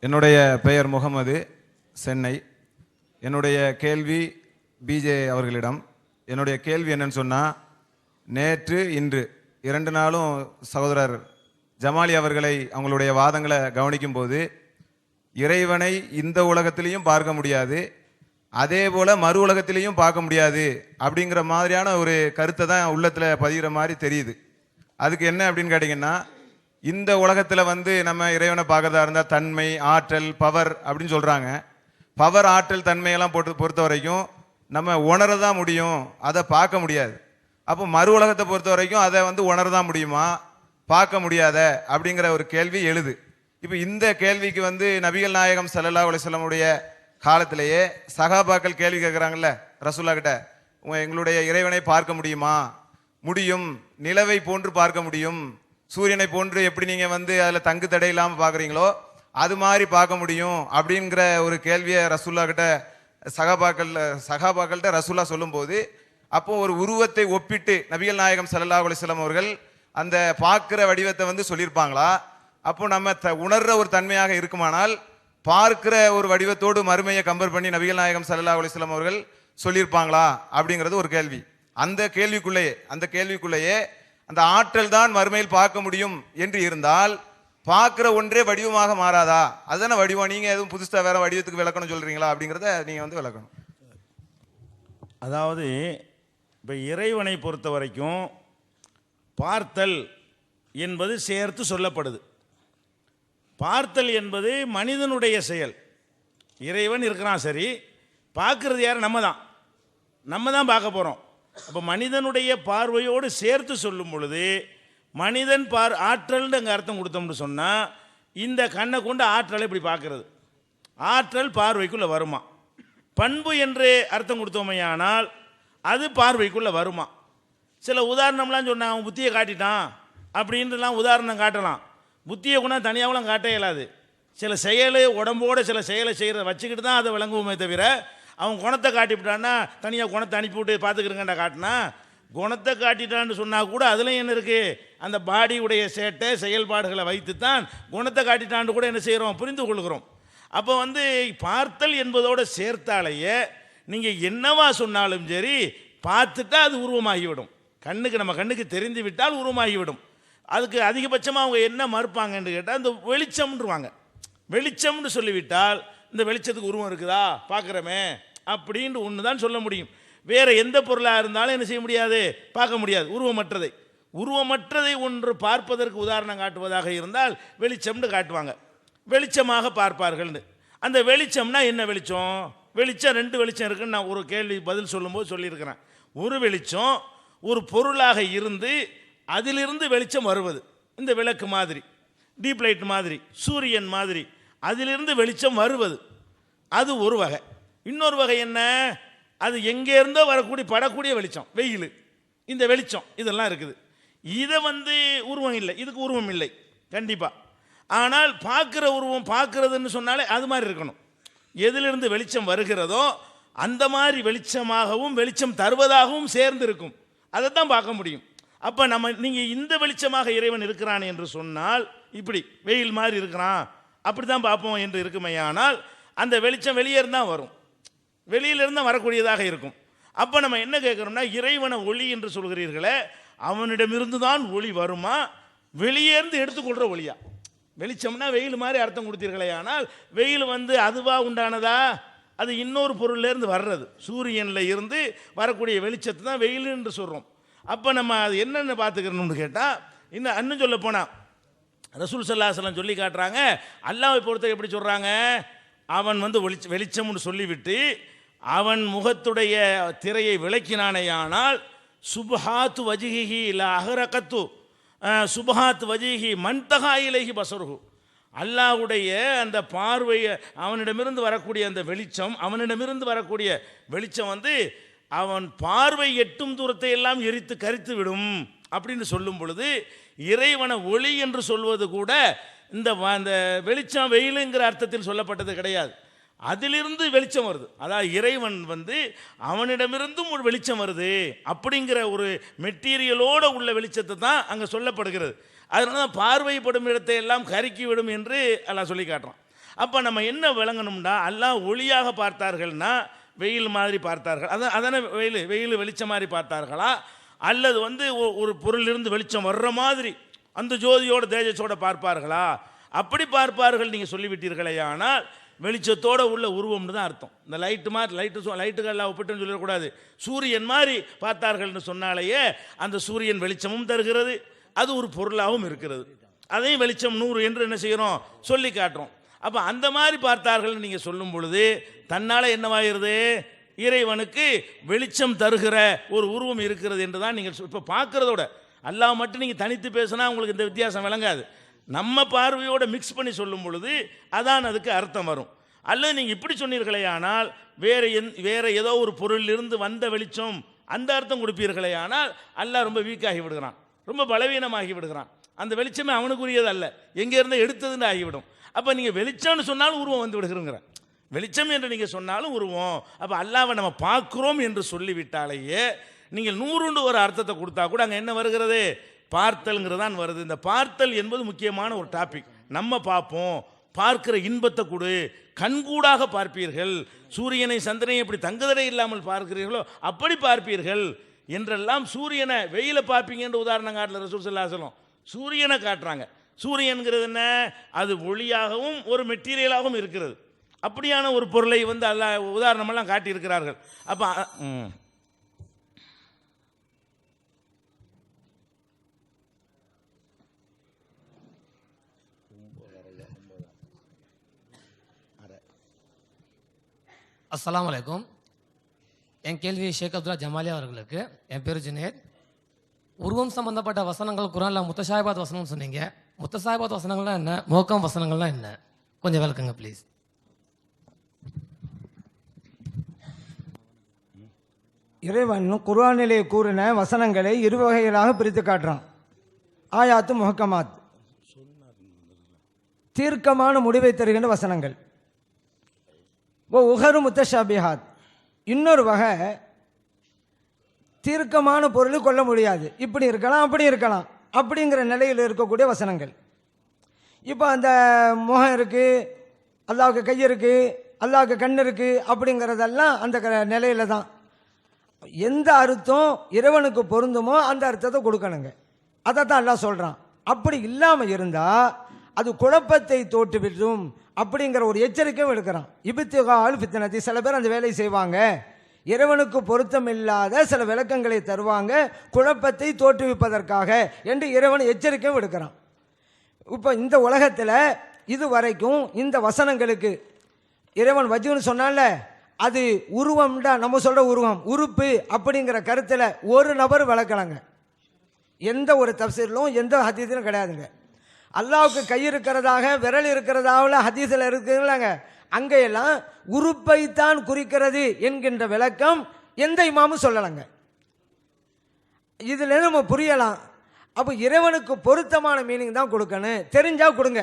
என்னுடைய பெயர் முகமது, சென்னை. என்னுடைய கேள்வி பிஜே அவர்களிடம். என்னுடைய கேள்வி என்னன்னு சொன்னால், நேற்று இன்று 2 நாளும் சகோதரர் ஜமாலி அவர்களை அவங்களுடைய வாதங்களை கவனிக்கும் போது, இறைவனை இந்த உலகத்திலையும் பார்க்க முடியாது, அதே போல் மறு உலகத்திலையும் பார்க்க முடியாது அப்படிங்கிற மாதிரியான ஒரு கருத்தை தான் உள்ளத்தில் பதிகிற மாதிரி தெரியுது. அதுக்கு என்ன அப்படின்னு கேட்டிங்கன்னா, இந்த உலகத்தில் நம்ம இறைவனை பார்க்கறதா இருந்தால் தன்மை, ஆற்றல், பவர் அப்படின்னு சொல்கிறாங்க. பவர், ஆற்றல், தன்மையெல்லாம் பொறுத்த வரைக்கும் நம்ம உணரதான் முடியும், அதை பார்க்க முடியாது. அப்போ மறு உலகத்தை பொறுத்த வரைக்கும் அதை உணரதான் முடியுமா, பார்க்க முடியாத அப்படிங்கிற ஒரு கேள்வி எழுது. இப்போ இந்த கேள்விக்கு நபிகள் நாயகம் ஸல்லல்லாஹு அலைஹி வஸல்லமுடைய காலத்திலேயே சஹாபாக்கள் கேள்வி கேட்குறாங்கல்ல ரசூல்லா கிட்ட, எங்களுடைய இறைவனை பார்க்க முடியுமா? முடியும். நிலவை போன்று பார்க்க முடியும். சூரியனை போன்று எப்படி நீங்கள் அதில் தங்கு தடை இல்லாமல் பார்க்குறீங்களோ அது மாதிரி பார்க்க முடியும் அப்படிங்கிற ஒரு கேள்வியை ரசூல்லா கிட்ட சகாபாக்கள்கிட்ட ரசூல்லா சொல்லும்போது, அப்போ ஒரு உருவத்தை ஒப்பிட்டு நபிகள் நாயகம் ஸல்லல்லாஹு அலைஹி வஸல்லம் அவர்கள் அந்த பார்க்குற வடிவத்தை சொல்லியிருப்பாங்களா? அப்போ நம்ம உணர்ற ஒரு தன்மையாக இருக்குமானால் பார்க்கிற ஒரு வடிவத்தோடு மறுமையை கம்பேர் பண்ணி நபிகள் நாயகம் ஸல்லல்லாஹு அலைஹி வஸல்லம் அவர்கள் சொல்லியிருப்பாங்களா அப்படிங்கிறது ஒரு கேள்வி. அந்த கேள்விக்குள்ளேயே அந்த ஆற்றல் தான் மறுமையில் பார்க்க முடியும் என்று இருந்தால், பார்க்கிற ஒன்றே வடிவமாக மாறாதா? அதுதானே வடிவம். நீங்க எதுவும் புதுசா வேற வடிவத்துக்கு விளக்கணும் சொல்றீங்களா அப்படிங்கிறத நீங்க விளக்கணும். அதாவது இப்போ இறைவனை பொறுத்த வரைக்கும் பார்த்தல் என்பது சேர்த்து சொல்லப்படுது. பார்த்தல் என்பது மனிதனுடைய செயல். இறைவன் இருக்கிறான், சரி, பார்க்கறது யார்? நம்ம தான் பார்க்க போகிறோம். அப்போ மனிதனுடைய பார்வையோடு சேர்த்து சொல்லும் பொழுது மனிதன் ஆற்றல்னு அங்கே அர்த்தம் கொடுத்தோம்னு சொன்னால், இந்த கண்ணை கொண்டு ஆற்றலை இப்படி பார்க்கறது, ஆற்றல் பார்வைக்குள்ளே வருமா? பண்பு என்று அர்த்தம் கொடுத்தோமையானால் அது பார்வைக்குள்ளே வருமா? சில உதாரணம்லாம் சொன்னால், அவன் புத்தியை காட்டிட்டான் அப்படின்ட்டுலாம் உதாரணம் காட்டலாம். புத்தியை கொண்டா தனியாகலாம் காட்ட இயலாது. சில செயலை உடம்போடு சில செயலை செய்கிறத வச்சுக்கிட்டு தான் அதை விளங்குவோமே தவிர, அவன் குணத்தை காட்டிவிட்டான்னா தனியாக குணத்தை அனுப்பிவிட்டு பார்த்துக்கிறங்கண்டா காட்டினா, குணத்தை காட்டிட்டான்னு சொன்னால் கூட அதில் என்ன இருக்குது? அந்த பாடியுடைய சேட்டை செயல்பாடுகளை வைத்து தான் குணத்தை காட்டிட்டான்னு கூட என்ன செய்கிறோம்? புரிந்து கொள்கிறோம். அப்போ பார்த்தல் என்பதோடு சேர்த்தாலேயே நீங்கள் என்னவா சொன்னாலும் சரி, பார்த்துட்டா அது உருவமாகிவிடும். நம்ம கண்ணுக்கு தெரிந்து விட்டால் உருவமாகிவிடும். அதுக்கு அதிகபட்சமாக அவங்க என்ன மறுப்பாங்கன்னு கேட்டால், இந்த வெளிச்சம்ன்றுவாங்க. வெளிச்சம்னு சொல்லிவிட்டால் இந்த வெளிச்சத்துக்கு உருவம் இருக்குதா பார்க்குறமே அப்படின்ட்டு ஒன்று தான் சொல்ல முடியும். வேறு எந்த பொருளாக இருந்தாலும் என்ன செய்ய முடியாது? பார்க்க முடியாது. உருவமற்றதை ஒன்று பார்ப்பதற்கு உதாரணம் காட்டுவதாக இருந்தால் வெளிச்சம்னு காட்டுவாங்க. வெளிச்சமாக பார்ப்பார்கள்னு. அந்த வெளிச்சம்னா என்ன வெளிச்சம்? வெளிச்சம் 2 வெளிச்சம் இருக்குன்னு நான் ஒரு கேள்வி பதில் சொல்லும்போது சொல்லியிருக்கிறேன். ஒரு வெளிச்சம் ஒரு பொருளாக இருந்து அதிலிருந்து வெளிச்சம் வருவது, இந்த விளக்கு மாதிரி, டீப் லைட் மாதிரி, சூரியன் மாதிரி, அதிலிருந்து வெளிச்சம் வருவது, அது ஒரு வகை. இன்னொரு வகை என்ன? அது எங்கே இருந்தோ வரக்கூடிய படக்கூடிய வெளிச்சம், வெயில், இந்த வெளிச்சம், இதெல்லாம் இருக்குது. இதை உருவம் இல்லை, இதுக்கு உருவம் இல்லை கண்டிப்பாக. ஆனால் பார்க்குற உருவம், பார்க்குறதுன்னு சொன்னாலே அது மாதிரி இருக்கணும். எதிலிருந்து வெளிச்சம் வருகிறதோ அந்த மாதிரி வெளிச்சமாகவும் வெளிச்சம் தருவதாகவும் சேர்ந்து இருக்கும். அதை தான் பார்க்க முடியும். அப்போ நீங்கள் இந்த வெளிச்சமாக இறைவன் இருக்கிறான் என்று சொன்னால், இப்படி வெயில் மாதிரி இருக்கிறான் அப்படி தான் பார்ப்போம் என்று இருக்குமையானால், அந்த வெளிச்சம் வெளியே இருந்தால் வரும், வெளியிலிருந்து வரக்கூடியதாக இருக்கும். அப்போ நம்ம என்ன கேட்குறோம்னா, இறைவனை ஒளி என்று சொல்கிறீர்களே, அவனிடமிருந்து தான் ஒளி வருமா, வெளியே இருந்து எடுத்துக்கொள்கிற ஒளியா? வெளிச்சம்னா வெயில் மாதிரி அர்த்தம் கொடுத்தீர்களே, ஆனால் வெயில் அதுவாக உண்டானதா? அது இன்னொரு பொருள்லேருந்து வர்றது, சூரியனில் இருந்து வரக்கூடிய வெளிச்சத்தை தான் வெயில் என்று சொல்கிறோம். அப்போ நம்ம அது என்னென்ன பார்த்துக்கிறோம்னு கேட்டால், இன்னும் சொல்ல போனால் ரசூல் ஸல்லல்லாஹு அலைஹி வஸல்லம் சொல்லி காட்டுறாங்க. அல்லாஹ்வை பொறுத்த எப்படி சொல்கிறாங்க? அவன் வெளிச்சம்னு சொல்லிவிட்டு அவன் முகத்துடைய திரையை விளக்கினானேயானால், சுபஹாத்து வஜிஹி லா அஹ்ரகத்து சுபஹாத் வஜிஹி மன்தஹா இலைஹி பஸருஹு. அல்லாஹ்வுடைய அந்த பார்வையை, அவனிடமிருந்து வரக்கூடிய அந்த வெளிச்சம், அவனிடமிருந்து வரக்கூடிய வெளிச்சம் அவன் பார்வை எட்டும் தூரத்தை எல்லாம் எரித்து கரித்து விடும் அப்படின்னு சொல்லும் பொழுது, இறைவனை ஒளி என்று சொல்வது கூட இந்த வெளிச்சம் வெயிலுங்கிற அர்த்தத்தில் சொல்லப்பட்டது கிடையாது. அதிலிருந்து வெளிச்சம் வருது. அதாவது இறைவன் அவனிடமிருந்தும் ஒரு வெளிச்சம் வருது அப்படிங்கிற ஒரு மெட்டீரியலோடு உள்ள வெளிச்சத்தை தான் அங்கே சொல்லப்படுகிறது. அதனால தான் பார்வைப்படும் இடத்தை எல்லாம் கருக்கி விடும் என்று எல்லாம் சொல்லி காட்டுறான். அப்போ நம்ம என்ன விளங்கணும்னா, அல்லாஹ் ஒளியாக பார்த்தார்கள்னா வெயில் மாதிரி பார்த்தார்கள், அதான வெயில் வெளிச்சம் மாதிரி பார்த்தார்களா, அல்லது ஒரு பொருளிலிருந்து வெளிச்சம் வர்ற மாதிரி அந்த ஜோதியோட தேஜஸோட பார்ப்பார்களா? அப்படி பார்ப்பார்கள் நீங்கள் சொல்லிவிட்டீர்களே, ஆனால் வெளிச்சத்தோடு உள்ள உருவம்னு தான் அர்த்தம். இந்த லைட்டுகள்லாம் ஒப்பிட்டுன்னு சொல்லக்கூடாது. சூரியன் மாதிரி பார்த்தார்கள்னு சொன்னாலேயே அந்த சூரியன் வெளிச்சமும் தருகிறது, அது ஒரு பொருளாகவும் இருக்கிறது. அதையும் வெளிச்சம் 100 என்று என்ன செய்கிறோம், சொல்லி காட்டுறோம். அப்போ அந்த மாதிரி பார்த்தார்கள் நீங்கள் சொல்லும் பொழுது தன்னால் என்னவாகிறது, இறைவனுக்கு வெளிச்சம் தருகிற ஒரு உருவம் இருக்கிறது என்று தான் நீங்கள் இப்போ பார்க்குறதோட. அல்லாஹ் மட்டும் நீங்கள் தனித்து பேசினா உங்களுக்கு இந்த வித்தியாசம் விளங்காது. நம்ம பார்வையோடு மிக்ஸ் பண்ணி சொல்லும் பொழுது அதான் அதுக்கு அர்த்தம் வரும். அல்லது நீங்கள் இப்படி சொன்னீர்களே ஆனால் வேறு ஏதோ ஒரு பொருளிலிருந்து வந்த வெளிச்சம் அந்த அர்த்தம் கொடுப்பீர்களே ஆனால் அல்லாஹ் ரொம்ப வீக்காகி விடுகிறான், ரொம்ப பலவீனமாகி விடுகிறான். அந்த வெளிச்சமே அவனுக்குரியது அல்ல, எங்கேருந்து எடுத்ததுன்னு ஆகிவிடும். அப்போ நீங்கள் வெளிச்சம்னு சொன்னாலும் உருவம் வந்து விடுகிறோங்கிற, வெளிச்சம் என்று நீங்கள் சொன்னாலும் உருவம். அப்போ அல்லாஹ்வை நம்ம பார்க்குறோம் என்று சொல்லிவிட்டாலேயே நீங்கள் 100 ஒரு அர்த்தத்தை கொடுத்தா கூட அங்கே என்ன வருகிறது, பார்த்தல்ங்கிறது தான் வருது. இந்த பார்த்தல் என்பது முக்கியமான ஒரு டாபிக். நம்ம பார்ப்போம், பார்க்கிற இன்பத்தை கொடு, கண்கூடாக பார்ப்பீர்கள். சூரியனை சந்திரனை எப்படி தங்குதடை இல்லாமல் பார்க்கிறீர்களோ அப்படி பார்ப்பீர்கள் என்றெல்லாம் சூரியனை வெயில பார்ப்பீங்க என்று உதாரணம் காட்டல ரசூல் ஸல்லல்லாஹு அலைஹி வஸல்லம். சூரியனை காட்டுறாங்க. சூரியன்கிறது என்ன, அது ஒளியாகவும் ஒரு மெட்டீரியலாகவும் இருக்கிறது. அப்படியான ஒரு பொருளை அல்லாஹ் உதாரணமெல்லாம் காட்டியிருக்கிறார்கள். அப்போ அஸ்ஸலாமு அலைக்கும். என் கேள்வி ஷேக் அப்துல்லா ஜமாலியா அவர்களுக்கு. என் பேர் ஜுனேத். உருவம் சம்பந்தப்பட்ட வசனங்கள் குரான்ல முத்தஷாயிபாத் வசனம் சொன்னீங்க. முத்தஷாயிபாத் வசனங்கள்லாம் என்ன, மோக்கம் வசனங்கள்லாம் என்ன, கொஞ்சம் விளக்குங்க ப்ளீஸ். இறைவன் குர்ஆனிலே கூறின வசனங்களை 2 வகைகளாக பிரித்து காட்டுறான். ஆயாத்து முஹக்கமாத், தீர்க்கமான முடிவை தருகின்ற வசனங்கள். உஹரு முத்தஷாபிஹாத், இன்னொரு வகை தீர்க்கமான பொருள் கொள்ள முடியாது, இப்படி இருக்கலாம் அப்படி இருக்கலாம் அப்படிங்கிற நிலையில் இருக்கக்கூடிய வசனங்கள். இப்போ அந்த முகம் இருக்குது, அல்லாஹ்வுக்கு கை இருக்குது, அல்லாஹ்வுக்கு கண் இருக்குது அப்படிங்கிறதெல்லாம் அந்த நிலையில தான். எந்த அர்த்தம் இறைவனுக்கு பொருந்துமோ அந்த அர்த்தத்தை கொடுக்கணுங்க. அதை தான் அல்லாஹ் சொல்கிறான். அப்படி இல்லாமல் இருந்தால் அது குழப்பத்தை தோற்றுவிடும் அப்படிங்கிற ஒரு எச்சரிக்கையும் எடுக்கிறான். இப்திகால் ஃபித்னதி, சில பேர் அந்த வேலையை செய்வாங்க, இறைவனுக்கு பொருத்தம் இல்லாத சில விளக்கங்களை தருவாங்க குழப்பத்தை தோற்றுவிப்பதற்காக என்று இறைவன் எச்சரிக்கையும் எடுக்கிறான். இப்போ இந்த உலகத்தில் இது வரைக்கும் இந்த வசனங்களுக்கு இறைவன் வஜ்ஹுன்னு சொன்னால, அது உருவம்டா நம்ம சொல்கிற உருவம் உறுப்பு அப்படிங்கிற கருத்தில் ஒரு நபர் விளக்கலாங்க. எந்த ஒரு தஃசீரிலும் எந்த ஹதீஸிலும் கிடையாதுங்க. அல்லாஹ்வுக்கு கை இருக்கிறதாக விரல் இருக்கிறதாக ஹதீஸில் இருக்குங்களாங்க, அங்கெல்லாம் உறுப்பைத்தான் குறிக்கிறது என்கின்ற விளக்கம் எந்த இமாமும் சொல்லலைங்க. இதில் நம்ம புரியலாம். அப்போ இறைவனுக்கு பொருத்தமான மீனிங் தான் கொடுக்கணும், தெரிஞ்சால் கொடுங்க,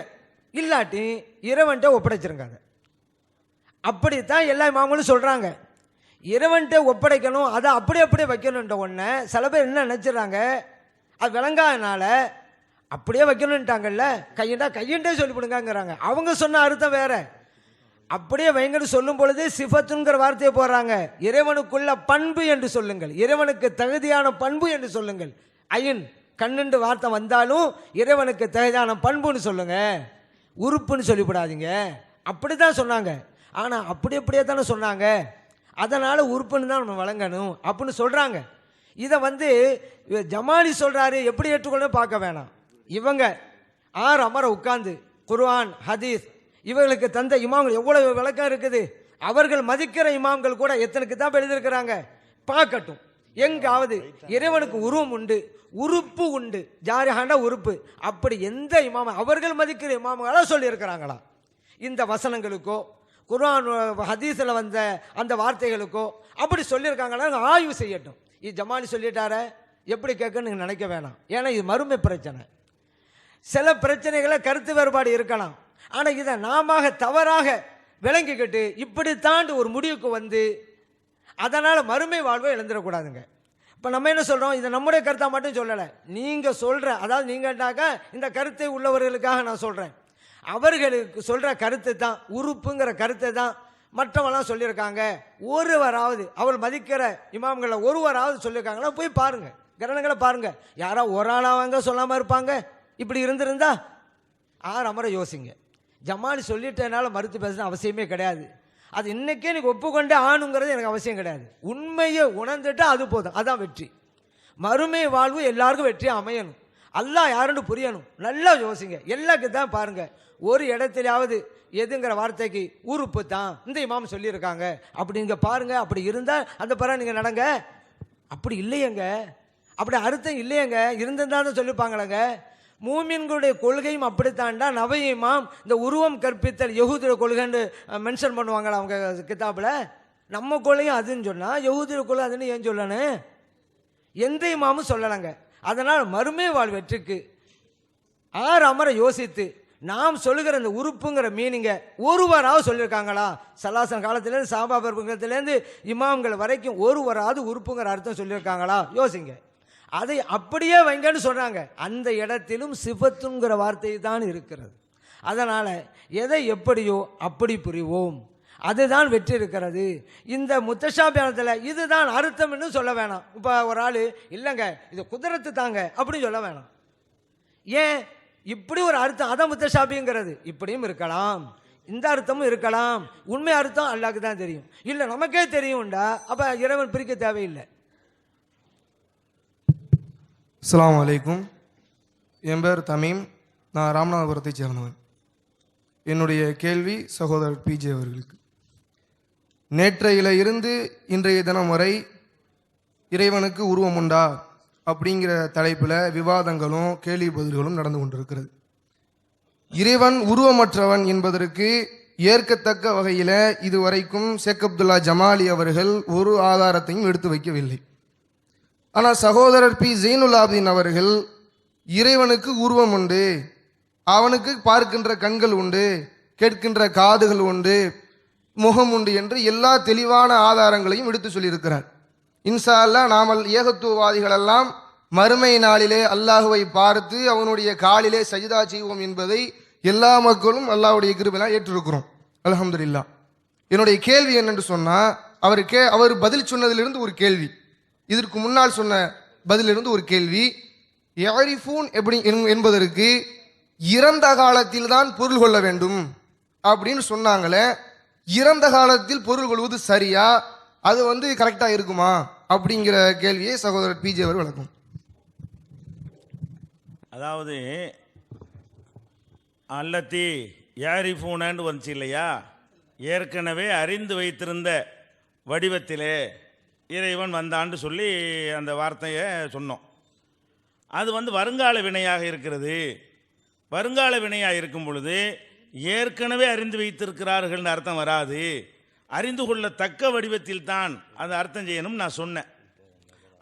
இல்லாட்டி இறைவன்கிட்ட ஒப்படைச்சிருங்க. அப்படித்தான் எல்லா இமாமும் சொல்கிறாங்க. இறைவன்கிட்ட ஒப்படைக்கணும், அதை அப்படியே வைக்கணுன்ற ஒன்று சில பேர் என்ன நினச்சிடறாங்க, அது விளங்காதனால அப்படியே வைக்கணுன்ட்டாங்கல்ல, கையண்டே சொல்லிவிடுங்கிறாங்க. அவங்க சொன்ன அர்த்தம் வேற. அப்படியே வைங்கன்னு சொல்லும் பொழுது சிஃபத்துங்கிற வார்த்தையை போடுறாங்க. இறைவனுக்குள்ள பண்பு என்று சொல்லுங்கள், இறைவனுக்கு தகுதியான பண்பு என்று சொல்லுங்கள். ஐயன் கண்ணுண்டு வார்த்தை வந்தாலும் இறைவனுக்கு தகுதியான பண்புன்னு சொல்லுங்க, உறுப்புன்னு சொல்லிவிடாதீங்க. அப்படி தான் சொன்னாங்க. ஆனால் அப்படியே தானே சொன்னாங்க, அதனால் உறுப்புன்னு தான் நம்ம வழங்கணும் அப்படின்னு சொல்கிறாங்க. இதை ஜமாலி சொல்கிறாரு, எப்படி ஏற்றுக்கொள்ளணும் பார்க்க வேணாம். இவங்க 6 அமர உட்கார்ந்து குர்ஆன் ஹதீஸ் இவர்களுக்கு தந்த இமாம்கள் எவ்வளவு விளக்கம் இருக்குது. அவர்கள் மதிக்கிற இமாம்கள் கூட எத்தனை கிதாப் எழுதியிருக்கிறாங்க பார்க்கட்டும். எங்காவது இறைவனுக்கு உருவம் உண்டு, உறுப்பு உண்டு, ஜாரிஹான உறுப்பு, அப்படி எந்த இமாம் அவர்கள் மதிக்கிற இமாம்களாக சொல்லியிருக்கிறாங்களா? இந்த வசனங்களுக்கோ குர்ஆன் ஹதீஸில் வந்த அந்த வார்த்தைகளுக்கோ அப்படி சொல்லியிருக்காங்களா? ஆய்வு செய்யட்டும். இது ஜமாலி சொல்லிட்டார எப்படி கேட்கணும்னு நினைக்க வேணாம். ஏன்னா இது மறுமை பிரச்சனை. சில பிரச்சனைகளை கருத்து வேறுபாடு இருக்கலாம். ஆனால் இதை நாம தவறாக விளங்கிக்கிட்டு இப்படித்தான் ஒரு முடிவுக்கு அதனால் மறுமை வாழ்வை இழந்துடக்கூடாதுங்க. இப்போ நம்ம என்ன சொல்கிறோம், இதை நம்முடைய கருத்தாக மட்டும் சொல்லலை, நீங்கள் சொல்கிற, அதாவது நீங்கள்டாக்க இந்த கருத்தை உள்ளவர்களுக்காக நான் சொல்கிறேன். அவர்களுக்கு சொல்கிற கருத்து தான் உறுப்புங்கிற கருத்தை தான் மற்றவங்களாம் சொல்லியிருக்காங்க. ஒருவராவது அவர் மதிக்கிற இமாம்களை ஒருவராவது சொல்லியிருக்காங்களா போய் பாருங்க, கிரணங்களை பாருங்க. யாரா ஒரு ஆளாவங்க சொல்லாமல் இருப்பாங்க? இப்படி இருந்திருந்தா அமர யோசிங்க. ஜமாலி சொல்லிட்டனால மறுத்து பேசுன அவசியமே கிடையாது. அது இன்னைக்கே எனக்கு ஒப்புக்கொண்டு ஆணுங்கிறது எனக்கு அவசியம் கிடையாது. உண்மையை உணர்ந்துட்டா அது போதும், அதான் வெற்றி. மறுமை வாழ்வு எல்லாருக்கும் வெற்றியாக அமையணும். அல்லாஹ் யாருன்னு புரியணும். நல்லா யோசிங்க, எல்லாருக்கும் தான் பாருங்க. ஒரு இடத்துலையாவது எதுங்கிற வார்த்தைக்கு உறுப்பு தான் இந்த இமாம் சொல்லியிருக்காங்க அப்படிங்க பாருங்க. அப்படி இருந்தால் அந்த பிறகு நீங்கள் நடங்க. அப்படி இல்லையங்க, அப்படி அர்த்தம் இல்லையங்க, இருந்திருந்தாலும் சொல்லிப்பாங்களங்க. மூமின்களுடைய கொள்கையும் அப்படித்தாண்டா. நபி இமாம் இந்த உருவம் கற்பித்தல் யஹூதிய கொள்கைன்னு மென்ஷன் பண்ணுவாங்களா அவங்க கிதாபில்? நம்ம கொள்கையும் அதுன்னு சொன்னால் யஹூதிய கொள்கை அதுன்னு ஏன் சொல்லணும்? எந்த இமாமும் சொல்லலைங்க. அதனால் மறுமை வாழ் வெற்றிக்கு அமர யோசித்து நாம் சொல்லுகிற இந்த உறுப்புங்கிற மீனிங்க ஒருவராவது சொல்லியிருக்காங்களா? சலாசன் காலத்திலேருந்து சாபா பருவத்திலேருந்து இமாம்கள் வரைக்கும் ஒருவராவது உறுப்புங்கிற அர்த்தம் சொல்லியிருக்காங்களா? யோசிங்க. அதை அப்படியே வைங்கன்னு சொன்னாங்க. அந்த இடத்திலும் சிஃபத்துங்கிற வார்த்தை தான் இருக்கிறது. அதனால் எதை எப்படியோ அப்படி புரிவோம், அதுதான் வெற்றி இருக்கிறது. இந்த முத்தஷாபியானத்தில் இதுதான் அர்த்தம்னு சொல்ல வேணாம். இப்போ ஒரு ஆள் இல்லைங்க இது குதிரத்து தாங்க அப்படின்னு சொல்ல வேணாம். ஏன்? இப்படி ஒரு அர்த்தம் அதான் முத்தஷாபிங்கிறது. இப்படியும் இருக்கலாம், இந்த அர்த்தமும் இருக்கலாம். உண்மை அர்த்தம் அல்லாஹ்க்கு தான் தெரியும். இல்லை நமக்கே தெரியும்டா, அப்போ இறைவன் பிரிக்க தேவையில்லை. அஸ்ஸலாமு அலைக்கும். என் பேர் தமீம், நான் ராமநாதபுரத்தை சேர்ந்தவன். என்னுடைய கேள்வி சகோதரர் பிஜே அவர்களுக்கு. நேற்றையில இருந்து இன்றைய தினம் வரை இறைவனுக்கு உருவம் உண்டா அப்படிங்கிற தலைப்பில் விவாதங்களும் கேள்வி பதில்களும் நடந்து கொண்டிருக்கிறது. இறைவன் உருவமற்றவன் என்பதற்கு ஏற்கத்தக்க வகையில் இதுவரைக்கும் ஷேக் அப்துல்லா ஜமாலி அவர்கள் ஒரு ஆதாரத்தையும் எடுத்து வைக்கவில்லை. ஆனால் சகோதரர் பி ஜெயினுல் ஆபிதீன் அவர்கள் இறைவனுக்கு உருவம் உண்டு, அவனுக்கு பார்க்கின்ற கண்கள் உண்டு, கேட்கின்ற காதுகள் உண்டு, முகம் உண்டு என்று எல்லா தெளிவான ஆதாரங்களையும் எடுத்து சொல்லியிருக்கிறார். இன்ஷா அல்லாஹ் நாமல் ஏகத்துவவாதிகளெல்லாம் மறுமை நாளிலே அல்லாஹுவை பார்த்து அவனுடைய காலிலே சஜிதா செய்வோம் என்பதை எல்லா மக்களும் அல்லாஹ்வுடைய கிருபையால் ஏற்றிருக்கிறோம். அல்ஹம்துலில்லாஹ். என்னுடைய கேள்வி என்னென்று சொன்னால், அவர் பதில் சொன்னதிலிருந்து ஒரு கேள்வி, இதற்கு முன்னால் சொன்ன பதிலிருந்து ஒரு கேள்வி. யரிஃபூன் எப்படி என்பதற்கு இறந்த காலத்தில் தான் பொருள் கொள்ள வேண்டும் அப்படின்னு சொன்னாங்களே, இறந்த காலத்தில் பொருள் கொள்வது சரியா? அது கரெக்டாக இருக்குமா அப்படிங்கிற கேள்வியை சகோதரர் பிஜே அவர் விளக்கும். அதாவது அல்லத்தி யாரிஃபூனன்னு வந்துச்சு இல்லையா, ஏற்கனவே அறிந்து வைத்திருந்த வடிவத்திலே இறைவன் வந்தான்னு சொல்லி அந்த வார்த்தையை சொன்னோம். அது வருங்கால வினையாக இருக்கிறது. வருங்கால வினையாக இருக்கும் பொழுது ஏற்கனவே அறிந்து வைத்திருக்கிறார்கள்னு அர்த்தம் வராது. அறிந்து கொள்ளத்தக்க வடிவத்தில் தான் அந்த அர்த்தம் செய்யணும்னு நான் சொன்னேன்.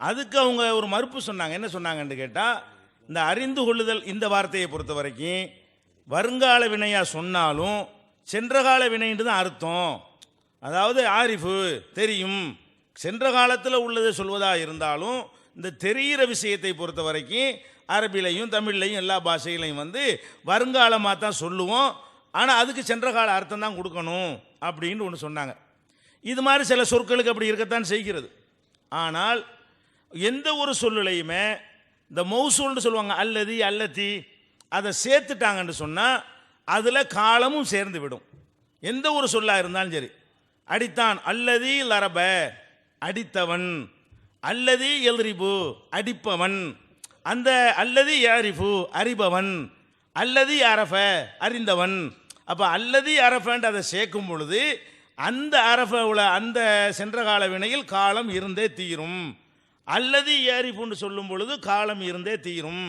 அதுக்கு அவங்க ஒரு மறுப்பு சொன்னாங்க. என்ன சொன்னாங்கன்னு கேட்டால், இந்த அறிந்து கொள்ளுதல் இந்த வார்த்தையை பொறுத்த வரைக்கும் வருங்கால வினையாக சொன்னாலும் சென்ற கால வினைன்னு தான் அர்த்தம். அதாவது ஆரிஃபு தெரியும், சென்ற காலத்தில் உள்ளதை சொல்வதாக இருந்தாலும் இந்த தெரிகிற விஷயத்தை பொறுத்த வரைக்கும் அரபிலையும் தமிழ்லையும் எல்லா பாஷைகளையும் வருங்காலமாக தான் சொல்லுவோம். ஆனால் அதுக்கு சென்ற கால அர்த்தம் தான் கொடுக்கணும் அப்படின்னு ஒன்று சொன்னாங்க. இது மாதிரி சில சொற்களுக்கு அப்படி இருக்கத்தான் செய்கிறது. ஆனால் எந்த ஒரு சொல்லுலையுமே இந்த மௌசூல்னு சொல்லுவாங்க, அல்லதி அல்லத்தி, அதை சேர்த்துட்டாங்கன்னு சொன்னால் அதில் காலமும் சேர்ந்து விடும். எந்த ஒரு சொல்லாக இருந்தாலும் சரி, அடித்தான் அல்லதி லரப அடித்தவன், அல்லதி எல்ரிபு அடிப்பவன், அந்த அல்லதி யாரிஃபு அறிபவன், அல்லதி அரஃப அறிந்தவன். அப்போ அல்லதி அரஃபன்ட்டு அதை சேர்க்கும் பொழுது அந்த அரஃபுல அந்த சென்ற கால வினையில் காலம் இருந்தே தீரும். அல்லதி யாரிஃபுன்னு சொல்லும் பொழுது காலம் இருந்தே தீரும்.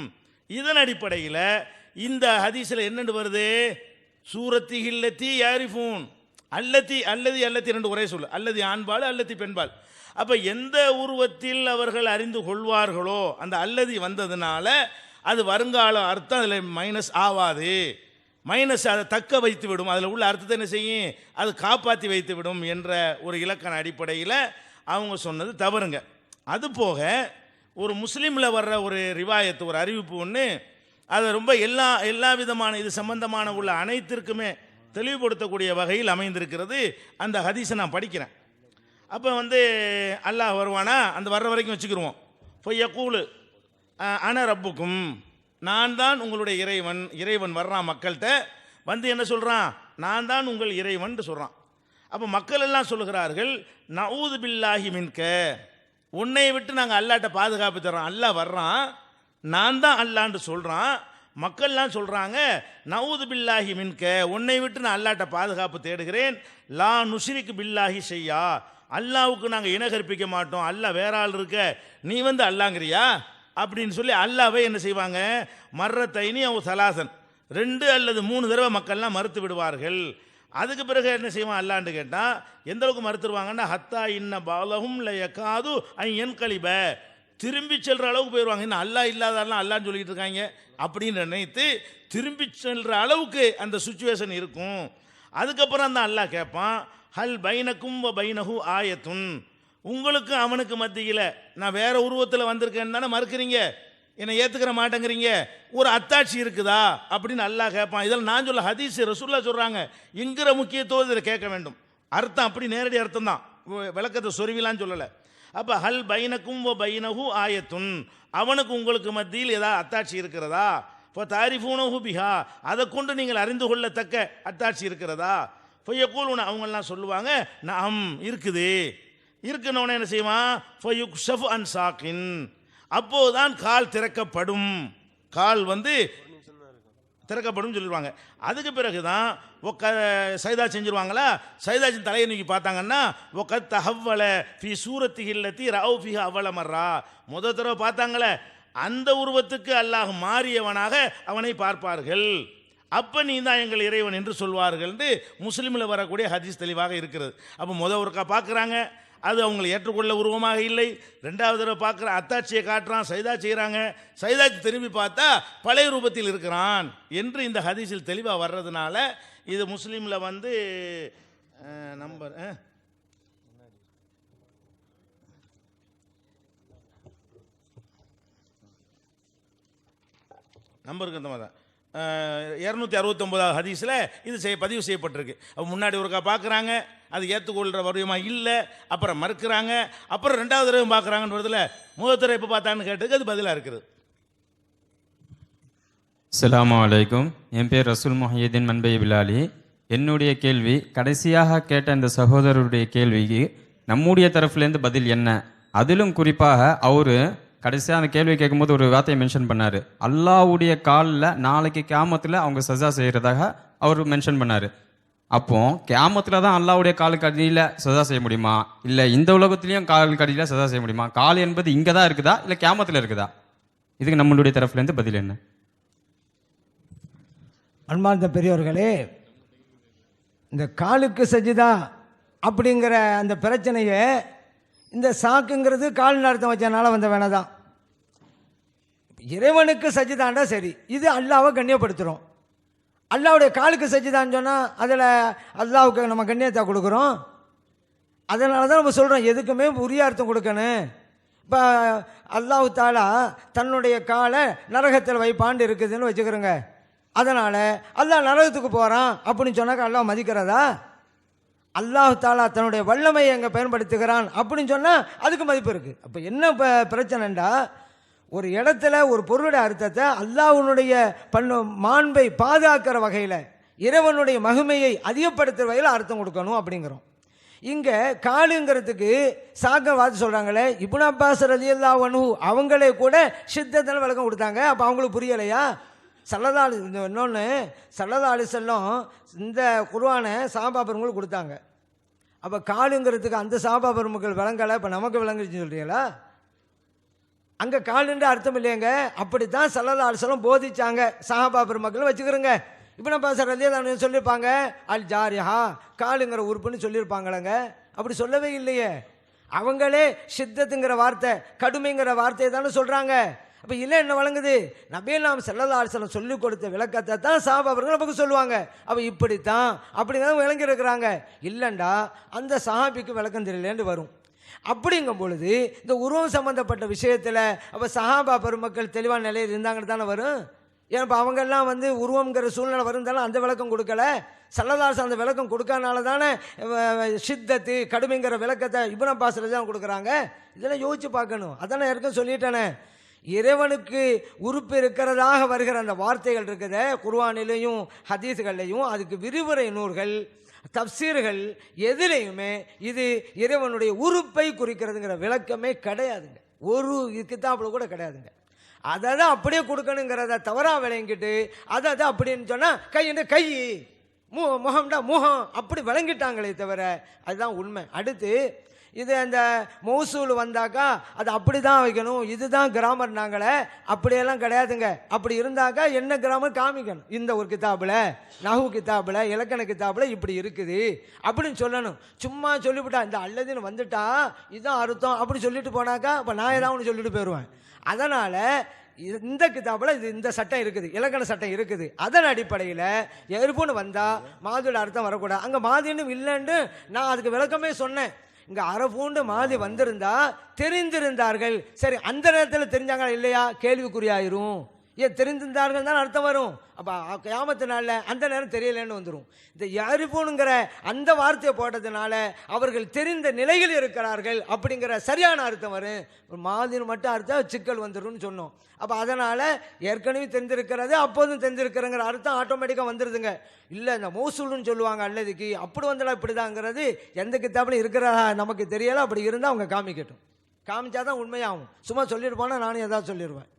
இதன் அடிப்படையில் இந்த ஹதீஸில் என்னென்று வருது, சூரத்தி இல்லத்தி யாரிஃபூன் அல்லத்தி அல்லதி அல்லத்தி ரெண்டு ஒரே சொல்லு, அல்லதி ஆண்பால் அல்லத்தி பெண்பால். அப்போ எந்த உருவத்தில் அவர்கள் அறிந்து கொள்வார்களோ அந்த அல்லதி வந்ததுனால அது வருங்கால அர்த்தம் அதில் மைனஸ் ஆகாது. மைனஸ் அதை தக்க வைத்து விடும், அதில் உள்ள அர்த்தத்தை என்ன செய்யும், அது காப்பாற்றி வைத்து விடும் என்ற ஒரு இலக்கண அடிப்படையில் அவங்க சொன்னது தவறுங்க. அதுபோக ஒரு முஸ்லீமில் வர்ற ஒரு ரிவாயத்து, ஒரு அறிவிப்பு ஒன்று, அது ரொம்ப எல்லா விதமான இது சம்பந்தமான உள்ள அனைத்திற்குமே தெளிவுபடுத்தக்கூடிய வகையில் அமைந்திருக்கிறது. அந்த ஹதீஸை நான் படிக்கிறேன். அப்போ அல்லாஹ் வருவானா, அந்த வர்ற வரைக்கும் வச்சுக்கிருவோம். பொய்யக்கூலு அன ரப்புக்கும், நான் தான் உங்களுடைய இறைவன். இறைவன் வர்றான் மக்கள்கிட்ட என்ன சொல்கிறான், நான் தான் உங்கள் இறைவன் சொல்கிறான். அப்போ மக்கள் எல்லாம் சொல்லுகிறார்கள், நஊது பில்லாஹி மின்க, உன்னை விட்டு நாங்கள் அல்லாட்ட பாதுகாப்பு தர்றோம். அல்லாஹ் வர்றான், நான் தான் அல்லான்னு சொல்கிறான். மக்கள்லாம் சொல்கிறாங்க, நஊது பில்லாஹி மின்க, உன்னை விட்டு நான் அல்லாட்ட பாதுகாப்பு தேடுகிறேன். லா நுஷ்ரிக்கு பில்லாஹி ஷையா, அல்லாவுக்கு நாங்கள் இணை கற்பிக்க மாட்டோம். அல்லாஹ் வேற ஆள் இருக்க, நீ அல்லாங்கிறியா அப்படின்னு சொல்லி அல்லாவை என்ன செய்வாங்க, மர்ரத்தைனி அவ் சலாசன், 2 அல்லது 3 தடவை மக்கள்லாம் மறுத்து விடுவார்கள். அதுக்கு பிறகு என்ன செய்வான் அல்லான்னு கேட்டால், எந்த அளவுக்கு மறுத்துருவாங்கன்னா, ஹத்தா இன்ன பாலகும் லயக்காது என் கலிப, திரும்பி செல்கிற அளவுக்கு போயிடுவாங்க. இன்னும் அல்லா இல்லாதாலாம் அல்லான்னு சொல்லிட்டு இருக்காங்க அப்படின்னு நினைத்து திரும்பி செல்கிற அளவுக்கு அந்த சுச்சுவேஷன் இருக்கும். அதுக்கப்புறம் அந்த அல்லாஹ் கேட்பான், ஹல் பைனக்கும் வ பைனஹு ஆயத்துன், உங்களுக்கு அவனுக்கு மத்தியில் நான் வேற உருவத்தில் வந்திருக்கேன்னு தானே மறுக்கிறீங்க, என்னை ஏற்றுக்கிற மாட்டேங்கிறீங்க, ஒரு அத்தாட்சி இருக்குதா அப்படின்னு அல்லாஹ் கேட்பான். இதெல்லாம் நான் சொல்ல, ஹதீஸ் ரசூலுல்லாஹ் சொல்கிறாங்க. என்கிற முக்கியத்துவம் இதில் கேட்க வேண்டும். அர்த்தம் அப்படி நேரடி அர்த்தம் தான், விளக்கத்தை சொருவிலான்னு சொல்லலை. அப்போ ஹல் பைனக்கும் வ பைனஹு ஆயத்துன், அவனுக்கு உங்களுக்கு மத்தியில் ஏதாவது அத்தாட்சி இருக்கிறதா, இப்போ தாரிஃபூனஹு பிஹா, அதை கொண்டு நீங்கள் அறிந்து கொள்ளத்தக்க அத்தாட்சி இருக்கிறதா. ஃபயக்கூலுன, அவங்கெல்லாம் சொல்லுவாங்க, நஅம் இருக்குது. இருக்குன்னு என்ன செய்வான், ஃபயுக்ஷஃபு அன் சாக்கின், அப்போதுதான் கால் திறக்கப்படும். கால் திறக்கப்படும் சொல்லிடுவாங்க. அதுக்கு பிறகு தான் சைதா செஞ்சிருவாங்களா, சைதாச்சின் தலையை நோக்கி பார்த்தாங்கன்னா, ஒக்கத் தஹவ்வல ஃபி சூரத்தி இல்லத்தி ரவு ஃபி அவ்வள மர்ரா, முதல் தடவை பார்த்தாங்களே அந்த உருவத்துக்கு அல்லாஹ் மாறியவனாக அவனை பார்ப்பார்கள். அப்போ நீ தான் எங்கள் இறைவன் என்று சொல்வார்கள் என்று முஸ்லீமில் வரக்கூடிய ஹதீஸ் தெளிவாக இருக்கிறது. அப்போ ஒருக்கா பார்க்குறாங்க, அது அவங்களை ஏற்றுக்கொள்ள உருவமாக இல்லை. 2வது தடவை பார்க்குற அத்தாட்சியை காட்டுறான், சைதா செய்கிறாங்க. சைதாச்சி திரும்பி பார்த்தா பழைய ரூபத்தில் இருக்கிறான் என்று இந்த ஹதீஸில் தெளிவாக வர்றதுனால இது முஸ்லீமில் நம்பர் நம்பருக்கு அந்த மாதிரி 269 ஹதீஸில் இது பதிவு செய்யப்பட்டிருக்கு. அப்போ முன்னாடி ஒருக்கா பார்க்குறாங்க, அது ஏற்றுக்கொள்கிற வடிவமாக இல்லை, அப்புறம் மறுக்கிறாங்க, அப்புறம் 2வது தடவை பார்க்குறாங்கன்றதுல முதல் தடவை எப்போ பார்த்தான்னு கேட்டதுக்கு அது பதிலாக இருக்குது. அஸ்ஸலாமு அலைக்கும். என் பேர் ரசூல் முஹையீன் மன்பை பிலாலி. என்னுடைய கேள்வி, கடைசியாக கேட்ட இந்த சகோதரருடைய கேள்விக்கு நம்முடைய தரப்புலேருந்து பதில் என்ன? அதிலும் குறிப்பாக அவர் கடைசியாக அந்த கேள்வி கேட்கும்போது ஒரு வார்த்தையை மென்ஷன் பண்ணார், அல்லாஹ்வுடைய காலில் நாளைக்கு கியாமத்தில் அவங்க சஜா செய்கிறதாக அவர் மென்ஷன் பண்ணார். அப்போ கியாமத்தில் தான் அல்லாஹ்வுடைய காலுக்கு அடியில் சஜா செய்ய முடியுமா, இல்லை இந்த உலகத்துலேயும் காலுக்கு அடியில் சஜா செய்ய முடியுமா? கால் என்பது இங்கே தான் இருக்குதா, இல்லை கியாமத்தில் இருக்குதா? இதுக்கு நம்மளுடைய தரப்புலேருந்து பதில் என்ன? அன்பார்ந்த பெரியவர்களே, இந்த காலுக்கு சஜிதா அப்படிங்கிற அந்த பிரச்சனையை இந்த சாக்குங்கிறது கால் அர்த்தம் வச்சனால வந்த வேணாதான். இறைவனுக்கு சஜிதாண்டா சரி, இது அல்லாவை கண்ணியப்படுத்துகிறோம். அல்லாவுடைய காலுக்கு சஜிதான்னு சொன்னால் அதில் அல்லாவுக்கு நம்ம கண்ணியத்தை கொடுக்குறோம். அதனால தான் நம்ம சொல்கிறோம் எதுக்குமே உரிய அர்த்தம் கொடுக்கணும். இப்போ அல்லாஹ் தாலா தன்னுடைய காலை நரகத்தில் வைப்பாண்டு இருக்குதுன்னு வச்சுக்கிறோங்க. அதனால் அல்லாஹ் நரகத்துக்கு போகிறான் அப்படின்னு சொன்னாக்க அல்லாஹ் மதிக்கிறதா? அல்லாஹ் தாலா தன்னுடைய வல்லமையை எங்கே பயன்படுத்துகிறான் அப்படின்னு சொன்னால் அதுக்கு மதிப்பு இருக்குது. அப்போ என்ன பிரச்சனைண்டா, ஒரு இடத்துல ஒரு பொருளுடைய அர்த்தத்தை அல்லாஹ்வுடைய மாண்பை பாதுகாக்கிற வகையில், இறைவனுடைய மகிமையை அதிகப்படுத்துகிற வகையில் அர்த்தம் கொடுக்கணும் அப்படிங்கிறோம். இங்கே காலுங்கிறதுக்கு சாக்கவாது சொல்கிறாங்களே, இப்னு அப்பாஸ் ரலியல்லாஹு அன்ஹு அவங்களே கூட சித்தத்தில் விளக்கம் கொடுத்தாங்க. அப்போ அவங்களுக்கு புரியலையா? இன்னொன்று ஸல்லல்லாஹு அலைஹி வஸல்லம் இந்த குர்ஆனை சஹாபா பெருமக்கள் கொடுத்தாங்க. அப்போ காலுங்கிறதுக்கு அந்த சஹாபா பெருமக்கள் விளங்கலை, இப்போ நமக்கு விளங்குச்சுன்னு சொல்கிறீங்களா? அங்கே காலுன்ற அர்த்தம் இல்லையங்க. அப்படித்தான் ஸல்லல்லாஹு அலைஹி வஸல்லம் போதிச்சாங்க. சஹாபா பெருமக்கள் வச்சுக்கிறோங்க. இப்னு அப்பாஸ் ரலியல்லாஹு அன்ஹு சொல்லியிருப்பாங்க, அல் ஜாரிஹா காலுங்கிற உறுப்புன்னு சொல்லியிருப்பாங்களங்க. அப்படி சொல்லவே இல்லையே. அவங்களே சித்தத்துங்கிற வார்த்தை, கடுமைங்கிற வார்த்தையை தானே சொல்கிறாங்க. அப்போ இல்லை என்ன வழங்குது? நபியல்லாம் ஸல்லல்லாஹு அலைஹி வஸல்லம் சொல்லிக் கொடுத்த விளக்கத்தை தான் சஹாபாவர்கள் நமக்கு சொல்லுவாங்க. அப்போ இப்படித்தான் அப்படிங்கிறத விளங்கி இருக்கிறாங்க. இல்லைண்டா அந்த சஹாபிக்கு விளக்கம் தெரியலேன்னு வரும். அப்படிங்கும் பொழுது இந்த உருவம் சம்பந்தப்பட்ட விஷயத்தில் அப்போ சஹாபா பெருமக்கள் தெளிவான நிலையில் இருந்தாங்கன்னு தானே வரும். ஏன் இப்போ அவங்கெல்லாம் வந்து உருவம்ங்கிற சூழ்நிலை வருந்தாலும் அந்த விளக்கம் கொடுக்கல. சல்லல்லாஹு அந்த விளக்கம் கொடுக்கறனால தானே ஷித்தத்து கடுமைங்கிற விளக்கத்தை இப்னு அப்பாஸ் தான் கொடுக்குறாங்க. இதெல்லாம் யோசிச்சு பார்க்கணும். அதானே யாருக்கும் சொல்லிட்டேனே, இறைவனுக்கு உறுப்பு இருக்கிறதாக வருகிற அந்த வார்த்தைகள் இருக்குத குர்ஆனிலையும் ஹதீஸ்கள்லையும், அதுக்கு விரிவுரை நூல்கள் தப்சீர்கள் எதுலேயுமே இது இறைவனுடைய உறுப்பை குறிக்கிறதுங்கிற விளக்கமே கிடையாதுங்க. ஒரு கிதாபில் கூட கிடையாதுங்க. அதை தான் அப்படியே கொடுக்கணுங்கிறத தவறாக விளங்கிட்டு அதை அப்படின்னு சொன்னால் கை முகம்டா முகம் அப்படி விளங்கிட்டாங்களே தவிர அதுதான் உண்மை. அடுத்து இது அந்த மௌசூல் வந்தாக்கா அது அப்படி தான் வைக்கணும், இதுதான் கிராமர் நாங்களே அப்படியெல்லாம் கிடையாதுங்க. அப்படி இருந்தாக்கா என்ன கிராமர் காமிக்கணும், இந்த ஒரு கிதாபில் நஹு கிதாபில் இலக்கண கிதாபில் இப்படி இருக்குது அப்படின்னு சொல்லணும். சும்மா சொல்லிவிட்டா இந்த அல்லதுன்னு வந்துட்டா இதுதான் அர்த்தம் அப்படி சொல்லிட்டு போனாக்கா இப்போ நான் ஏதாவது ஒன்று சொல்லிட்டு போயிடுவேன். அதனால் இந்த கிதாபில் இது இந்த சட்டம் இருக்குது, இலக்கண சட்டம் இருக்குது. அதன் அடிப்படையில் எருப்புன்னு வந்தால் மாதியோட அர்த்தம் வரக்கூடாது. அங்கே மாதின்னு இல்லைன்னு நான் அதுக்கு விளக்கமே சொன்னேன். இங்கே அரபூண்டு மாதி வந்திருந்தா தெரிந்திருந்தார்கள். சரி, அந்த நேரத்தில் தெரிஞ்சாங்களா இல்லையா கேள்விக்குறியாயிரும். ஏன் தெரிந்திருந்தார்கள் தான் அர்த்தம் வரும். அப்போ கியாமத்து நாளில் அந்த நேரம் தெரியலன்னு வந்துடும். இந்த யரிஃபூனுங்கிற அந்த வார்த்தையை போட்டதுனால அவர்கள் தெரிந்த நிலையில் இருக்கிறார்கள் அப்படிங்கிற சரியான அர்த்தம் வரும். மாதின்னு மட்டும் அர்த்தம் சிக்கல் வந்துடும்னு சொன்னோம். அப்போ அதனால் ஏற்கனவே தெரிஞ்சிருக்கிறது அப்போதும் தெரிஞ்சிருக்கிறங்கிற அர்த்தம் ஆட்டோமேட்டிக்காக வந்துடுதுங்க. இல்லை இந்த மௌசூல்னு சொல்லுவாங்க அல்லதுக்கு அப்படி வந்தாலும் இப்படி தாங்கிறது எந்த கித்தாப்புலையும் இருக்கிற நமக்கு தெரியலை. அப்படி இருந்தால் அவங்க காமிக்கட்டும், காமிச்சாதான் உண்மையாகும். சும்மா சொல்லிட்டு போனால் நானும் ஏதாவது சொல்லிடுவேன்.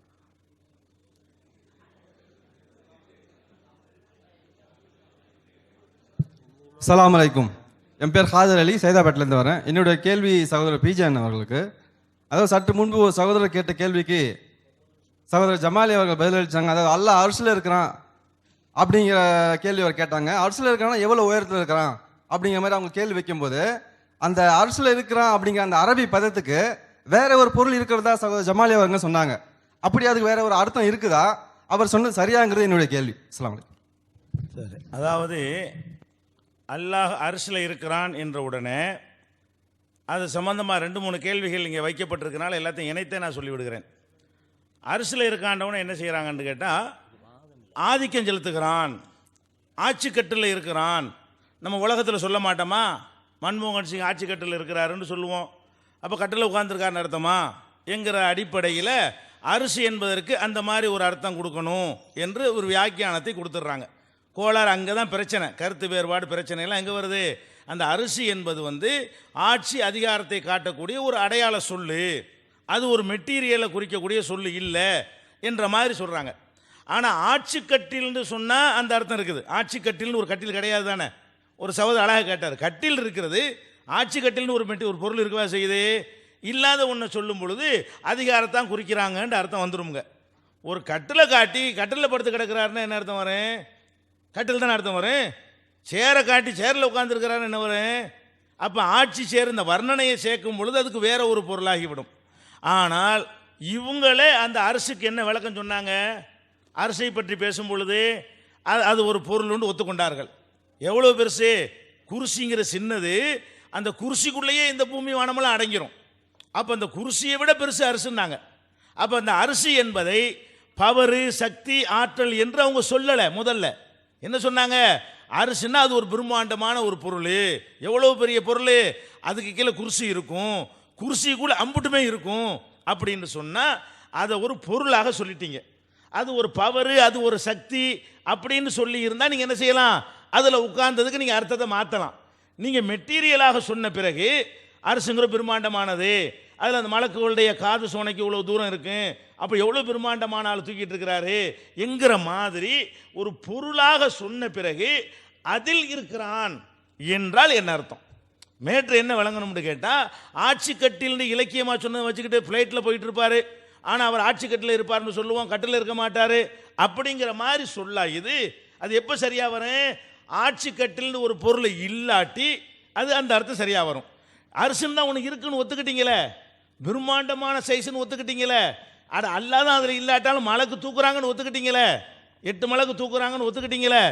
அஸ்ஸலாமு அலைக்கும். என் பேர் ஹாதர் அலி, சைதாபேட்டிலேருந்து வரேன். என்னுடைய கேள்வி சகோதரர் பிஜேன் அவர்களுக்கு. அதாவது சற்று முன்பு ஒரு சகோதரர் கேட்ட கேள்விக்கு சகோதரர் ஜமாலி அவர்கள் பதிலளித்தாங்க. அதாவது அல்லாஹ் அர்ஷில் இருக்கிறான் அப்படிங்கிற கேள்வி அவர் கேட்டாங்க. அர்ஷில் இருக்கிறான்னா எவ்வளோ உயரத்தில் இருக்கிறான் அப்படிங்கிற மாதிரி அவங்க கேள்வி வைக்கும்போது அந்த அர்ஷில் இருக்கிறான் அப்படிங்கிற அந்த அரபி பதத்துக்கு வேற ஒரு பொருள் இருக்கிறதா சகோதரர் ஜமாலி அவர்கள் சொன்னாங்க. அப்படி அதுக்கு வேற ஒரு அர்த்தம் இருக்குதா? அவர் சொன்னது சரியாங்கிறது என்னுடைய கேள்வி. அஸ்ஸலாமு அலைக்கும். சரி, அதாவது அல்லாஹ் அரிசில் இருக்கிறான் என்ற உடனே அது சம்பந்தமாக 2-3 கேள்விகள் இங்கே வைக்கப்பட்டிருக்கனால எல்லாத்தையும் இணைத்தே நான் சொல்லிவிடுகிறேன். அரிசில் இருக்காண்டவனை என்ன செய்கிறாங்கன்னு கேட்டால் ஆதிக்கம் செலுத்துகிறான், ஆட்சி கட்டில் இருக்கிறான். நம்ம உலகத்தில் சொல்ல மாட்டோமா, மன்மோகன் சிங் ஆட்சி கட்டில் இருக்கிறாருன்னு சொல்லுவோம். அப்போ கட்டில் உட்கார்ந்துருக்காருன்னு அர்த்தமா என்கிற அடிப்படையில் அரிசி என்பதற்கு அந்த மாதிரி ஒரு அர்த்தம் கொடுக்கணும் என்று ஒரு வியாக்கியானத்தை கொடுத்துட்றாங்க. கோளாறு அங்கே தான் பிரச்சனை, கருத்து வேறுபாடு பிரச்சனைலாம் எங்கே வருது? அந்த அரிசி என்பது ஆட்சி அதிகாரத்தை காட்டக்கூடிய ஒரு அடையாள சொல்லு, அது ஒரு மெட்டீரியலை குறிக்கக்கூடிய சொல்லு இல்லை என்ற மாதிரி சொல்கிறாங்க. ஆனால் ஆட்சி கட்டில்னு சொன்னால் அந்த அர்த்தம் இருக்குது. ஆட்சி கட்டில்னு ஒரு கட்டில் கிடையாது தானே. ஒரு சகோதரர் அழகாக கேட்டார், கட்டில் இருக்கிறது, ஆட்சி கட்டில்னு ஒரு பொருள் இருக்கவா செய்யுது? இல்லாத ஒன்று சொல்லும் பொழுது அதிகாரத்தான் குறிக்கிறாங்கன்ற அர்த்தம் வந்துடுங்க. ஒரு கட்டிலை காட்டி கட்டிலில் படுத்து கிடக்கிறாருன்னு என்ன அர்த்தம் வரும்? கட்டில் தானே அர்த்தம் வரும். சேரை காட்டி சேரில் உட்காந்துருக்கிறான்னு என்ன வரும்? அப்போ ஆட்சி சேர் இந்த வர்ணனையை சேர்க்கும் பொழுது அதுக்கு வேற ஒரு பொருளாகிவிடும். ஆனால் இவங்களே அந்த அரசுக்கு என்ன விளக்கம் சொன்னாங்க? அரசை பற்றி பேசும் பொழுது அது ஒரு பொருள்னு ஒத்துக்கொண்டார்கள். எவ்வளோ பெருசு குர்சிங்கிற சின்னது, அந்த குர்சிக்குள்ளேயே இந்த பூமி வானமெல்லாம் அடங்கிரும். அப்போ அந்த குர்சியை விட பெருசு அரிசுன்னாங்க. அப்போ அந்த அரிசி என்பதை பவரு சக்தி ஆற்றல் என்று அவங்க சொல்லலை. முதல்ல என்ன சொன்னாங்க? அரிசின்னா அது ஒரு பிரம்மாண்டமான ஒரு பொருள். எவ்வளோ பெரிய பொருள், அதுக்கு கீழே குர்சி இருக்கும், குர்சிக்குள்ள அம்புட்டுமே இருக்கும் அப்படின்னு சொன்னால் அதை ஒரு பொருளாக சொல்லிட்டீங்க. அது ஒரு பவரு, அது ஒரு சக்தி அப்படின்னு சொல்லி இருந்தால் நீங்கள் என்ன செய்யலாம்? அதில் உட்கார்ந்ததுக்கு நீங்கள் அர்த்தத்தை மாற்றலாம். நீங்கள் மெட்டீரியலாக சொன்ன பிறகு அரசுங்கிற பிரம்மாண்டமானது, அதில் அந்த மலக்குகளுடைய காது சோனைக்கு இவ்வளோ தூரம் இருக்கு, அப்போ எவ்வளோ பிரம்மாண்டமான ஆள் தூக்கிட்டு இருக்கிறாரு என்கிற மாதிரி ஒரு பொருளாக சொன்ன பிறகு அதில் இருக்கிறான் என்றால் என்ன அர்த்தம்? மேற்று என்ன விளங்கணும்னு கேட்டால், ஆட்சி கட்டில்னு இலக்கியமாக சொன்னதை வச்சுக்கிட்டு ஃப்ளைட்டில் போயிட்டு இருப்பார், ஆனால் அவர் ஆட்சி கட்டில் இருப்பார்னு சொல்லுவோம், கட்டில் இருக்க மாட்டார் அப்படிங்கிற மாதிரி சொல்லா. இது அது எப்போ சரியாக வரும்? ஆட்சி கட்டில்னு ஒரு பொருளை இல்லாட்டி அது அந்த அர்த்தம் சரியாக வரும். அரசுன்னு தான் உனக்கு இருக்குன்னு ஒத்துக்கிட்டீங்களே, பிரம்மாண்டமான சைஸ்ன்னு ஒத்துக்கிட்டீங்களே, அட அல்லாதான் அதில் இல்லாட்டாலும் மலைக்கு தூக்குறாங்கன்னு ஒத்துக்கிட்டீங்களே, 8 மலைக்கு தூக்குறாங்கன்னு ஒத்துக்கிட்டீங்களே.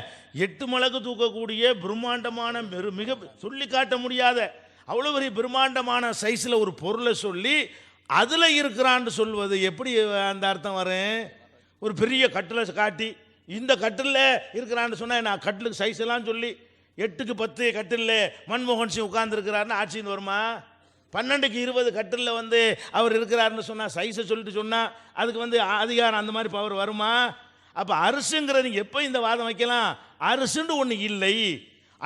8 மலைக்கு தூக்கக்கூடிய பிரம்மாண்டமான மிக சொல்லி காட்ட முடியாத அவ்வளோ பெரிய பிரம்மாண்டமான சைஸில் ஒரு பொருளை சொல்லி அதில் இருக்கிறான்னு சொல்வது எப்படி அந்த அர்த்தம் வரும்? ஒரு பெரிய கட்டில் காட்டி இந்த கட்டிலில் இருக்கிறான்னு சொன்னால் நான் கட்டிலுக்கு சைஸ் எல்லாம் சொல்லி 8க்கு 10 கட்டிலில் மன்மோகன் சிங் உட்கார்ந்துருக்கிறாருன்னு ஆட்சின்னு வருமா? 12க்கு 20 கட்டிலில் வந்து அவர் இருக்கிறாருன்னு சொன்னால் சைஸை சொல்லிட்டு சொன்னால் அதுக்கு அதிகாரம் அந்த மாதிரி பவர் வருமா? அப்போ அரசுங்கிறது நீங்கள் எப்போ இந்த வாதம் வைக்கலாம்? அரசுன்னு ஒன்று இல்லை,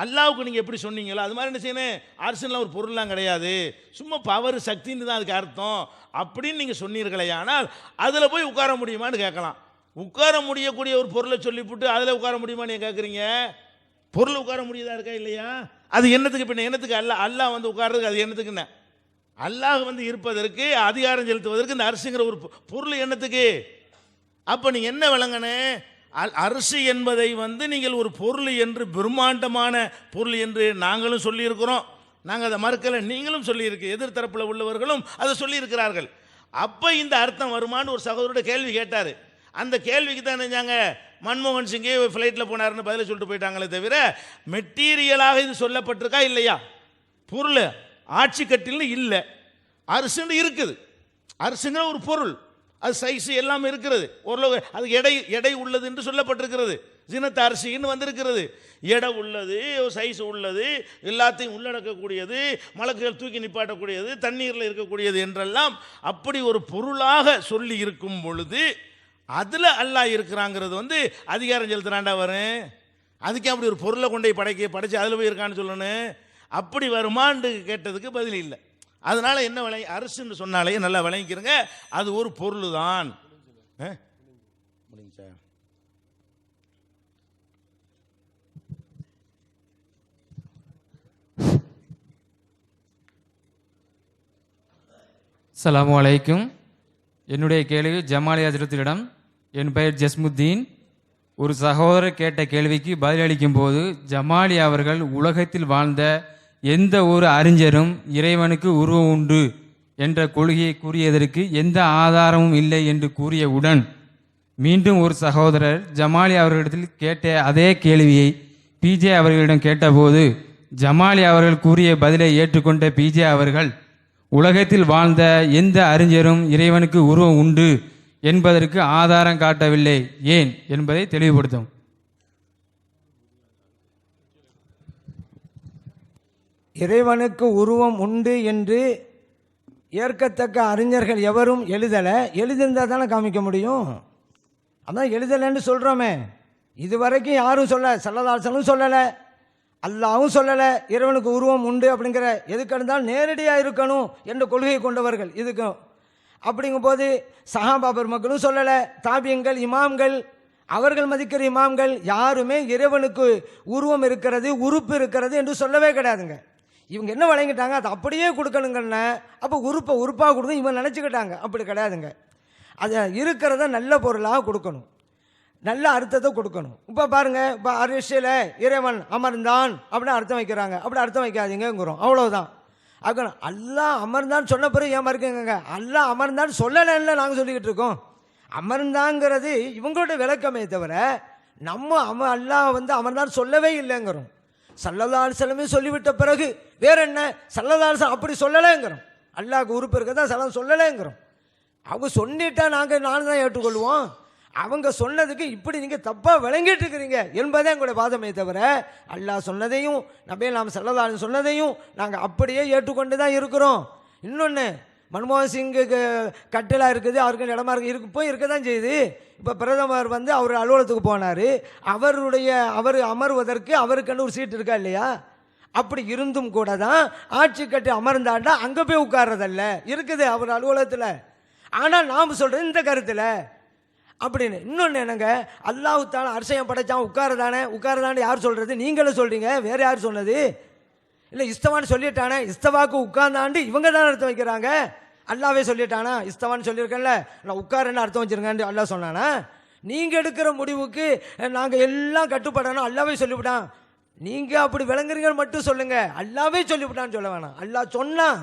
அல்லாவுக்கு நீங்கள் எப்படி சொன்னீங்களோ அது மாதிரி என்ன செய்யணும்? அரசுலாம் ஒரு பொருள்லாம் கிடையாது, சும்மா பவர் சக்தின்னு தான் அதுக்கு அர்த்தம் அப்படின்னு நீங்கள் சொன்னீர்களே. ஆனால் அதில் போய் உட்கார முடியுமான்னு கேட்கலாம். உட்கார முடியக்கூடிய ஒரு பொருளை சொல்லிவிட்டு அதில் உட்கார முடியுமான்னு நீங்கள் கேட்குறீங்க. பொருள் உட்கார முடியுதா இருக்கா இல்லையா? அது என்னத்துக்கு பின்ன? என்னத்துக்கு அல்லாஹ் உட்கார்றதுக்கு அது என்னத்துக்குன்னு? அல்லாஹ் இருப்பதற்கு அதிகாரம் செலுத்துவதற்கு இந்த அரசுங்கிற ஒரு பொருள் என்னத்துக்கு? அப்போ நீங்கள் என்ன விளங்கணே? அரசு என்பதை நீங்கள் ஒரு பொருள் என்று, பிரம்மாண்டமான பொருள் என்று நாங்களும் சொல்லியிருக்கிறோம். நாங்கள் அதை மறுக்கலை, நீங்களும் சொல்லியிருக்கு, எதிர்த்தரப்பில் உள்ளவர்களும் அதை சொல்லியிருக்கிறார்கள். அப்போ இந்த அர்த்தம் வருமானு ஒரு சகோதரோட கேள்வி கேட்டார். அந்த கேள்விக்கு தான் நினைஞ்சாங்க மன்மோகன் சிங்கே ஃப்ளைட்டில் போனார்னு பதிலை சொல்லிட்டு போயிட்டாங்களே தவிர மெட்டீரியலாக இது சொல்லப்பட்டிருக்கா இல்லையா? பொருள் ஆட்சி கட்டில்னு இல்லை, அரசுன்னு இருக்குது. அரசுங்கிற ஒரு பொருள், அது சைஸு எல்லாமே இருக்கிறது, ஓரளவு அது எடை உள்ளது என்று சொல்லப்பட்டிருக்கிறது. ஜினத் அரிசின்னு வந்திருக்கிறது. எடை உள்ளது, சைஸ் உள்ளது, எல்லாத்தையும் உள்ளடக்கக்கூடியது, மலக்குகள் தூக்கி நிப்பாட்டக்கூடியது, தண்ணீரில் இருக்கக்கூடியது என்றெல்லாம் அப்படி ஒரு பொருளாக சொல்லி இருக்கும் பொழுது அதில் அல்லாஹ் இருக்கிறாங்கிறது அதிகாரம் செலுத்துறாண்டா வரும். அதுக்கே அப்படி ஒரு பொருளை கொண்டு படைச்சு அதில் போய் இருக்கான்னு சொல்லணும். அப்படி வருமான்னு கேட்டதுக்கு பதில் இல்லை. அதனால் என்ன அரசுன்னு சொன்னாலே நல்லா விளங்கிக்கிறங்க, அது ஒரு பொருள் தான். முடிஞ்சா அஸ்ஸலாமு அலைக்கும். என்னுடைய கேள்வி ஜமாலி ஹஜ்ரத்திடம். என் பெயர் ஜஸ்முத்தீன். ஒரு சகோதரர் கேட்ட கேள்விக்கு பதிலளிக்கும் போது ஜமாலி அவர்கள் உலகத்தில் வாழ்ந்த எந்த ஒரு அறிஞரும் இறைவனுக்கு உருவம் உண்டு என்ற கொள்கையை கூறியதற்கு எந்த ஆதாரமும் இல்லை என்று கூறியவுடன் மீண்டும் ஒரு சகோதரர் ஜமாலி அவர்களிடத்தில் கேட்ட அதே கேள்வியை பிஜே அவர்களிடம் கேட்டபோது ஜமாலி அவர்கள் கூறிய பதிலை ஏற்றுக்கொண்ட பிஜே அவர்கள் உலகத்தில் வாழ்ந்த எந்த அறிஞரும் இறைவனுக்கு உருவம் உண்டு என்பதற்கு ஆதாரம் காட்டவில்லை, ஏன் என்பதை தெளிவுபடுத்தும். இறைவனுக்கு உருவம் உண்டு என்று ஏற்கத்தக்க அறிஞர்கள் எவரும் எழுதியிருந்தால் தானே காமிக்க முடியும். அதான் எழுதலைன்னு சொல்கிறோமே. இதுவரைக்கும் யாரும் சல்லல்லாஹு சொல்லலை, அல்லாஹ்வும் சொல்லலை இறைவனுக்கு உருவம் உண்டு அப்படிங்கிற. எதுக்கு இருந்தாலும் நேரடியாக இருக்கணும் என்ற கொள்கையை கொண்டவர்கள் இதுக்கும். அப்படிங்கும்போது சஹாபா பெருமக்களும் சொல்லலை, தாபியங்கள், இமாம்கள், அவர்கள் மதிக்கிற இமாம்கள் யாருமே இறைவனுக்கு உருவம் இருக்கிறது, உறுப்பு இருக்கிறது என்று சொல்லவே கிடையாதுங்க. இவங்க என்ன வழங்கிட்டாங்க, அதை அப்படியே கொடுக்கணுங்கன்னு. அப்போ உறுப்பாக கொடுத்து இவங்க நினச்சிக்கிட்டாங்க. அப்படி கிடையாதுங்க. அதை இருக்கிறத நல்ல பொருளாக கொடுக்கணும், நல்ல அர்த்தத்தை கொடுக்கணும். இப்போ பாருங்கள், இப்போ அரிசியில் இறைவன் அமர்ந்தான் அப்படின்னு அர்த்தம் வைக்கிறாங்க. அப்படி அர்த்தம் வைக்காதீங்கிறோம், அவ்வளோதான். அதுக்கு அல்லாஹ் அமர்ந்தான்னு சொன்ன பிறகு ஏன் மறுக்குங்க? அல்லாஹ் அமர்ந்தான்னு சொல்லலைன்னு நாங்கள் சொல்லிக்கிட்டு இருக்கோம். அமர்ந்தாங்கிறது இவங்களோட விளக்கமே தவிர நம்ம அல்லாஹ் அமர்ந்தான்னு சொல்லவே இல்லைங்கிறோம். ஸல்லல்லாஹு அலைஹி வஸல்லம் சொல்லிவிட்ட பிறகு வேற என்ன? ஸல்லல்லாஹு அலைஹி வஸல்லம் அப்படி சொல்லலைங்கிறோம். அல்லாஹ்க்கு உறுப்பு இருக்கதா சலாம் சொல்லலைங்கிறோம். அவங்க சொல்லிட்டா நாங்கள் தான் ஏற்றுக்கொள்வோம். அவங்க சொன்னதுக்கு இப்படி நீங்கள் தப்பாக விளங்கிட்டு இருக்கிறீங்க என்பதே எங்களுடைய வாதமே தவிர அல்லாஹ் சொன்னதையும் நபிகள் நாயகம் ஸல்லல்லாஹு அலைஹி வஸல்லம் சொன்னதையும் நாங்கள் அப்படியே ஏற்றுக்கொண்டு தான் இருக்கிறோம். இன்னொன்று, மன்மோகன் சிங்குக்கு கட்டிலாக இருக்குது, அவருக்கு இடமா போய் இருக்க தான் செய்யுது. இப்போ பிரதமர் அவர் அலுவலகத்துக்கு போனார், அவர் அமர்வதற்கு அவருக்குன்னு ஒரு சீட் இருக்கா இல்லையா? அப்படி இருந்தும் கூட தான் ஆட்சி கட்டி அமர்ந்தாண்டா அங்கே போய் உட்கார்றதல்ல இருக்குது அவர் அலுவலகத்தில். ஆனால் நாம் சொல்கிறது இந்த கருத்தில் அப்படின்னு. இன்னொன்று என்னங்க, அல்லாஹ் தஆலா அர்ஷையம் படைச்சான் உட்காரதானே யார் சொல்கிறது? நீங்களே சொல்கிறீங்க, வேறு யார் சொன்னது? இல்லை இஸ்தவான்னு சொல்லிட்டானே, இஸ்தவாக்கு உட்கார்ந்தாண்டு இவங்க தான் அர்த்தம் வைக்கிறாங்க. அல்லாவே சொல்லிட்டானா? இஸ்தவான்னு சொல்லியிருக்கேன்ல, நான் உட்காருன்னு அர்த்தம் வச்சுருங்கன்னு அல்லாஹ் சொன்னானா? நீங்கள் எடுக்கிற முடிவுக்கு நாங்கள் எல்லாம் கட்டுப்படணும் அல்லாவே சொல்லிவிட்டான். நீங்கள் அப்படி விளங்குறீங்கன்னு மட்டும் சொல்லுங்கள், அல்லாவே சொல்லிவிட்டான்னு சொல்ல வேணாம். அல்லாஹ் சொன்னான்,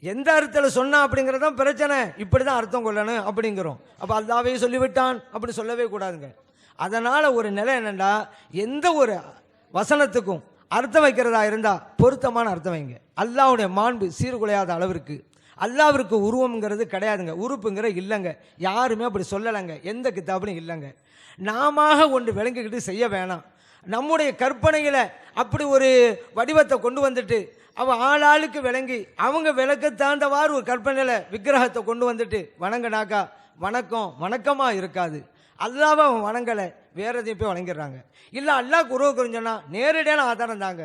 எந்த அர்த்தத்தில் சொன்னா அப்படிங்கிறதான் பிரச்சனை. இப்படி தான் அர்த்தம் கொள்ளணும் அப்படிங்கிறோம். அப்போ அல்லாவே சொல்லிவிட்டான் அப்படி சொல்லவே கூடாதுங்க. அதனால் ஒரு நிலை என்னென்னா, எந்த ஒரு வசனத்துக்கும் அர்த்தம் வைக்கிறதா இருந்தால் பொருத்தமான அர்த்தம் வைங்க. அல்லாஹ்வுடைய மாண்பு சீர்குலையாத அளவிற்கு அல்லாஹ்விற்கு உருவம்ங்கிறது கிடையாதுங்க, உறுப்புங்கிற இல்லைங்க. யாருமே அப்படி சொல்லலைங்க, எந்த கிதாபிலும் இல்லைங்க. நாம ஒன்று விளங்கிக்கிட்டு செய்ய வேணாம். நம்முடைய கற்பனையில் அப்படி ஒரு வடிவத்தை கொண்டு வந்துட்டு அவன் ஆளாளுக்கு விளங்கி அவங்க விளக்க தாழ்ந்தவாறு ஒரு கற்பனையில் விக்கிரகத்தை கொண்டு வந்துட்டு வணங்கினாக்கா வணக்கமாக இருக்காது. அல்லாவை அவன் வணங்கலை, வேற எதையும் போய் வணங்கிடுறாங்க. இல்லை அல்லாஹ்க்கு உறவு குறிஞ்சோன்னா நேரடியான ஆதாரம் தாங்க,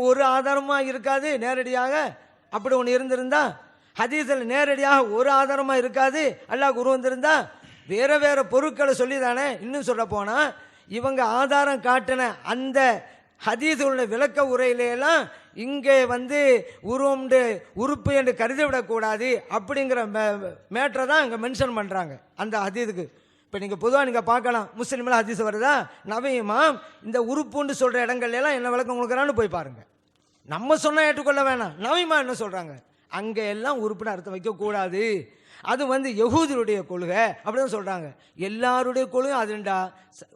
ஒரு ஆதாரமாக இருக்காது. நேரடியாக அப்படி ஒன்று இருந்திருந்தா, ஹதீஸில் நேரடியாக ஒரு ஆதாரமாக இருக்காது. அல்லாஹ்க்கு உருவம் இருந்திருந்தா வேற பொருட்களை சொல்லி தானே. இன்னும் சொல்ல போனால் இவங்க ஆதாரம் காட்டின அந்த ஹதீஸுள்ள விளக்க உரையிலெல்லாம் இங்கே உருவம்ண்டு உறுப்பு என்று கருதிவிடக்கூடாது அப்படிங்கிற மேட்டரை தான் இங்கே மென்ஷன் பண்ணுறாங்க அந்த ஹதீஸுக்கு. இப்போ நீங்கள் பொதுவாக நீங்கள் பார்க்கலாம், முஸ்லீமில் ஹதீஸ் வருதா, நபியுமா இந்த உறுப்புன்னு சொல்கிற இடங்கள்லாம் என்ன விளக்கம் கொடுக்குறான்னு போய் பாருங்கள். நம்ம சொன்னால் ஏற்றுக்கொள்ள வேணாம், நபியுமா என்ன சொல்கிறாங்க, அங்கே எல்லாம் உறுப்புன்னு அர்த்தம் வைக்கக்கூடாது. அது யஹூதியுடைய கொள்கை அப்படின்னு சொல்கிறாங்க. எல்லாருடைய கொள்கை அதுண்டா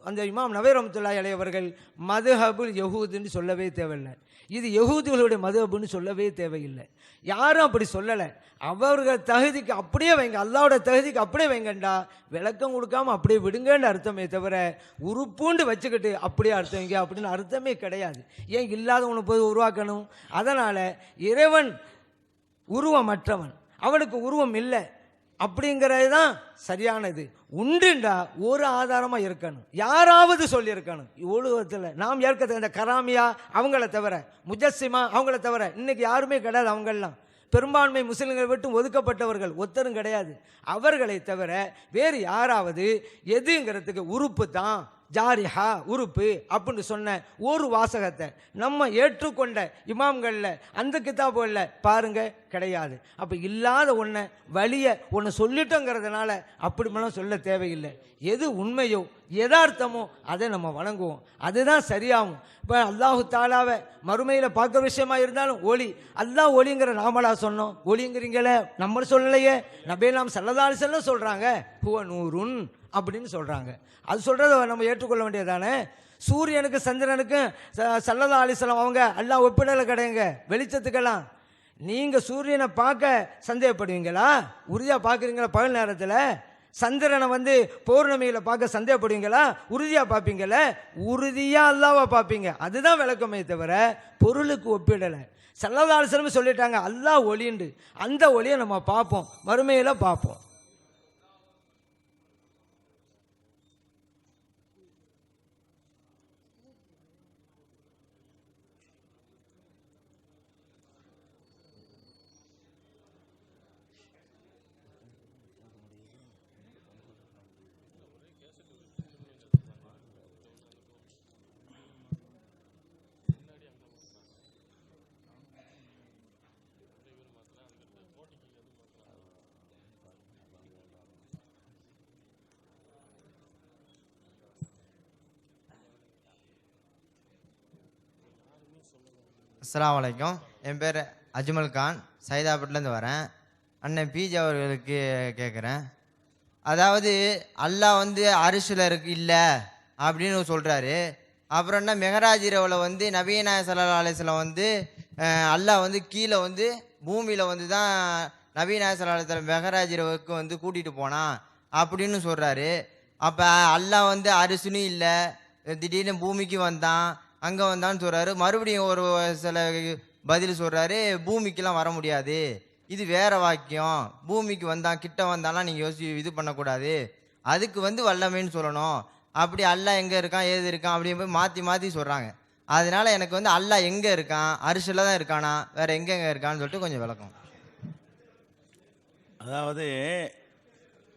அந்த இமாம் நபி ரஹ்மத்துல்லாஹி அலைஹி அவர்கள் மதுஹபுல் யஹூதுன்னு சொல்லவே தேவையில்லை. இது யஹூதிகளுடைய மதுஹபுன்னு சொல்லவே தேவையில்லை. யாரும் அப்படி சொல்லலை. அவர்கள் தகுதிக்கு அப்படியே வைங்க, அல்லாவோட தகுதிக்கு அப்படியே வைங்கண்டா, விளக்கம் கொடுக்காம அப்படியே விடுங்கன்னு அர்த்தமே தவிர உறுப்புண்டு வச்சுக்கிட்டு அப்படியே அர்த்தம் வைங்க அப்படின்னு அர்த்தமே கிடையாது. ஏன் இல்லாத ஒன்று போய் உருவாக்கணும்? அதனால் இறைவன் உருவமற்றவன், அவனுக்கு உருவம் இல்லை அப்படிங்கிறது தான் சரியானது. உண்டுண்டா ஒரு ஆதாரமாக இருக்கணும், யாராவது சொல்லியிருக்கணும். உலகத்தில் நாம் ஏற்க இந்த கராமியா அவங்கள தவிர, முஜஸ்ஸிமா அவங்கள தவிர இன்னைக்கு யாருமே கிடையாது. அவங்கெல்லாம் பெரும்பான்மை முஸ்லிம்கள் விட்டு ஒதுக்கப்பட்டவர்கள் ஒத்தரும் கிடையாது. அவர்களை தவிர வேறு யாராவது எதுங்கிறதுக்கு உறுப்பு தான் ஜாரிஹா உறுப்பு அப்படின்னு சொன்ன ஒரு வாசகத்தை நம்ம ஏற்றுக்கொண்ட இமாம்களில் அந்த கிதாபுகளில் பாருங்க கிடையாது. அப்போ இல்லாத ஒன்றை வழியை ஒன்று சொல்லிட்டோங்கிறதுனால அப்படிமெல்லாம் சொல்ல தேவையில்லை. எது உண்மையோ யதார்த்தமோ அதை நம்ம வணங்குவோம், அதுதான் சரியாகும். இப்போ அல்லாஹு தாலாவை மறுமையில் பார்க்குற விஷயமா இருந்தாலும் ஒளி, அல்லாஹ் ஒளிங்கிற நாமளா சொன்னோம், ஒளிங்கிறீங்களே நம்ம சொல்லலையே. நபியெல்லாம் ஸல்லல்லாஹு அலைஹி வஸல்லம் சொல்கிறாங்க ஹுவ நூருன் அப்படின்னு சொல்கிறாங்க. அது சொல்கிறத நம்ம ஏற்றுக்கொள்ள வேண்டியதானே. சூரியனுக்கு சந்திரனுக்கு ஸல்லல்லாஹு அலைஹி வஸல்லம் அவங்க அல்லாஹ் ஒப்பிடலை கிடையாங்க வெளிச்சத்துக்கெல்லாம். நீங்கள் சூரியனை பார்க்க சந்தேகப்படுவீங்களா? உறுதியாக பார்க்குறீங்களா? பகல் நேரத்தில் சந்திரனை பௌர்ணமியில் பார்க்க சந்தேகப்படுவீங்களா? உறுதியாக பார்ப்பீங்களே, உறுதியாக அல்லாஹ்வை பார்ப்பீங்க. அதுதான் விளக்கமே தவிர பொருளுக்கு ஒப்பிடலை. ஸல்லல்லாஹு அலைஹி வஸல்லம் சொல்லிட்டாங்க அல்லாஹ் ஒளிண்டு, அந்த ஒளியை நம்ம பார்ப்போம், மறுமையில் பார்ப்போம். அஸ்ஸலாமு அலைக்கும். என் பேர் அஜ்மல் கான், சைதாப்பேட்டிலேருந்து வரேன். அண்ணன் பிஜே அவர்களுக்கு கேட்குறேன். அதாவது அல்லாஹ் அரிசில் இல்லை அப்படின்னு சொல்கிறாரு. அப்புறம் என்ன மெஹராஜ் இரவில் நபிய நாயகம் ஸல்லல்லாஹு அலைஹி வஸல்லம் அல்லாஹ் கீழே பூமியில் தான் நபிய நாயகம் ஸல்லல்லாஹு அலைஹி வஸல்லம் மெஹராஜ் இரவுக்கு கூட்டிகிட்டு போனான் அப்படின்னு சொல்கிறாரு. அப்போ அல்லாஹ் அரிசினும் இல்லை, திடீர்னு பூமிக்கு வந்தான், அங்கே வந்தான்னு சொல்கிறாரு. மறுபடியும் ஒரு சில பதில் சொல்கிறாரு, பூமிக்கெலாம் வர முடியாது, இது வேற வாக்கியம், பூமிக்கு வந்தான் கிட்ட வந்தாலாம் நீங்கள் இது பண்ணக்கூடாது, அதுக்கு வல்லமைன்னு சொல்லணும். அப்படி அல்லாஹ் எங்கே இருக்கான் ஏது இருக்கான் அப்படின்னு போய் மாற்றி மாற்றி சொல்கிறாங்க. அதனால எனக்கு அல்லாஹ் எங்கே இருக்கான், அரிசியில் தான் இருக்கானா, வேற எங்கெங்கே இருக்கான்னு சொல்லிட்டு கொஞ்சம் விளக்கம். அதாவது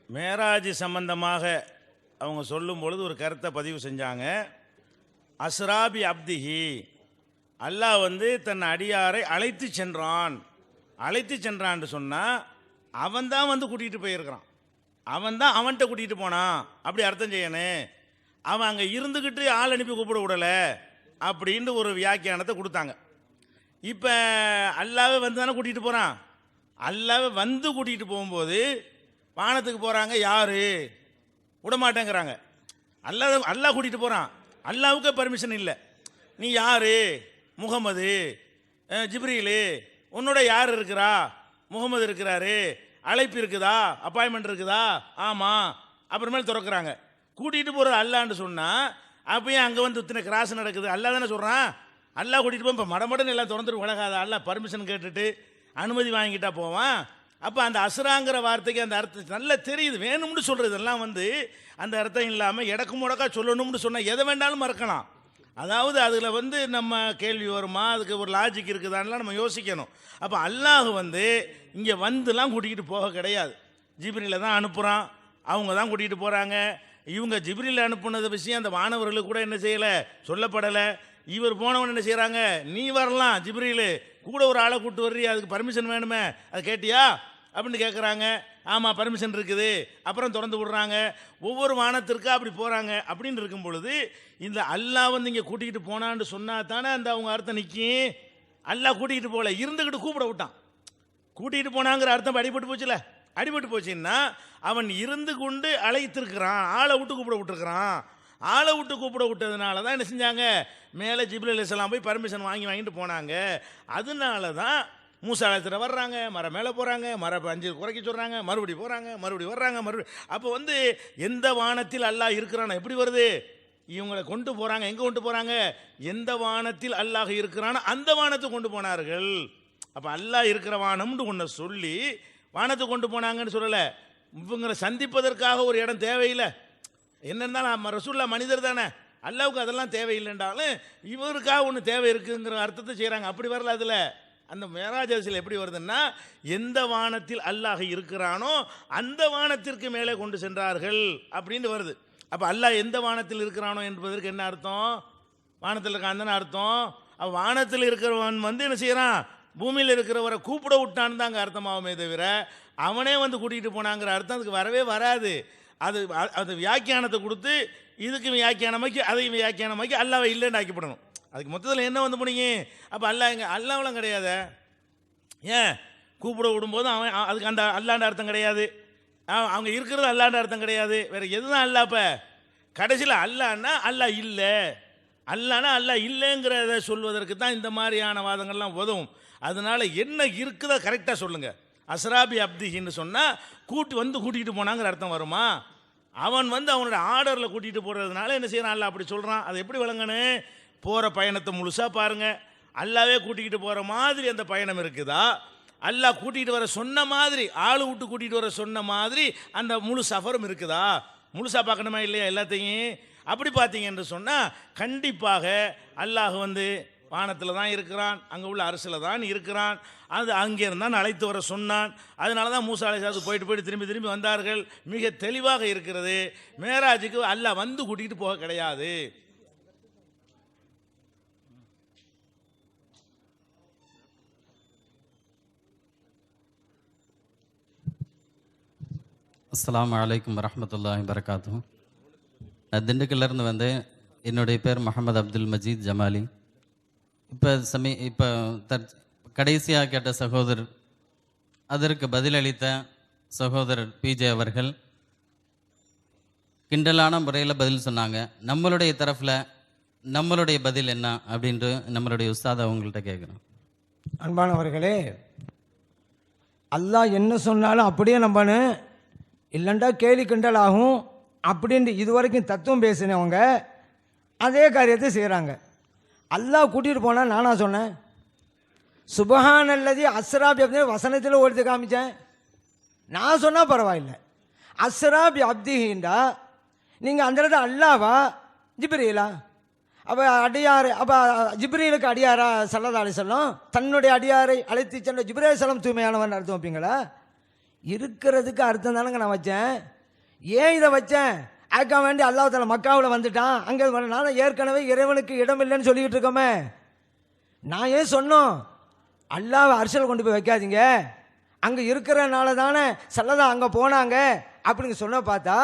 மேராஜ் சம்பந்தமாக அவங்க சொல்லும் பொழுது ஒரு கருத்தை பதிவு செஞ்சாங்க. அஸ்ராபி அப்திஹி, அல்லாஹ் தன் அடியாரை அழைத்து சென்றான்னு சொன்னால் அவன் தான் கூட்டிகிட்டு போயிருக்கிறான், அவன் தான் அவன்கிட்ட கூட்டிகிட்டு போனான் அப்படி அர்த்தம் செய்யணும். அவன் அங்கே இருந்துக்கிட்டு ஆள் அனுப்பி கூப்பிட விடலை அப்படின்ட்டு ஒரு வியாக்கியானத்தை கொடுத்தாங்க. இப்போ அல்லாவே தானே கூட்டிகிட்டு போகிறான். அல்லாவே கூட்டிகிட்டு போகும்போது வானத்துக்கு போகிறாங்க, யார் விடமாட்டேங்கிறாங்க. அல்லாஹ் கூட்டிகிட்டு போகிறான், அல்லாவுக்கே பர்மிஷன் இல்லை. நீ யார், முகமது, ஜிப்ரீலு, உன்னோட யார் இருக்கிறா, முகமது இருக்கிறாரு, அழைப்பு இருக்குதா, அப்பாயின்மெண்ட் இருக்குதா, ஆமாம், அப்புறமேல் திறக்கிறாங்க. கூட்டிகிட்டு போகிறது அல்லான்னு சொன்னால் அப்பயும் அங்கே வந்து இத்தனை கிராஸ் நடக்குது. அல்லா தானே சொல்கிறான், அல்லா கூட்டிகிட்டு போய் இப்போ மடமடன்னு எல்லாம் திறந்துட்டு உலகாத, அல்லா பர்மிஷன் கேட்டுட்டு அனுமதி வாங்கிட்டா போவான். அப்போ அந்த அசுராங்கிற வார்த்தைக்கு அந்த அர்த்தம் நல்லா தெரியுது. வேணும்னு சொல்கிறது எல்லாம் வந்து அந்த அர்த்தம் இல்லாமல் எடக்கு முடக்கா சொல்லணும்னு சொன்னால் எதை வேண்டாலும் மறக்கலாம். அதாவது அதில் வந்து நம்ம கேள்வி வருமா, அதுக்கு ஒரு லாஜிக் இருக்குதான்லாம் நம்ம யோசிக்கணும். அப்போ அல்லாஹ் வந்து இங்கே வந்துலாம் கூட்டிகிட்டு போக கிடையாது, ஜிப்ரீல தான் அனுப்புகிறான், அவங்க தான் கூட்டிகிட்டு போகிறாங்க. இவங்க ஜிப்ரீல் அனுப்புனது விஷயம் அந்த மாணவர்களுக்கு கூட என்ன செய்யலை, சொல்லப்படலை. இவர் போனவன் என்ன செய்கிறாங்க, நீ வரலாம் ஜிப்ரீல், கூட ஒரு ஆளை கூப்பிட்டு வர்றீ, அதுக்கு பர்மிஷன் வேணுமே, அது கேட்டியா அப்படின்னு கேட்குறாங்க. ஆமாம் பர்மிஷன் இருக்குது. அப்புறம் திறந்து விடுறாங்க. ஒவ்வொரு வானத்திற்கு அப்படி போகிறாங்க. அப்படின்னு இருக்கும் பொழுது இந்த அல்லாஹ் வந்து இங்கே கூட்டிகிட்டு போனான்னு சொன்னா தானே அந்த அவங்க அர்த்தம் நிற்கும். அல்லாஹ் கூட்டிகிட்டு போகல, இருந்துக்கிட்டு கூப்பிட விட்டான். கூட்டிகிட்டு போனாங்கிற அர்த்தம் அடிபட்டு போச்சுல. அடிபட்டு போச்சுன்னா அவன் இருந்து கொண்டு அழைத்திருக்கிறான், ஆளை விட்டு கூப்பிட விட்டுருக்கிறான். ஆளை விட்டு கூப்பிட விட்டதுனால தான் என்ன செஞ்சாங்க, மேலே ஜிப்ரீல் அலைஹிஸ்ஸலாம் போய் பர்மிஷன் வாங்கிட்டு போனாங்க. அதனால தான் மூசா அலைஹிஸ்ஸலாம் வர்றாங்க, மரம் மேலே போகிறாங்க, மரம் 5 குறைக்க சொல்கிறாங்க, மறுபடி போகிறாங்க, மறுபடி வர்றாங்க, மறுபடி. அப்போ வந்து எந்த வானத்தில் அல்லாஹ் இருக்கிறானோ எப்படி வருது, இவங்களை கொண்டு போகிறாங்க. எங்கே கொண்டு போகிறாங்க, எந்த வானத்தில் அல்லாஹ் இருக்கிறானோ அந்த வானத்துக்கு கொண்டு போனார்கள். அப்போ அல்லாஹ் இருக்கிற வானம்னு ஒன்று சொல்லி வானத்துக்கு கொண்டு போனாங்கன்னு சொல்லலை. இவங்களை சந்திப்பதற்காக ஒரு இடம் தேவையில்லை. என்ன இருந்தாலும் ரசூலுல்லாஹ் மனிதர் தானே, அல்லாவுக்கு அதெல்லாம் தேவையில்லைன்றாலும் இவருக்காக ஒன்று தேவை இருக்குங்கிற அர்த்தத்தை செய்கிறாங்க. அப்படி வரல. அதில் அந்த மேராஜ் ஹதீஸில் எப்படி வருதுன்னா, எந்த வானத்தில் அல்லாஹ் இருக்கிறானோ அந்த வானத்திற்கு மேலே கொண்டு சென்றார்கள் அப்படின்னு வருது. அப்போ அல்லாஹ் எந்த வானத்தில் இருக்கிறானோ என்பதற்கு என்ன அர்த்தம், வானத்தில் இருக்கான்னு அர்த்தம். வானத்தில் இருக்கிறவன் வந்து என்ன செய்கிறான், பூமியில் இருக்கிறவரை கூப்பிட விட்டான்னு தான் அங்கே அர்த்தமாகுமே தவிர அவனே வந்து கூட்டிகிட்டு போனாங்கிற அர்த்தம் அதுக்கு வரவே வராது. அது வியாக்கியானத்தை கொடுத்து இதுக்கு வியாக்கியானமாக்கி அதையும் வியாக்கியானமாக்கி அல்லாவை இல்லைன்னு ஆக்கிப்படணும். அதுக்கு மொத்தத்தில் என்ன வந்து போனீங்க. அப்போ அல்லா எங்கே, அல்லாவெல்லாம் கிடையாது. ஏன் கூப்பிட விடும்போது அவன் அதுக்கு அந்த அல்லாண்ட அர்த்தம் கிடையாது, அவங்க இருக்கிறது அல்லாண்ட அர்த்தம் கிடையாது. வேறு எதுதான் அல்லா. இப்போ கடைசியில் அல்லான்னா அல்லா இல்லை, அல்லானா அல்லா இல்லைங்கிறத சொல்வதற்கு தான் இந்த மாதிரியான வாதங்கள்லாம் உதவும். அதனால் என்ன இருக்குதோ கரெக்டாக சொல்லுங்கள். அஸ்ராபி அப்திஹின்னு சொன்னால் கூட்டிகிட்டு போனாங்கிற அர்த்தம் வருமா? அவன் வந்து அவனோட ஆர்டரில் கூட்டிகிட்டு போகிறதுனால என்ன செய்யறான், அல்லா அப்படி சொல்கிறான். அது எப்படி விளங்கணும், போகிற பயணத்தை முழுசாக பாருங்கள். அல்லாவே கூட்டிகிட்டு போகிற மாதிரி அந்த பயணம் இருக்குதா, அல்லாஹ் கூட்டிகிட்டு வர சொன்ன மாதிரி, ஆளு விட்டு கூட்டிகிட்டு வர சொன்ன மாதிரி அந்த முழு சஃபரும் இருக்குதா, முழுசாக பார்க்கணுமா இல்லையா எல்லாத்தையும். அப்படி பார்த்தீங்கன்னு சொன்னால் கண்டிப்பாக அல்லாஹ் வந்து வானத்தில் தான் இருக்கிறான், அங்கே உள்ள அரசில் தான் இருக்கிறான். அது அங்கே இருந்தான் அழைத்து வர சொன்னான். அதனால தான் மூசா அலைஹிஸ்ஸலாம் போயிட்டு திரும்பி வந்தார்கள். மிக தெளிவாக இருக்கிறது, மேராஜுக்கு அல்லாஹ் வந்து கூட்டிகிட்டு போக கிடையாது. அஸ்ஸலாமு அலைக்கும் வரஹ்மத்துல்லாஹி வபரகாத்துஹு. நான் திண்டுக்கல்லேருந்து வந்தேன். என்னுடைய பேர் முகமது அப்துல் மஜீத் ஜமாலி. இப்போ கடைசியாக கேட்ட சகோதரர், அதற்கு பதிலளித்த சகோதரர் பிஜே அவர்கள் கிண்டலான முறையில் பதில் சொன்னாங்க. நம்மளுடைய தரப்பில் நம்மளுடைய பதில் என்ன அப்படின்ட்டு நம்மளுடைய உஸ்தாத் அவங்கள்ட்ட கேட்குறோம். அன்பானவர்களே, அல்லாஹ் என்ன சொன்னாலும் அப்படியே நம்பணும், இல்லைண்டா கேலி கிண்டல் ஆகும் அப்படின்ட்டு இதுவரைக்கும் தத்துவம் பேசினவங்க அதே காரியத்தை செய்கிறாங்க. அல்லாஹ் கூட்டிகிட்டு போனால் நானா சொன்னேன், சுபஹானல்லதி அஸ்ராபி அப்படின்னு வசனத்தில் ஒருத்து காமிச்சேன். நான் சொன்னால் பரவாயில்லை. அஸ்ராபி அப்திஹிண்டா நீங்கள் அந்த இடத்துல அல்லாவா ஜிப்ரீலா? அப்போ அடியார், அப்போ ஜிப்ரீலுக்கு அடியாரா ஸல்லல்லாஹு அலைஹி வஸல்லம் தன்னுடைய அடியாரை அழைத்து சென்ற ஜிப்ரீல் அலைஹிஸ்ஸலாம் தூய்மையானவன் அர்த்தம் வைப்பீங்களா? இருக்கிறதுக்கு அர்த்தம் தானங்க நான் வச்சேன். ஏன் இதை வச்சேன், அதுக்காக வேண்டி அல்லாஹ் தஆலா மக்காவில் வந்துட்டான், அங்கே நான் ஏற்கனவே இறைவனுக்கு இடம் இல்லைன்னு சொல்லிக்கிட்டு இருக்கோமே. நான் ஏன் சொன்னோம், அல்லாஹ் அர்ஷில் கொண்டு போய் வைக்காதீங்க, அங்கே இருக்கிறனால தானே சல்லதா அங்கே போனாங்க அப்படின்னு சொன்ன பார்த்தா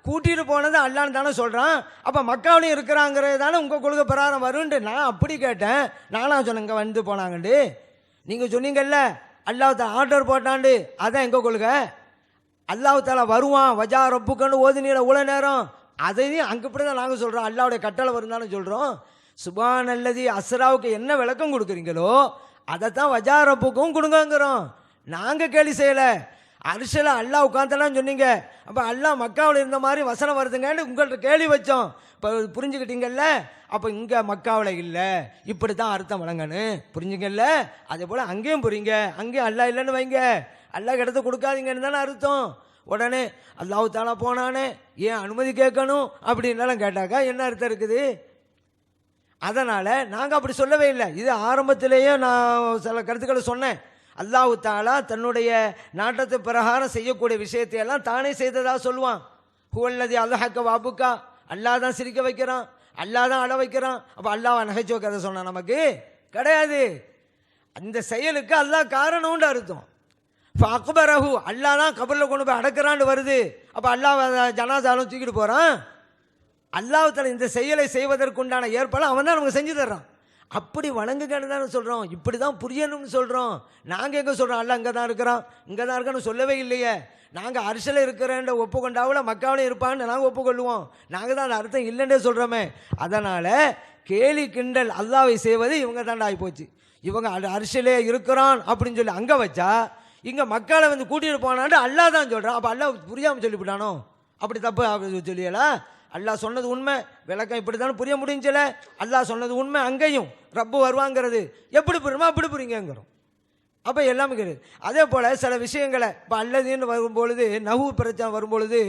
கூட்டிகிட்டு போனது அல்லான்னு தானே சொல்கிறான். அப்போ மக்காவிலையும் இருக்கிறாங்கிறது தானே உங்கள் கொள்கை பிரகாரம் வரும்ன்ட்டு நான் அப்படி கேட்டேன். நானாக சொன்னேன் இங்கே வந்து போனாங்கண்டு. நீங்கள் சொன்னீங்கல்ல அல்லாஹ் தஆலா ஆர்டர் போட்டாண்டு, அதான் எங்கள் கொள்கை. அல்லாஹ் தஆலா வருவான் வஜா ரப்புக்கன்னு ஓதுனீர உள்ள நேரம், அதையும் அங்கே இப்படி தான் நாங்கள் சொல்கிறோம், அல்லாவுடைய கட்டளை வருந்தாலும் சொல்கிறோம். சுப்ஹானல்லதி அஸ்ராவுக்கு என்ன விளக்கம் கொடுக்குறீங்களோ அதைத்தான் வஜா ரப்புக்கும் கொடுங்கங்கிறோம். நாங்கள் கேலி செய்யலை. அரிசில் அல்லாஹ் உட்காந்தலாம் சொன்னீங்க. அப்போ அல்லாஹ் மக்காவில் இருந்த மாதிரி வசனம் வருதுங்கன்னு உங்கள்கிட்ட கேள்வி வச்சோம். இப்போ புரிஞ்சுக்கிட்டீங்கல்ல? அப்போ இங்கே மக்காவில் இல்லை, இப்படி தான் அர்த்தம் வழங்கணும். புரிஞ்சுங்கல்ல? அதே போல் அங்கேயும் புரியுங்க. அங்கேயும் அல்லாஹ் இல்லைன்னு வைங்க, அல்லாஹ் இடத்த கொடுக்காதீங்கன்னு தானே அர்த்தம். உடனே அல்லாஹ் தாலா போனானே ஏன் அனுமதி கேட்கணும் அப்படின்னாலும் கேட்டாக்கா என்ன அர்த்தம் இருக்குது? அதனால் நாங்கள் அப்படி சொல்லவே இல்லை. இது ஆரம்பத்திலேயே நான் சில கருத்துக்களை சொன்னேன். அல்லாஹ் தாலா தன்னுடைய நாட்டத்து பிரகாரம் செய்யக்கூடிய விஷயத்தையெல்லாம் தானே செய்ததாக சொல்லுவான். ஹுவல்லதி அல்லாஹக்க வாபுக்கா, அல்லாஹ் தான் சிரிக்க வைக்கிறான், அல்லாஹ் தான் அழ வைக்கிறான். அப்போ அல்லாஹ் நகைச்சுவை கதை சொன்னான்? நமக்கு கிடையாது. அந்த செயலுக்கு அல்லாஹ் காரணம்னு அர்த்தம். இப்போ அக்பரஹு, அல்லாஹ் தான் கபரில் கொண்டு போய் அடக்கிறான்னு வருது. அப்போ அல்லாஹ் ஜனாசாலும் தூக்கிட்டு போகிறான். அல்லாஹ்வுத்தாலா இந்த செயலை செய்வதற்குண்டான ஏற்பாடு அவன் தான் நமக்கு செஞ்சு தர்றான். அப்படி வணங்குங்கன்னு தானே சொல்கிறோம். இப்படி தான் புரியணும்னு சொல்கிறோம். நாங்கள் எங்கே சொல்கிறோம் அல்லாஹ் இங்கே தான் இருக்கிறான், இங்கே தான் இருக்கான்னு சொல்லவே இல்லையே. நாங்கள் அரிசில் இருக்கிறேன்ற ஒப்புக்கொண்டாவில் மக்காவிலே இருப்பான்னு நாங்கள் ஒப்புக்கொள்ளுவோம். நாங்கள் தான் அந்த அர்த்தம் இல்லைன்னே சொல்கிறோமே. அதனால் கேலி கிண்டல் அல்லாஹ்வை செய்வது இவங்க தாண்டா ஆகிப்போச்சு. இவங்க அரிசிலே இருக்கிறான் அப்படின்னு சொல்லி அங்கே வச்சா, இங்கே மக்களை வந்து கூட்டிகிட்டு போனான்ட்டு அல்லாஹ் தான் சொல்கிறான். அப்போ அல்லாஹ் புரியாமல் சொல்லிவிட்டானோ? அப்படி தப்பு அப்படி சொல்லியலா? அல்லாஹ் சொன்னது உண்மை, விளக்கம் இப்படி தானே புரிய முடிஞ்சல. அல்லாஹ் சொன்னது உண்மை, அங்கேயும் ரப்பு வருவாங்கிறது எப்படி புரியுமா அப்படி புரியுங்கிறோம். அப்போ எல்லாமே கிடையாது. அதே போல் சில விஷயங்களை இப்போ அல்லதின்னு வரும்பொழுது, நஹு பிரச்சனை வரும்பொழுது,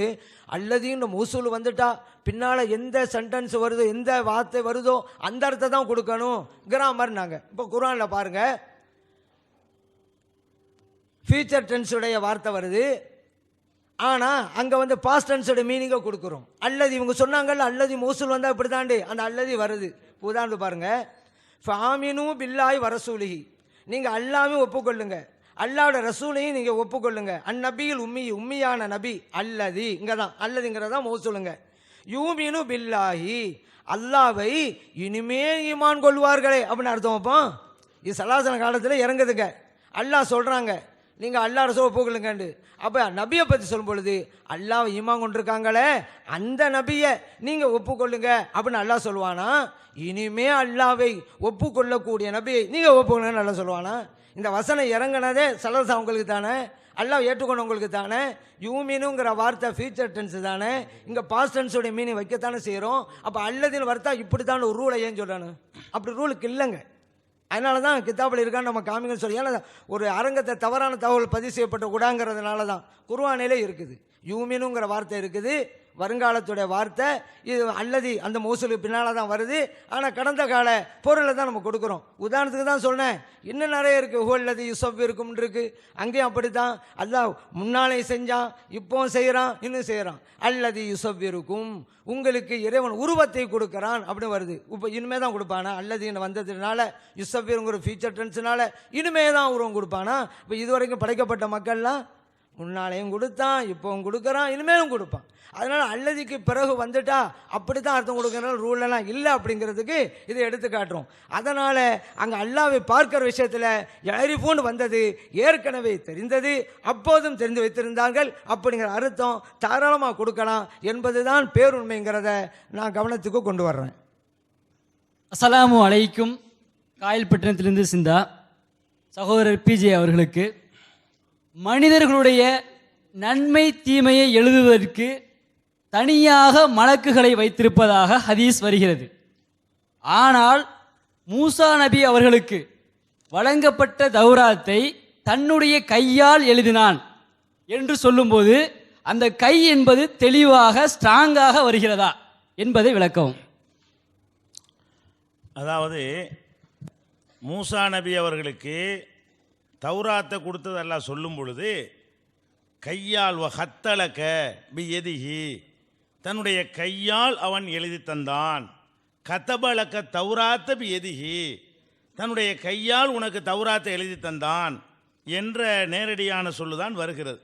அல்லதின்னு மௌசூல் வந்துட்டா பின்னால் எந்த சென்டென்ஸ் வருதோ, எந்த வார்த்தை வருதோ அந்த அர்த்தத்தை தான் கொடுக்கணும். கிராமர் நாங்கள் இப்போ குர்ஆனில் பாருங்கள், ஃபியூச்சர் டென்ஸுடைய வார்த்தை வருது, ஆனால் அங்கே வந்து பாஸ்ட் டென்ஸோட மீனிங்கை கொடுக்குறோம். அல்லது இவங்க சொன்னாங்கல்ல அல்லது மௌசூல் வந்தால் இப்படி தாண்டி அந்த அல்லது வருது. உதாரணத்து பாருங்கள், ஃபாமினு பில்லாஹி வரசூலிஹி, நீங்கள் அல்லாஹ்வையும் ஒப்புக்கொள்ளுங்க, அல்லாஹ்வோட ரசூலையும் நீங்கள் ஒப்புக்கொள்ளுங்க. அந்நபியில் உம்மியான நபி அல்லதி, இங்கே தான் அல்லதுங்கிறதா மௌசூலுங்க. யூமினு பில்லாஹி, அல்லாஹ்வை இனிமே ஈமான் கொள்வார்களே அப்படின்னு அர்த்தம் வைப்போம். இது சலாசன காலத்தில் இறங்குதுங்க. அல்லாஹ் சொல்கிறாங்க நீங்கள் அல்லாஹ் ரசூலை ஒப்புக்கொள்ளுங்கண்டு. அப்போ நபியை பற்றி சொல்லும் பொழுது அல்லாஹ் ஈமான் கொண்டிருக்காங்களே அந்த நபியை நீங்கள் ஒப்புக்கொள்ளுங்க அப்படின்னு அல்லாஹ் சொல்லுவானா? இனிமே அல்லாஹ்வை ஒப்புக்கொள்ளக்கூடிய நபியை நீங்கள் ஒப்புக்கொள்ளுங்கன்னு நல்லா சொல்லுவானா? இந்த வசனம் இறங்கினதே சலசா உங்களுக்கு தானே, அல்லாஹ் ஏற்றுக்கொண்டவங்களுக்கு தானே. யூமீனுங்கிற வார்த்தை ஃபியூச்சர் டென்ஸ் தானே, இங்கே பாஸ்ட் டென்ஸோடைய மீனிங் வைக்கத்தானே செய்கிறோம். அப்போ அல்லதின்னு வர்த்தா இப்படி தான் ஒரு ரூலை ஏன் சொல்லணும்? அப்படி ரூலுக்கு இல்லைங்க. அதனால தான் கித்தாப்பில் இருக்கான்னு நம்ம காமிங்கன்னு சொல்லி, ஏன்னா ஒரு அரங்கத்தை தவறான தகவல் பதிவு செய்யப்பட்ட கூடாங்கிறதுனால தான் குர்ஆனிலே இருக்குது. யூமினுங்கிற வார்த்தை இருக்குது, வருங்காலத்துடைய வார்த்தை. இது அல்லதி அந்த மௌசூலுக்கு பின்னால் தான் வருது. ஆனால் கடந்த கால பொருளை தான் நம்ம கொடுக்குறோம். உதாரணத்துக்கு தான் சொன்னேன், இன்னும் நிறைய இருக்குது. ஹுவல்லதி யுஸவ்வி இருக்கும் இருக்குது, அங்கேயும் அப்படி தான். அல்லாஹ் முன்னாலே செஞ்சான், இப்போவும் செய்கிறான், இன்னும் செய்கிறான். அல்லதி யுஸவ்வி இருக்கும், உங்களுக்கு இறைவன் உருவத்தை கொடுக்குறான் அப்படின்னு வருது. இப்போ இனிமே தான் கொடுப்பானா? அல்லதின்னு வந்ததுனால யுஸவ்விங்கிற ஃபியூச்சர் டென்ஸ்னால இனிமே தான் உருவம் கொடுப்பானா? இப்போ இதுவரைக்கும் படைக்கப்பட்ட மக்கள்லாம் முன்னாலேயும் கொடுத்தான், இப்போவும் கொடுக்குறான், இனிமேலும் கொடுப்பான். அதனால் அல்லதிக்கு பிறகு வந்துட்டா அப்படி தான் அர்த்தம் கொடுக்குற ரூலெல்லாம் இல்லை அப்படிங்கிறதுக்கு இதை எடுத்து காட்டுறோம். அதனால் அங்கே அல்லாஹ்வை பார்க்கிற விஷயத்தில் யரிஃபூன் வந்தது ஏற்கனவே தெரிந்தது, அப்போதும் தெரிந்து வைத்திருந்தார்கள் அப்படிங்கிற அர்த்தம் தாராளமாக கொடுக்கலாம் என்பது தான் பேருண்மைங்கிறத நான் கவனத்துக்கு கொண்டு வர்றேன். அஸ்ஸலாமு அலைக்கும். காயல்பட்டினத்திலிருந்து சிந்தா. சகோதரர் பிஜே அவர்களுக்கு, மனிதர்களுடைய நன்மை தீமையை எழுதுவதற்கு தனியாக மலக்குகளை வைத்திருப்பதாக ஹதீஸ் வருகிறது. ஆனால் மூசா நபி அவர்களுக்கு வழங்கப்பட்ட தௌராத்தை தன்னுடைய கையால் எழுதினான் என்று சொல்லும்போது அந்த கை என்பது தெளிவாக ஸ்ட்ராங்காக வருகிறதா என்பதை விளக்கவும். அதாவது மூசா நபி அவர்களுக்கு தௌராத்தை கொடுத்தது எல்லாம் சொல்லும் பொழுது கையால் ஹத்தலக்க பி எதிஹி, தன்னுடைய கையால் அவன் எழுதி தந்தான். கதபலக்க தௌராத்த பி எதிஹி, தன்னுடைய கையால் உனக்கு தௌராத்தை எழுதி தந்தான் என்ற நேரடியான சொல்லுதான் வருகிறது.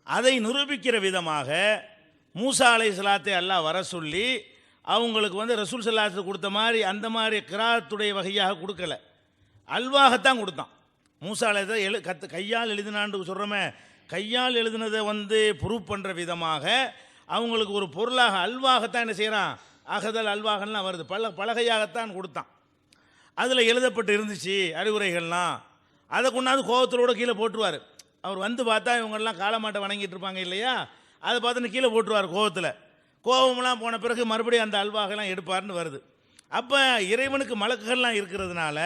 அதை நிரூபிக்கிற விதமாக மூசா அலைஹிஸ்ஸலாத்தை அல்லாஹ் வர சொல்லி அவங்களுக்கு ரசூல் ஸல்லல்லாஹு கொடுத்த மாதிரி அந்த மாதிரி கிராத்துடைய வகையாக கொடுக்கல, அல்வாகத்தான் கொடுத்தான். மூசா அலைஹிஸ்ஸலாம் கையால் எழுதினான்னு சொல்கிறோமே, கையால் எழுதினதை ப்ரூவ் பண்ணுற விதமாக அவங்களுக்கு ஒரு பொருளாக அல்வாகத்தான் என்ன செய்கிறான், அகதல் அல்வாகலாம் வருது, பலகையாகத்தான் கொடுத்தான். அதில் எழுதப்பட்டு இருந்துச்சு அறிவுரைகள்லாம். அதை கொண்டாந்து கோபத்தோட கீழே போட்டுருவார். அவர் வந்து பார்த்தா இவங்கெல்லாம் காளமாட்டை வணங்கிட்டு இருப்பாங்க இல்லையா, அதை பார்த்துன்னு கீழே போட்டுருவார் கோபத்தில். கோபம்லாம் போன பிறகு மறுபடியும் அந்த அல்வாகலாம் எடுப்பார்னு வருது. அப்போ இறைவனுக்கு மலக்குகள்லாம் இருக்கிறதுனால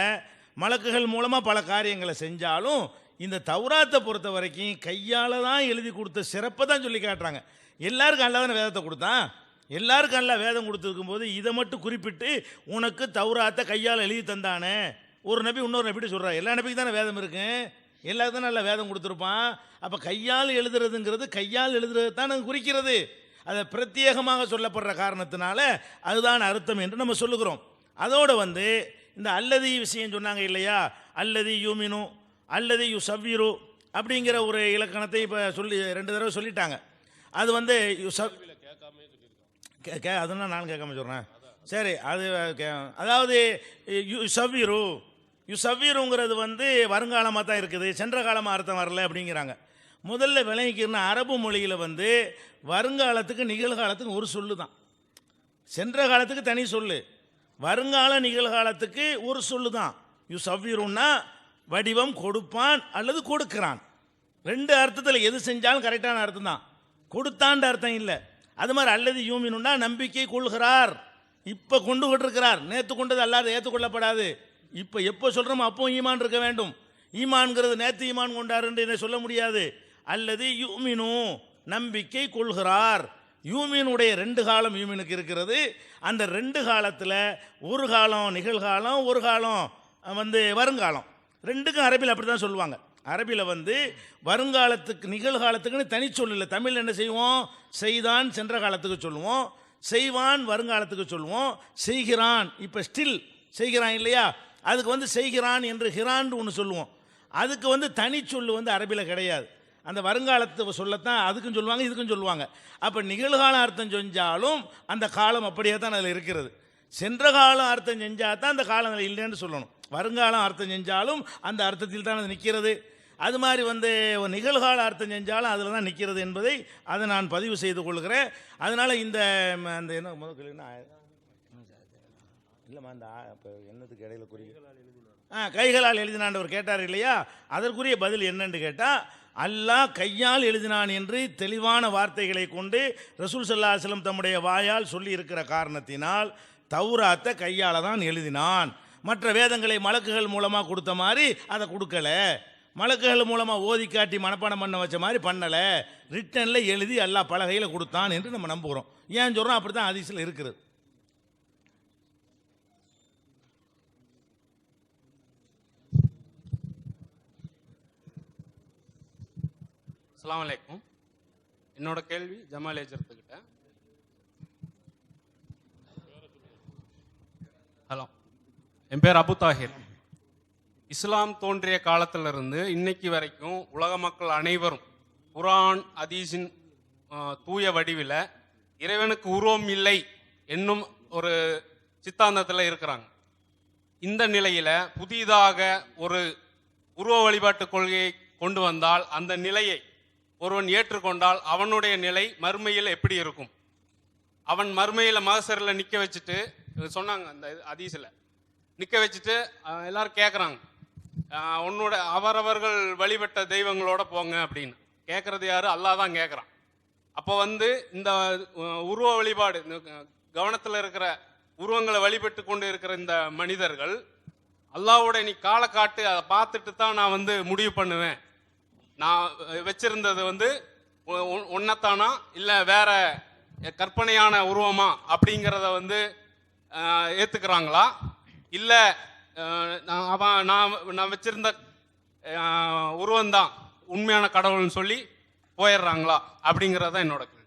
மலக்குகள் மூலமாக பல காரியங்களை செஞ்சாலும் இந்த தௌராத்தை பொறுத்த வரைக்கும் கையால் தான் எழுதி கொடுத்த சிறப்பை தான் சொல்லி காட்டுறாங்க. எல்லாருக்கும் அல்ல தானே வேதத்தை கொடுத்தான், எல்லாருக்கும் அல்ல வேதம் கொடுத்துருக்கும் போது இதை மட்டும் குறிப்பிட்டு உனக்கு தௌராத்தை கையால் எழுதி தந்தானே. ஒரு நபி இன்னொரு நபிட்டு சொல்கிறார், எல்லா நபிக்கு தானே வேதம் இருக்கு, எல்லாருக்கும் தானே நல்ல வேதம் கொடுத்துருப்பான். அப்போ கையால் எழுதுறதுங்கிறது கையால் எழுதுறது தான் குறிக்கிறது. அதை பிரத்யேகமாக சொல்லப்படுற காரணத்தினால அதுதான் அர்த்தம் என்று நம்ம சொல்லுகிறோம். அதோடு இந்த அல்லதி விஷயம் சொன்னாங்க இல்லையா, அல்லதி யூமினு அல்லதி யூ சவ்விரு அப்படிங்கிற ஒரு இலக்கணத்தை இப்போ சொல்லி 2 தடவை சொல்லிட்டாங்க. அது யூ அதெல்லாம் நான் கேட்காம சொல்கிறேன். சரி, அது அதாவது யூ சவ்விரு, யூ சவ்விருங்கிறது வருங்காலமாக தான் இருக்குது, சென்ற காலமாக அர்த்தம் வரல அப்படிங்கிறாங்க. முதல்ல விளங்கிக்கிறன அரபு மொழியில் வருங்காலத்துக்கு நிகழ்காலத்துக்கு ஒரு சொல்லு தான், சென்ற காலத்துக்கு தனி சொல்லு, வருங்கால நிகழ்காலத்துக்கு ஒரு சொல்லு தான். யூ சவ்விருன்னா வடிவம் கொடுப்பான் அல்லது கொடுக்கிறான். 2 அர்த்தத்தில் எது செஞ்சாலும் கரெக்டான அர்த்தம் தான், கொடுத்தான்ற அர்த்தம் இல்லை. அது மாதிரி அல்லது யூமினுன்னா நம்பிக்கை கொள்கிறார், இப்போ கொண்டு இருக்கிறார். நேற்று கொண்டது அல்லாத ஏற்றுக்கொள்ளப்படாது. இப்போ எப்போ சொல்கிறோமோ அப்போ ஈமான் இருக்க வேண்டும். ஈமான்கிறது நேற்று ஈமான் கொண்டாருன்னு என்ன சொல்ல முடியாது. அல்லது யூமினு நம்பிக்கை கொள்கிறார். யூமினுடைய 2 காலம் யூமினுக்கு இருக்கிறது. அந்த 2 காலத்தில் ஒரு காலம் நிகழ்காலம், ஒரு காலம் வருங்காலம். 2க்கும் அரபியில் அப்படி தான் சொல்லுவாங்க. அரபியில் வருங்காலத்துக்கு நிகழ்காலத்துக்குன்னு தனி சொல்லல. தமிழ் என்ன செய்வோம், செய்தான் சென்ற காலத்துக்கு சொல்லுவோம், செய்வான் வருங்காலத்துக்கு சொல்லுவோம், செய்கிறான் இப்போ ஸ்டில் செய்கிறான் இல்லையா, அதுக்கு செய்கிறான் என்று ஹிரான்னு ஒன்று சொல்லுவோம். அதுக்கு தனி சொல்லு அரபியில் கிடையாது. அந்த வருங்காலத்தை சொல்லத்தான் அதுக்கும் சொல்லுவாங்க, இதுக்கும் சொல்லுவாங்க. அப்போ நிகழ்கால அர்த்தம் செஞ்சாலும் அந்த காலம் அப்படியே தான் அதில் இருக்கிறது. சென்ற காலம் அர்த்தம் செஞ்சால் தான் அந்த காலம் அதில் இல்லைன்னு சொல்லணும். வருங்காலம் அர்த்தம் செஞ்சாலும் அந்த அர்த்தத்தில் தான் அது நிற்கிறது. அது மாதிரி நிகழ்கால அர்த்தம் செஞ்சாலும் அதில் தான் நிற்கிறது என்பதை அதை நான் பதிவு செய்து கொள்கிறேன். அதனால் இந்த அந்த என்ன முதல் இல்லைம்மா, அந்த இப்போ என்னத்துக்கு இடையில கைகளால் எழுதினாண்டவர் கேட்டார் இல்லையா, அதற்குரிய பதில் என்னன்னு கேட்டால், அல்லாஹ் கையால் எழுதினான் என்று தெளிவான வார்த்தைகளை கொண்டு ரசூல் ஸல்லல்லாஹு அலைஹி வஸல்லம் தம்முடைய வாயால் சொல்லி இருக்கிற காரணத்தினால் தௌராத்தை கையால் தான் எழுதினான். மற்ற வேதங்களை மலக்குகள் மூலமாக கொடுத்த மாதிரி அதை கொடுக்கல, மலக்குகள் மூலமாக ஓதி காட்டி மனப்பாடம் பண்ண வச்ச மாதிரி பண்ணலை, ரிட்டனில் எழுதி அல்லாஹ் பலகையில் கொடுத்தான் என்று நம்ம நம்புகிறோம். ஏன் சொல்கிறோம், அப்படி தான் ஹதீஸில் இருக்கிறது. அஸ்ஸலாமு அலைக்கும். என்னோட கேள்வி ஜமால் ஏஜர்த்துக்கிட்ட. ஹலோ, என் பேர் அபு தாஹிர். இஸ்லாம் தோன்றிய காலத்திலிருந்து இன்னைக்கு வரைக்கும் உலக மக்கள் அனைவரும் குர்ஆன் ஹதீஸின் தூய வடிவில் இறைவனுக்கு உருவம் இல்லை என்னும் ஒரு சித்தாந்தத்தில் இருக்கிறாங்க. இந்த நிலையில் புதிதாக ஒரு உருவ வழிபாட்டு கொள்கையை கொண்டு வந்தால் அந்த நிலையை ஒருவன் ஏற்றுக்கொண்டால் அவனுடைய நிலை மறுமையில் எப்படி இருக்கும்? அவன் மறுமையில் மகசரில் நிற்க வச்சுட்டு சொன்னாங்க, அந்த ஹதீஸில் நிற்க வச்சுட்டு எல்லாரும் கேட்குறாங்க, உன்னோட அவரவர்கள் வழிபட்ட தெய்வங்களோட போங்க அப்படின்னு. கேட்குறது யாரு? அல்லாஹ் தான் கேட்குறான். அப்போ இந்த உருவ வழிபாடு, கவனத்தில் இருக்கிற உருவங்களை வழிபட்டு கொண்டு இருக்கிற இந்த மனிதர்கள் அல்லாஹ்வோட நீ காலை காட்டு, அதை பார்த்துட்டு தான் நான் முடிவு பண்ணுவேன், நான் வச்சிருந்தது ஒன்னத்தானா இல்லை வேற கற்பனையான உருவமா அப்படிங்கிறத ஏற்றுக்கிறாங்களா, இல்லை நான் வச்சிருந்த உருவந்தான் உண்மையான கடவுள்னு சொல்லி போயிடுறாங்களா அப்படிங்கிறத என்னோட கேள்வி.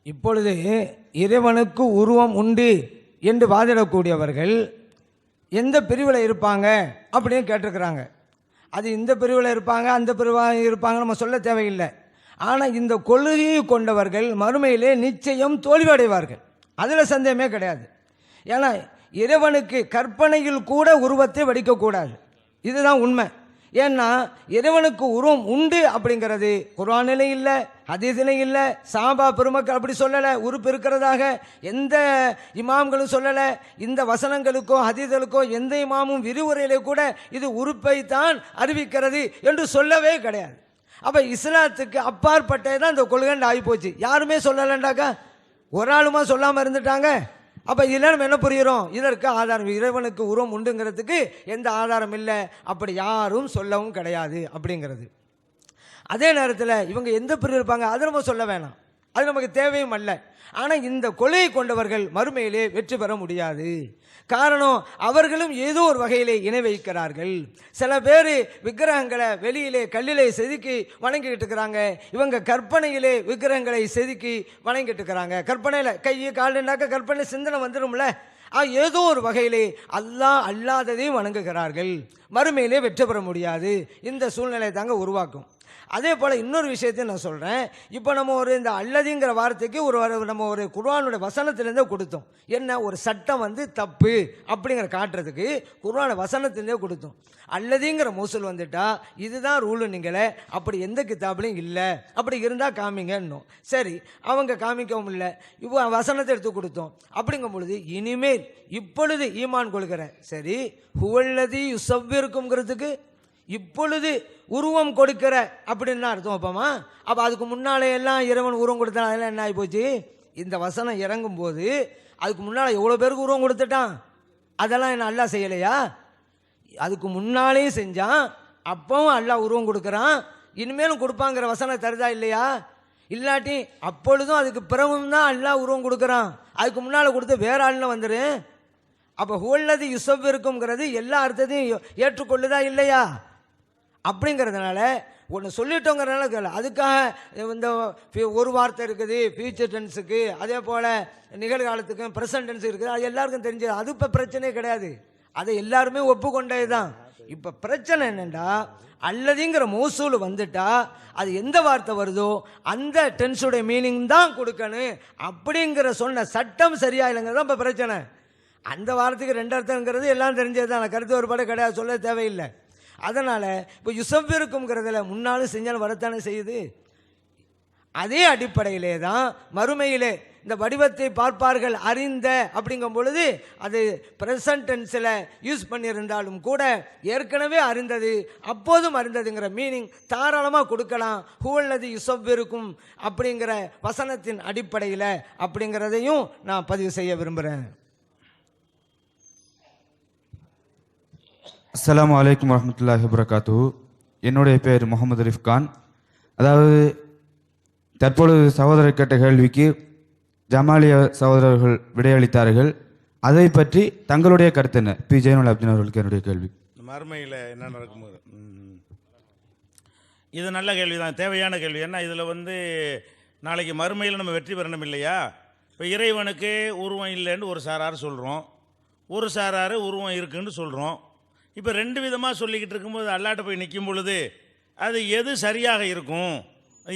இப்பொழுது இறைவனுக்கு உருவம் உண்டு என்று வாதிடக்கூடியவர்கள் எந்த பிரிவில் இருப்பாங்க அப்படின்னு கேட்டிருக்கிறாங்க. அது இந்த பிரிவில் இருப்பாங்க அந்த பிரிவாக இருப்பாங்க நம்ம சொல்ல தேவையில்லை. ஆனால் இந்த கொள்கையை கொண்டவர்கள் மறுமையிலே நிச்சயம் தோல்வியடைவார்கள், அதில் சந்தேகமே கிடையாது. ஏன்னா இறைவனுக்கு கற்பனையில் கூட உருவத்தை வடிக்கக்கூடாது, இதுதான் உண்மை. ஏன்னா இறைவனுக்கு உருவம் உண்டு அப்படிங்கிறது குர்ஆனிலே இல்லை, ஹதீஸிலே இல்லை, சாபா பெருமக்கள் அப்படி சொல்லலை. உறுப்பு இருக்கிறதாக எந்த இமாம்களும் சொல்லலை. இந்த வசனங்களுக்கோ ஹதீஸ்களுக்கோ எந்த இமாமும் விரிவுரையிலே கூட இது உறுப்பை தான் அறிவிக்கிறது என்று சொல்லவே கிடையாது. அப்போ இஸ்லாத்துக்கு அப்பாற்பட்டது தான் இந்த கொள்கைன்னு ஆகிப்போச்சு. யாருமே சொல்லலைண்டாக்கா ஒரு ஆளுமா சொல்லாமல் இருந்துட்டாங்க. அப்போ இதில் நம்ம என்ன புரிகிறோம்? இதற்கு ஆதாரம், இறைவனுக்கு உருவம் உண்டுங்கிறதுக்கு எந்த ஆதாரம் இல்லை, அப்படி யாரும் சொல்லவும் கிடையாது அப்படிங்கிறது. அதே நேரத்தில் இவங்க எந்த பிரிவு இருப்பாங்க அதை நம்ம சொல்ல வேணாம், அது நமக்கு தேவையும் அல்ல. ஆனால் இந்த கொலையை கொண்டவர்கள் மறுமையிலே வெற்றி பெற முடியாது. காரணம், அவர்களும் ஏதோ ஒரு வகையிலே இணை வைக்கிறார்கள். சில பேர் விக்கிரகங்களை வெளியிலே கல்லிலே செதுக்கி வணங்கிட்டு இருக்கிறாங்க. இவங்க கற்பனையிலே விக்கிரகங்களை செதுக்கி வணங்கிட்டு இருக்கிறாங்க. கற்பனையில் கை காலுனாக்க கற்பனை சிந்தனை வந்துடும்ல. ஏதோ ஒரு வகையிலே அல்லாஹ் அல்லாததையும் வணங்குகிறார்கள். மறுமையிலே வெற்றி பெற முடியாது. இந்த சூழ்நிலை தாங்க உருவாக்கும். அதே போல் இன்னொரு விஷயத்தையும் நான் சொல்கிறேன். இப்போ நம்ம இந்த அல்லதிங்கிற வார்த்தைக்கு நம்ம ஒரு குர்ஆனுடைய வசனத்திலேருந்தே கொடுத்தோம். என்ன, ஒரு சட்டம் தப்பு அப்படிங்கிற காட்டுறதுக்கு குர்ஆன வசனத்திலேருந்தே கொடுத்தோம். அல்லதிங்கிற மோசல் வந்துட்டா இதுதான் ரூலு, நீங்களே அப்படி எந்த கிதாப்லையும் இல்லை, அப்படி இருந்தால் காமிங்கன்னும். சரி, அவங்க காமிக்கவும் இல்லை. இப்போ வசனத்தை எடுத்து கொடுத்தோம். அப்படிங்கும் பொழுது இனிமேல் இப்பொழுது ஈமான் கொள்கிறேன். சரி, ஹுவல்லதி யுஸவ்விருக்கும்ங்கிறதுக்கு இப்பொழுது உருவம் கொடுக்கிற அப்படின்னு தான் அர்த்தம் வைப்போமா? அப்போ அதுக்கு முன்னாலே எல்லாம் இறைவன் உருவம் கொடுத்தான், அதெல்லாம் என்ன ஆகி போச்சு? இந்த வசனம் இறங்கும் போது அதுக்கு முன்னால் எவ்வளோ பேருக்கு உருவம் கொடுத்துட்டான், அதெல்லாம் என்ன அல்லாஹ் செய்யலையா? அதுக்கு முன்னாலேயும் செஞ்சான், அப்பவும் அல்லாஹ் உருவம் கொடுக்குறான், இனிமேலும் கொடுப்பாங்கிற வசனம் தருதா இல்லையா? இல்லாட்டி அப்பொழுதும் அதுக்கு பிறகும் தான் அல்லாஹ் உருவம் கொடுக்குறான், அதுக்கு முன்னால் கொடுத்து வேற ஆள்னு வந்துடு. அப்போ ஹுவல்லதி யுஸவ்விருக்கும்ங்கிறது எல்லா அர்த்தத்தையும் ஏற்றுக்கொள்ளுதா இல்லையா? அப்படிங்கிறதுனால ஒன்று சொல்லிட்டோங்கிறதுனால அதுக்காக இந்த ஒரு வார்த்தை இருக்குது ஃபியூச்சர் டென்ஸுக்கு, அதே போல் நிகழ்காலத்துக்கும் ப்ரெசன்ட் டென்ஸ் இருக்குது, அது எல்லாருக்கும் தெரிஞ்சது. அது இப்போ பிரச்சனையே கிடையாது, அதை எல்லாருமே ஒப்புக்கொண்டது தான். இப்போ பிரச்சனை என்னென்னா, அல்லதிங்கிற மௌசூல் வந்துட்டா அது எந்த வார்த்தை வருதோ அந்த டென்ஸுடைய மீனிங் தான் கொடுக்கணும் அப்படிங்கிற சொன்ன சட்டம் சரியா இல்லைங்கிறது தான் இப்போ பிரச்சனை. அந்த வார்த்தைக்கு ரெண்டு அர்த்தங்கிறது எல்லாம் தெரிஞ்சது தான், கருத்து ஒருபாடு கிடையாது, சொல்ல தேவையில்லை. அதனால் இப்போ யுஸவ்விருக்கும்ங்கிறதுல முன்னாலும் செஞ்சாலும் வரத்தானே செய்யுது. அதே அடிப்படையிலே தான் மறுமையிலே இந்த வடிவத்தை பார்ப்பார்கள் அறிந்த அப்படிங்கும் பொழுது அது ப்ரெசன்ட் டென்ஸில் யூஸ் பண்ணியிருந்தாலும் கூட ஏற்கனவே அறிந்தது அப்போதும் அறிந்ததுங்கிற மீனிங் தாராளமாக கொடுக்கலாம். ஹுவல்லதி யுஸவ்விருக்கும் அப்படிங்கிற வசனத்தின் அடிப்படையில் அப்படிங்கிறதையும் நான் பதிவு செய்ய விரும்புகிறேன். அஸ்ஸலாமு அலைக்கும் வரஹ்மத்துல்லாஹி வபரகாத்துஹு. என்னுடைய பேர் முகமது ரிஃப்கான். அதாவது தற்பொழுது சகோதரர் கேட்ட கேள்விக்கு ஜமாலிய சகோதரர்கள் விடையளித்தார்கள். அதை பற்றி தங்களுடைய கருத்து என்ன? பி ஜெயனுல் அப்தின் அவர்களுக்கு என்னுடைய கேள்வி. மறுமையில் என்ன நடக்கும்போது இது நல்ல கேள்வி தான், தேவையான கேள்வி. ஏன்னா இதில் நாளைக்கு மறுமையில் நம்ம வெற்றி பெறணும் இல்லையா? இப்போ இறைவனுக்கு உருவம் இல்லைன்னு ஒரு சாரார் சொல்கிறோம், ஒரு சாரார் உருவம் இருக்குன்னு சொல்கிறோம். இப்போ ரெண்டு விதமாக சொல்லிக்கிட்டு இருக்கும்போது அல்லாட்ட போய் நிற்கும் பொழுது அது எது சரியாக இருக்கும்,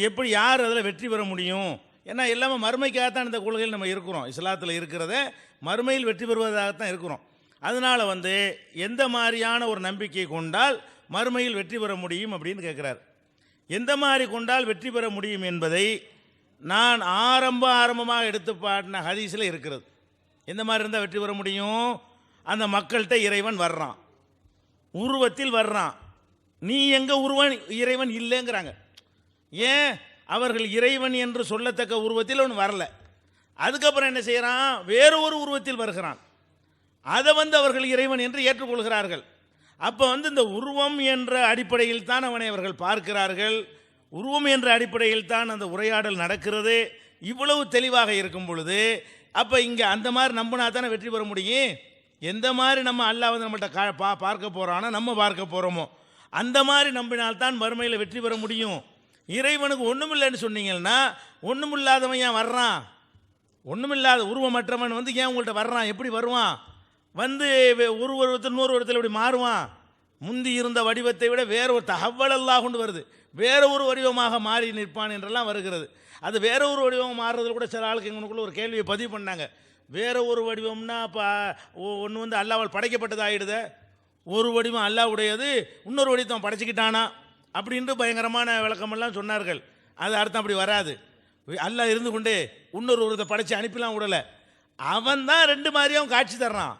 எப்படி யார் அதில் வெற்றி பெற முடியும்? ஏன்னா எல்லாமே மறுமைக்காகத்தான் இந்த கொள்கையில் நம்ம இருக்கிறோம். இஸ்லாத்தில் இருக்கிறத மறுமையில் வெற்றி பெறுவதாகத்தான் இருக்கிறோம். அதனால் எந்த மாதிரியான ஒரு நம்பிக்கை கொண்டால் மறுமையில் வெற்றி பெற முடியும் அப்படின்னு கேட்குறார். எந்த மாதிரி கொண்டால் வெற்றி பெற முடியும் என்பதை நான் ஆரம்பமாக எடுத்து பாடின ஹதீஸில் இருக்கிறது. எந்த மாதிரி இருந்தால் வெற்றி பெற முடியும்? அந்த மக்கள்கிட்ட இறைவன் வர்றான், உருவத்தில் வர்றான், நீ எங்கே உருவன் இறைவன் இல்லைங்கிறாங்க. ஏன்? அவர்கள் இறைவன் என்று சொல்லத்தக்க உருவத்தில் அவன் வரல. அதுக்கப்புறம் என்ன செய்கிறான்? வேறு ஒரு உருவத்தில் வருகிறான். அதை அவர்கள் இறைவன் என்று ஏற்றுக்கொள்கிறார்கள். அப்போ இந்த உருவம் என்ற அடிப்படையில் தான் அவனை அவர்கள் பார்க்கிறார்கள். உருவம் என்ற அடிப்படையில் தான் அந்த உரையாடல் நடக்கிறது. இவ்வளவு தெளிவாக இருக்கும் பொழுது அப்போ இங்கே அந்த மாதிரி நம்பினா தானே வெற்றி பெற முடியும். எந்த மாதிரி நம்ம அல்லாஹ் நம்மள்கிட்ட பார்க்க போகிறானோ நம்ம பார்க்க போகிறோமோ அந்த மாதிரி நம்பினால்தான் மறுமையில் வெற்றி பெற முடியும். இறைவனுக்கு ஒன்றுமில்லைன்னு சொன்னீங்கன்னா ஒன்றுமில்லாதவன் ஏன் வர்றான்? ஒன்றுமில்லாத உருவமற்றவன் ஏன் உங்கள்கிட்ட வர்றான்? எப்படி வருவான்? ஒரு உருவத்தில் இன்னொரு உருவத்தில் இப்படி மாறுவான். முந்தி இருந்த வடிவத்தை விட வேற ஒரு தகவலெல்லாம் கொண்டு வருது, வேற ஒரு வடிவமாக மாறி நிற்பான் என்றெல்லாம் வருகிறது. அது வேற ஒரு வடிவமாக மாறுறதுல கூட சில ஆளுக்கு எங்களுக்குள்ள ஒரு கேள்வியை பதிவு பண்ணாங்க. வேற ஒரு வடிவம்னா இப்போ ஒன்று அல்லாவால் படைக்கப்பட்டது ஆகிடுத, ஒரு வடிவம் அல்லாஹ்வுடையது, இன்னொரு வடிவம் படைச்சிக்கிட்டானா அப்படின்ட்டு பயங்கரமான விளக்கமெல்லாம் சொன்னார்கள். அது அர்த்தம் அப்படி வராது. அல்லாஹ் இருந்து கொண்டு இன்னொரு ஒருத்தை படைச்சு அனுப்பிலாம் விடலை. அவன் தான் ரெண்டு மாதிரியும் காட்சி தர்றான்.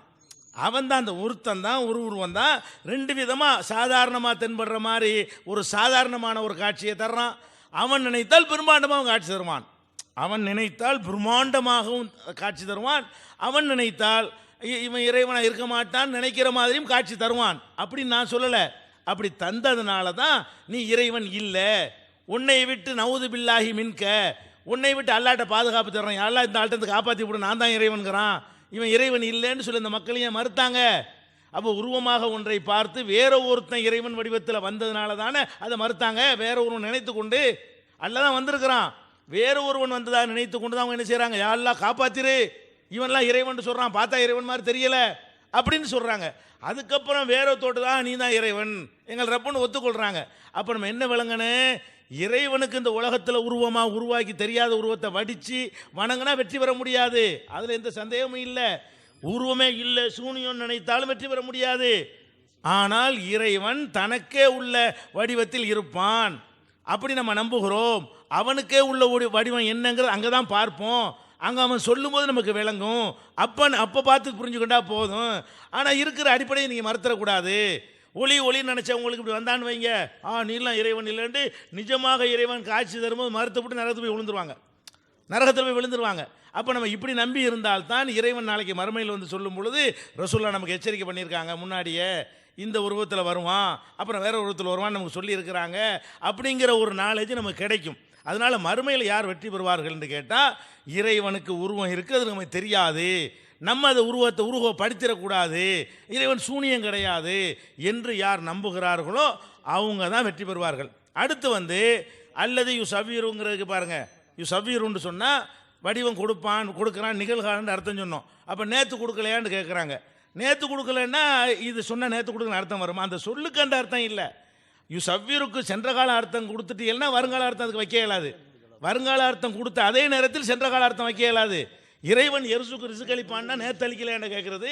அவன் தான் அந்த ஒருத்தன் தான், ஒரு உருவம் தான் ரெண்டு விதமாக சாதாரணமாக தென்படுற மாதிரி ஒரு சாதாரணமான ஒரு காட்சியை தர்றான். அவன் நினைத்தால் பிரம்மாண்டமாகவும் காட்சி தருவான். அவன் நினைத்தால் பிரம்மாண்டமாகவும் காட்சி தருவான். அவன் நினைத்தால் இவன் இறைவனாக இருக்க மாட்டான் நினைக்கிற மாதிரியும் காட்சி தருவான். அப்படின்னு நான் சொல்லலை. அப்படி தந்ததுனால தான் நீ இறைவன் இல்லை, உன்னை விட்டு நவுது பில்லாஹி மின்க, உன்னை விட்டு அல்லாட்ட பாதுகாப்பு தர்றான். அல்லா இந்த ஆள்கிட்ட காப்பாற்றி விடு, நான் தான் இறைவன்கிறான், இவன் இறைவன் இல்லைன்னு சொல்லி இந்த மக்களையும் மறுத்தாங்க. அப்போ உருவமாக ஒன்றை பார்த்து வேற ஒருத்தன் இறைவன் வடிவத்தில் வந்ததுனால தானே அதை மறுத்தாங்க. வேற ஒருவன் நினைத்து கொண்டு அல்ல தான் வந்திருக்கிறான், வேற ஒருவன் வந்ததாக நினைத்து கொண்டு தான் அவங்க என்ன செய்கிறாங்க, யாரெல்லாம் காப்பாத்திரு, இவன்லாம் இறைவன் சொல்கிறான், பார்த்தா இறைவன் மாதிரி தெரியல அப்படின்னு சொல்கிறாங்க. அதுக்கப்புறம் வேற தோட்டு தான் நீ தான் இறைவன் எங்கள் ரப்புன்னு ஒத்துக்கொள்கிறாங்க. அப்போ நம்ம என்ன விளங்கணும், இறைவனுக்கு இந்த உலகத்தில் உருவமாக உருவாக்கி தெரியாத உருவத்தை வடித்து வணங்கினா வெற்றி பெற முடியாது. அதில் எந்த சந்தேகமும் இல்லை. உருவமே இல்லை சூனியம் நினைத்தாலும் வெற்றி பெற முடியாது. ஆனால் இறைவன் தனக்கே உள்ள வடிவத்தில் இருப்பான், அப்படி நம்ம நம்புகிறோம். அவனுக்கே உள்ள வடிவம் என்னங்கிறது அங்கே தான் பார்ப்போம். அங்கே அவன் சொல்லும்போது நமக்கு விளங்கும். அப்போ பார்த்து புரிஞ்சுக்கிட்டா போதும். ஆனால் இருக்கிற அடிப்படையை நீங்கள் மறுத்தரக்கூடாது. ஒளின்னு நினச்சவங்களுக்கு இப்படி வந்தான்னு வைங்க, நீலாம் இறைவன் இல்லைன்ட்டு நிஜமாக இறைவன் காட்சி தரும்போது மறுத்துப்பட்டு நரகத்தில் போய் விழுந்துருவாங்க, நரகத்தில் போய் விழுந்துருவாங்க. அப்போ நம்ம இப்படி நம்பி இருந்தால்தான் இறைவன் நாளைக்கு மறுமையில் வந்து சொல்லும் பொழுது ரசூலுல்லாஹ் நமக்கு எச்சரிக்கை பண்ணியிருக்காங்க, முன்னாடியே இந்த உருவத்தில் வருவான், அப்புறம் வேற உருவத்தில் வருவான்னு நமக்கு சொல்லியிருக்கிறாங்க. அப்படிங்கிற ஒரு நாலேஜ் நமக்கு கிடைக்கும். அதனால் மறுமையில் யார் வெற்றி பெறுவார்கள்னு கேட்டால், இறைவனுக்கு உருவம் இருக்குது, அது நமக்கு தெரியாது, நம்ம அதை உருவப்படுத்திடக்கூடாது, இறைவன் சூனியம் கிடையாது என்று யார் நம்புகிறார்களோ அவங்க தான் வெற்றி பெறுவார்கள். அடுத்து வந்து அல்லது யூ சவ்வீருங்கிறதுக்கு பாருங்கள், யூ சவ்வீருன்னு சொன்னால் வடிவம் கொடுக்குறான் நிகழ்காலன்னு அர்த்தம் சொன்னோம். அப்போ நேற்று கொடுக்கலையான்னு கேட்குறாங்க. நேற்று கொடுக்கலன்னா இது சொன்னால் நேற்று கொடுக்கணும் அர்த்தம் வருமா? அந்த சொல்லுக்கு அந்த அர்த்தம் இல்லை. யூ சவ்வீருக்கு சென்ற கால அர்த்தம் கொடுத்துட்டீங்கன்னா வருங்கால அர்த்தம் அதுக்கு வைக்க இயலாது. வருங்கால அர்த்தம் கொடுத்த அதே நேரத்தில் சென்ற கால அர்த்தம் வைக்க இயலாது. இறைவன் எருசுக்கு ரிசுக்களிப்பான்னா நேத்தளிக்கல கேட்கறது,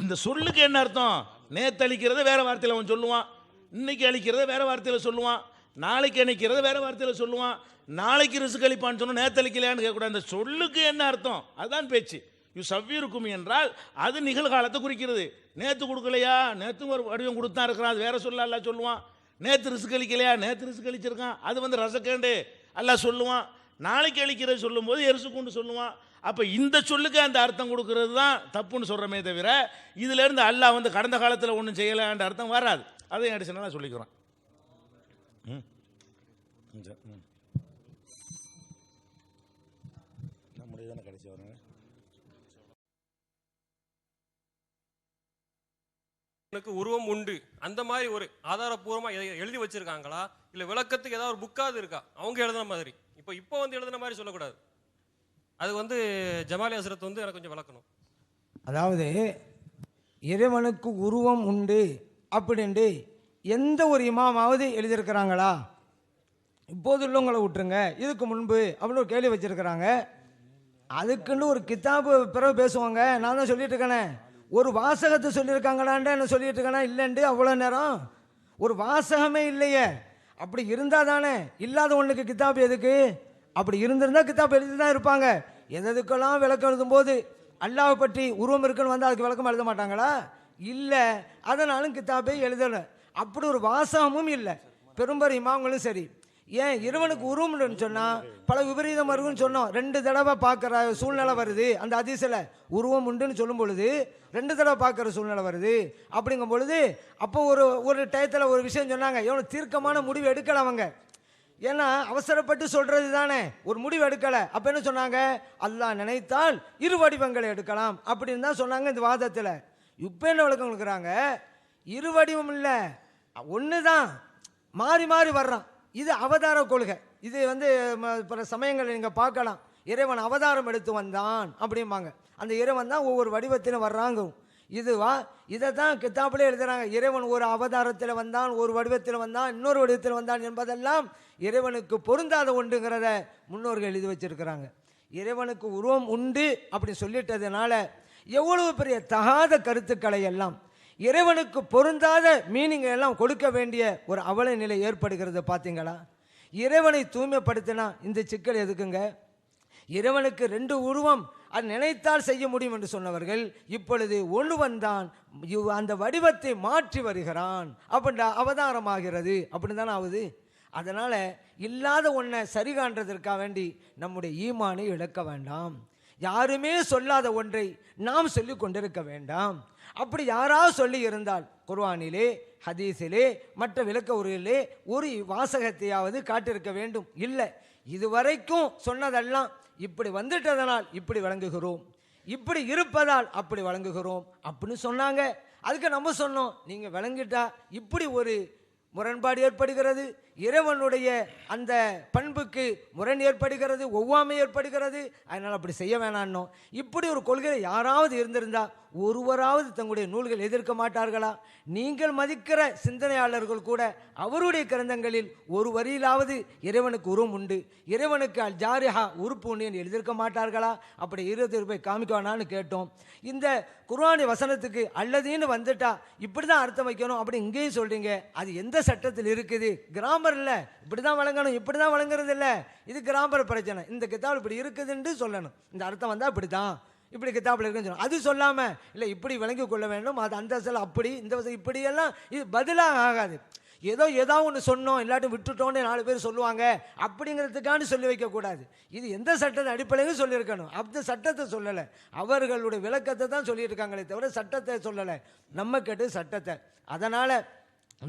இந்த சொல்லுக்கு என்ன அர்த்தம்? நேத்தளிக்கிறத வேற வார்த்தையில் அவன் சொல்லுவான், இன்னைக்கு அளிக்கிறத வேற வார்த்தையில் சொல்லுவான், நாளைக்கு அணைக்கிறத வேற வார்த்தையில் சொல்லுவான். நாளைக்கு ரிசுக்களிப்பான்னு சொன்னால் நேத்தளிக்கலையான்னு கேட்கக்கூடாது. அந்த சொல்லுக்கு என்ன அர்த்தம் அதுதான் பேச்சு. யூ சவ்வீருக்கும் என்றால் அது நிகழ்காலத்தை குறிக்கிறது. நேற்று கொடுக்கலையா, நேற்று ஒரு வடிவம் கொடுத்தா இருக்கிறான், அது வேற சொல்ல அல்ல சொல்லுவான். நேற்று ரிசுக்களிக்கலையா, நேற்று ரிசுக்களிச்சிருக்கான், அது வந்து ரசக்கேண்டு அல்ல சொல்லுவான். நாளைக்கு அளிக்கிறது சொல்லும்போது எரிசுக்குன்னு சொல்லுவான். அப்போ இந்த சொல்லுக்கு அந்த அர்த்தம் கொடுக்கறது தான் தப்புன்னு சொல்கிறமே தவிர இதிலேருந்து அல்லாஹ் வந்து கடந்த காலத்தில் ஒன்றும் செய்யலான்ற அர்த்தம் வராது. அதையும் அடிஷனலாக சொல்லிக்கிறோம். நம்முடைய தானே கடைசி வருங்க. எனக்கு உருவம் உண்டு அந்த மாதிரி ஒரு ஆதாரப்பூர்வமாக எழுதி வச்சிருக்காங்களா, இல்லை விளக்கத்துக்கு ஏதாவது ஒரு புக்காவது இருக்கா அவங்க எழுதுன மாதிரி? இப்போ வந்து எழுதுன மாதிரி சொல்லக்கூடாது. அது வந்து ஜமாலி ஹஸ்ரத் வந்து எனக்கு கொஞ்சம் விளக்கணும். அதாவது இறைவனுக்கு உருவம் உண்டு அப்படின்ட்டு எந்த ஒரு இமாமாவது எழுதியிருக்கிறாங்களா? இப்போது உள்ளவங்களை விட்டுருங்க, இதுக்கு முன்பு அப்படின்னு ஒரு கேள்வி வச்சுருக்கிறாங்க. அதுக்குன்னு ஒரு கித்தாபு பிறகு பேசுவாங்க. நான் தான் சொல்லிட்டு இருக்கேனே, ஒரு வாசகத்தை சொல்லியிருக்காங்களான்ட்டு என்ன சொல்லிட்டு இருக்கேனா இல்லைன்ட்டு அவ்வளோ நேரம் ஒரு வாசகமே இல்லையே. அப்படி இருந்தால் தானே, இல்லாத ஒன்றுக்கு கித்தாபு எதுக்கு? அப்படி இருந்திருந்தால் கித்தாப் எழுதி தான் இருப்பாங்க. எதுக்கெல்லாம் விளக்கம் எழுதும்போது அல்லாஹ் பற்றி உருவம் இருக்குன்னு வந்து அதுக்கு விளக்கம் எழுத மாட்டாங்களா? இல்லை, அதனாலும் கித்தாப்பே எழுதலை. அப்படி ஒரு வாசகமும் இல்லை. பெரும்பெரும் இமாம்களும் சரி. ஏன் இறைவனுக்கு உருவம்னு சொன்னால் பல விபரீதம் வருதுன்னு சொன்னோம். 2 தடவை பார்க்குற சூழ்நிலை வருது. அந்த ஹதீஸில் உருவம் உண்டுன்னு சொல்லும் பொழுது 2 தடவை பார்க்குற சூழ்நிலை வருது. அப்படிங்கும் பொழுது அப்போ ஒரு டயத்தில் ஒரு விஷயம் சொன்னாங்க, எவ்வளோ தீர்க்கமான முடிவு எடுக்கலை அவங்க. ஏன்னா அவசரப்பட்டு சொல்கிறது தானே, ஒரு முடிவு எடுக்கலை. அப்போ என்ன சொன்னாங்க, அல்லாஹ் நினைத்தால் 2 வடிவங்களை எடுக்கலாம் அப்படின்னு தான் சொன்னாங்க இந்த வாதத்தில். இப்போ என்ன விளக்கம் கொடுக்குறாங்க, 2 வடிவம் இல்லை, ஒன்று தான், மாறி மாறி வர்றான். இது அவதார கொள்கை. இது வந்து பல சமயங்களில் நீங்கள் பார்க்கலாம், இறைவன் அவதாரம் எடுத்து வந்தான் அப்படிம்பாங்க. அந்த இறைவன் தான் ஒவ்வொரு வடிவத்திலும் வர்றாங்க. இதுவா இதை தான் கித்தாப்பிலே எழுதுகிறாங்க. இறைவன் ஒரு அவதாரத்தில் வந்தான், ஒரு வடிவத்தில் வந்தான், இன்னொரு வடிவத்தில் வந்தான் என்பதெல்லாம் இறைவனுக்கு பொருந்தாத ஒன்றுங்கிறத முன்னோர்கள் எழுதி வச்சிருக்கிறாங்க. இறைவனுக்கு உருவம் உண்டு அப்படி சொல்லிட்டதுனால எவ்வளவு பெரிய தகாத கருத்துக்களை எல்லாம் இறைவனுக்கு பொருந்தாத மீனிங் எல்லாம் கொடுக்க வேண்டிய ஒரு அவல நிலை ஏற்படுகிறது. பார்த்தீங்களா? இறைவனை தூய்மைப்படுத்தினா இந்த சிக்கல் எதுக்குங்க? இறைவனுக்கு 2 உருவம், அது நினைத்தால் செய்ய முடியும் என்று சொன்னவர்கள் இப்பொழுது ஒருவன் தான் அந்த வடிவத்தை மாற்றி வருகிறான் அப்படின்ற அவதாரமாகிறது. அப்படி தானே ஆகுது. அதனால் இல்லாத ஒன்றை சரி காண்றதற்காக வேண்டி நம்முடைய ஈமானை இழக்க வேண்டாம். யாருமே சொல்லாத ஒன்றை நாம் சொல்லி கொண்டிருக்க வேண்டாம். அப்படி யாராவது சொல்லி இருந்தால் குர்ஆனிலே, ஹதீஸிலே, மற்ற விளக்க உரையிலே ஒரு வாசகத்தையாவது காட்டிருக்க வேண்டும். இல்லை, இதுவரைக்கும் சொன்னதெல்லாம் இப்படி வந்துட்டதனால் இப்படி வழங்குகிறோம், இப்படி இருப்பதால் அப்படி வழங்குகிறோம் அப்படின்னு சொன்னாங்க. அதுக்கு நம்ம சொன்னோம், நீங்கள் விளங்கிட்டா இப்படி ஒரு முரண்பாடு ஏற்படுகிறது, இறைவனுடைய அந்த பண்புக்கு முரண் ஏற்படுகிறது, ஒவ்வாமை ஏற்படுகிறது, அதனால் அப்படி செய்ய வேணான்னோ. இப்படி ஒரு கொள்கை யாராவது இருந்திருந்தா ஒருவராவது தங்களுடைய நூல்கள் எதிர்க்க மாட்டார்களா? நீங்கள் மதிக்கிற சிந்தனையாளர்கள் கூட அவருடைய கிரந்தங்களில் ஒரு வரியிலாவது இறைவனுக்கு உருவம் உண்டு, இறைவனுக்கு அல் ஜாரிஹா உறுப்பு உண்டு என்று எழுதியிருக்க மாட்டார்களா? அப்படி 20 ரூபாய் காமிக்க வேணான்னு கேட்டோம். இந்த குர்ஆனி வசனத்துக்கு அல்லதீன்னு வந்துட்டா இப்படி தான் அர்த்தம் வைக்கணும் அப்படி இங்கேயும் சொல்றீங்க. அது எந்த சட்டத்தில் இருக்குது? கிராமர் இல்லை, இப்படி தான் வழங்கணும், இப்படி தான் வழங்குறது இல்லை. இது கிராமர் பிரச்சனை. இந்த கிதாப் இப்படி இருக்குதுன்னு சொல்லணும். இந்த அர்த்தம் வந்தால் இப்படி தான், இப்படி கிதாப்பில் இருக்குன்னு சொல்லணும். அது சொல்லாமல் இல்லை இப்படி விளங்கி கொள்ள வேண்டும், அது அந்த வசனம் அப்படி, இந்த வசனம் இப்படியெல்லாம் இது பதிலாக ஆகாது. ஏதோ ஒன்று சொன்னோம் இல்லாட்டி விட்டுட்டோன்னு 4 பேர் சொல்லுவாங்க அப்படிங்கிறதுக்காண்டி சொல்லி வைக்கக்கூடாது. இது எந்த சட்டத்தை அடிப்படையில் சொல்லியிருக்கணும், அந்த சட்டத்தை சொல்லலை, அவர்களுடைய விளக்கத்தை தான் சொல்லியிருக்காங்களே தவிர சட்டத்தை சொல்லலை. நம்ம கேட்டு சட்டத்தை. அதனால்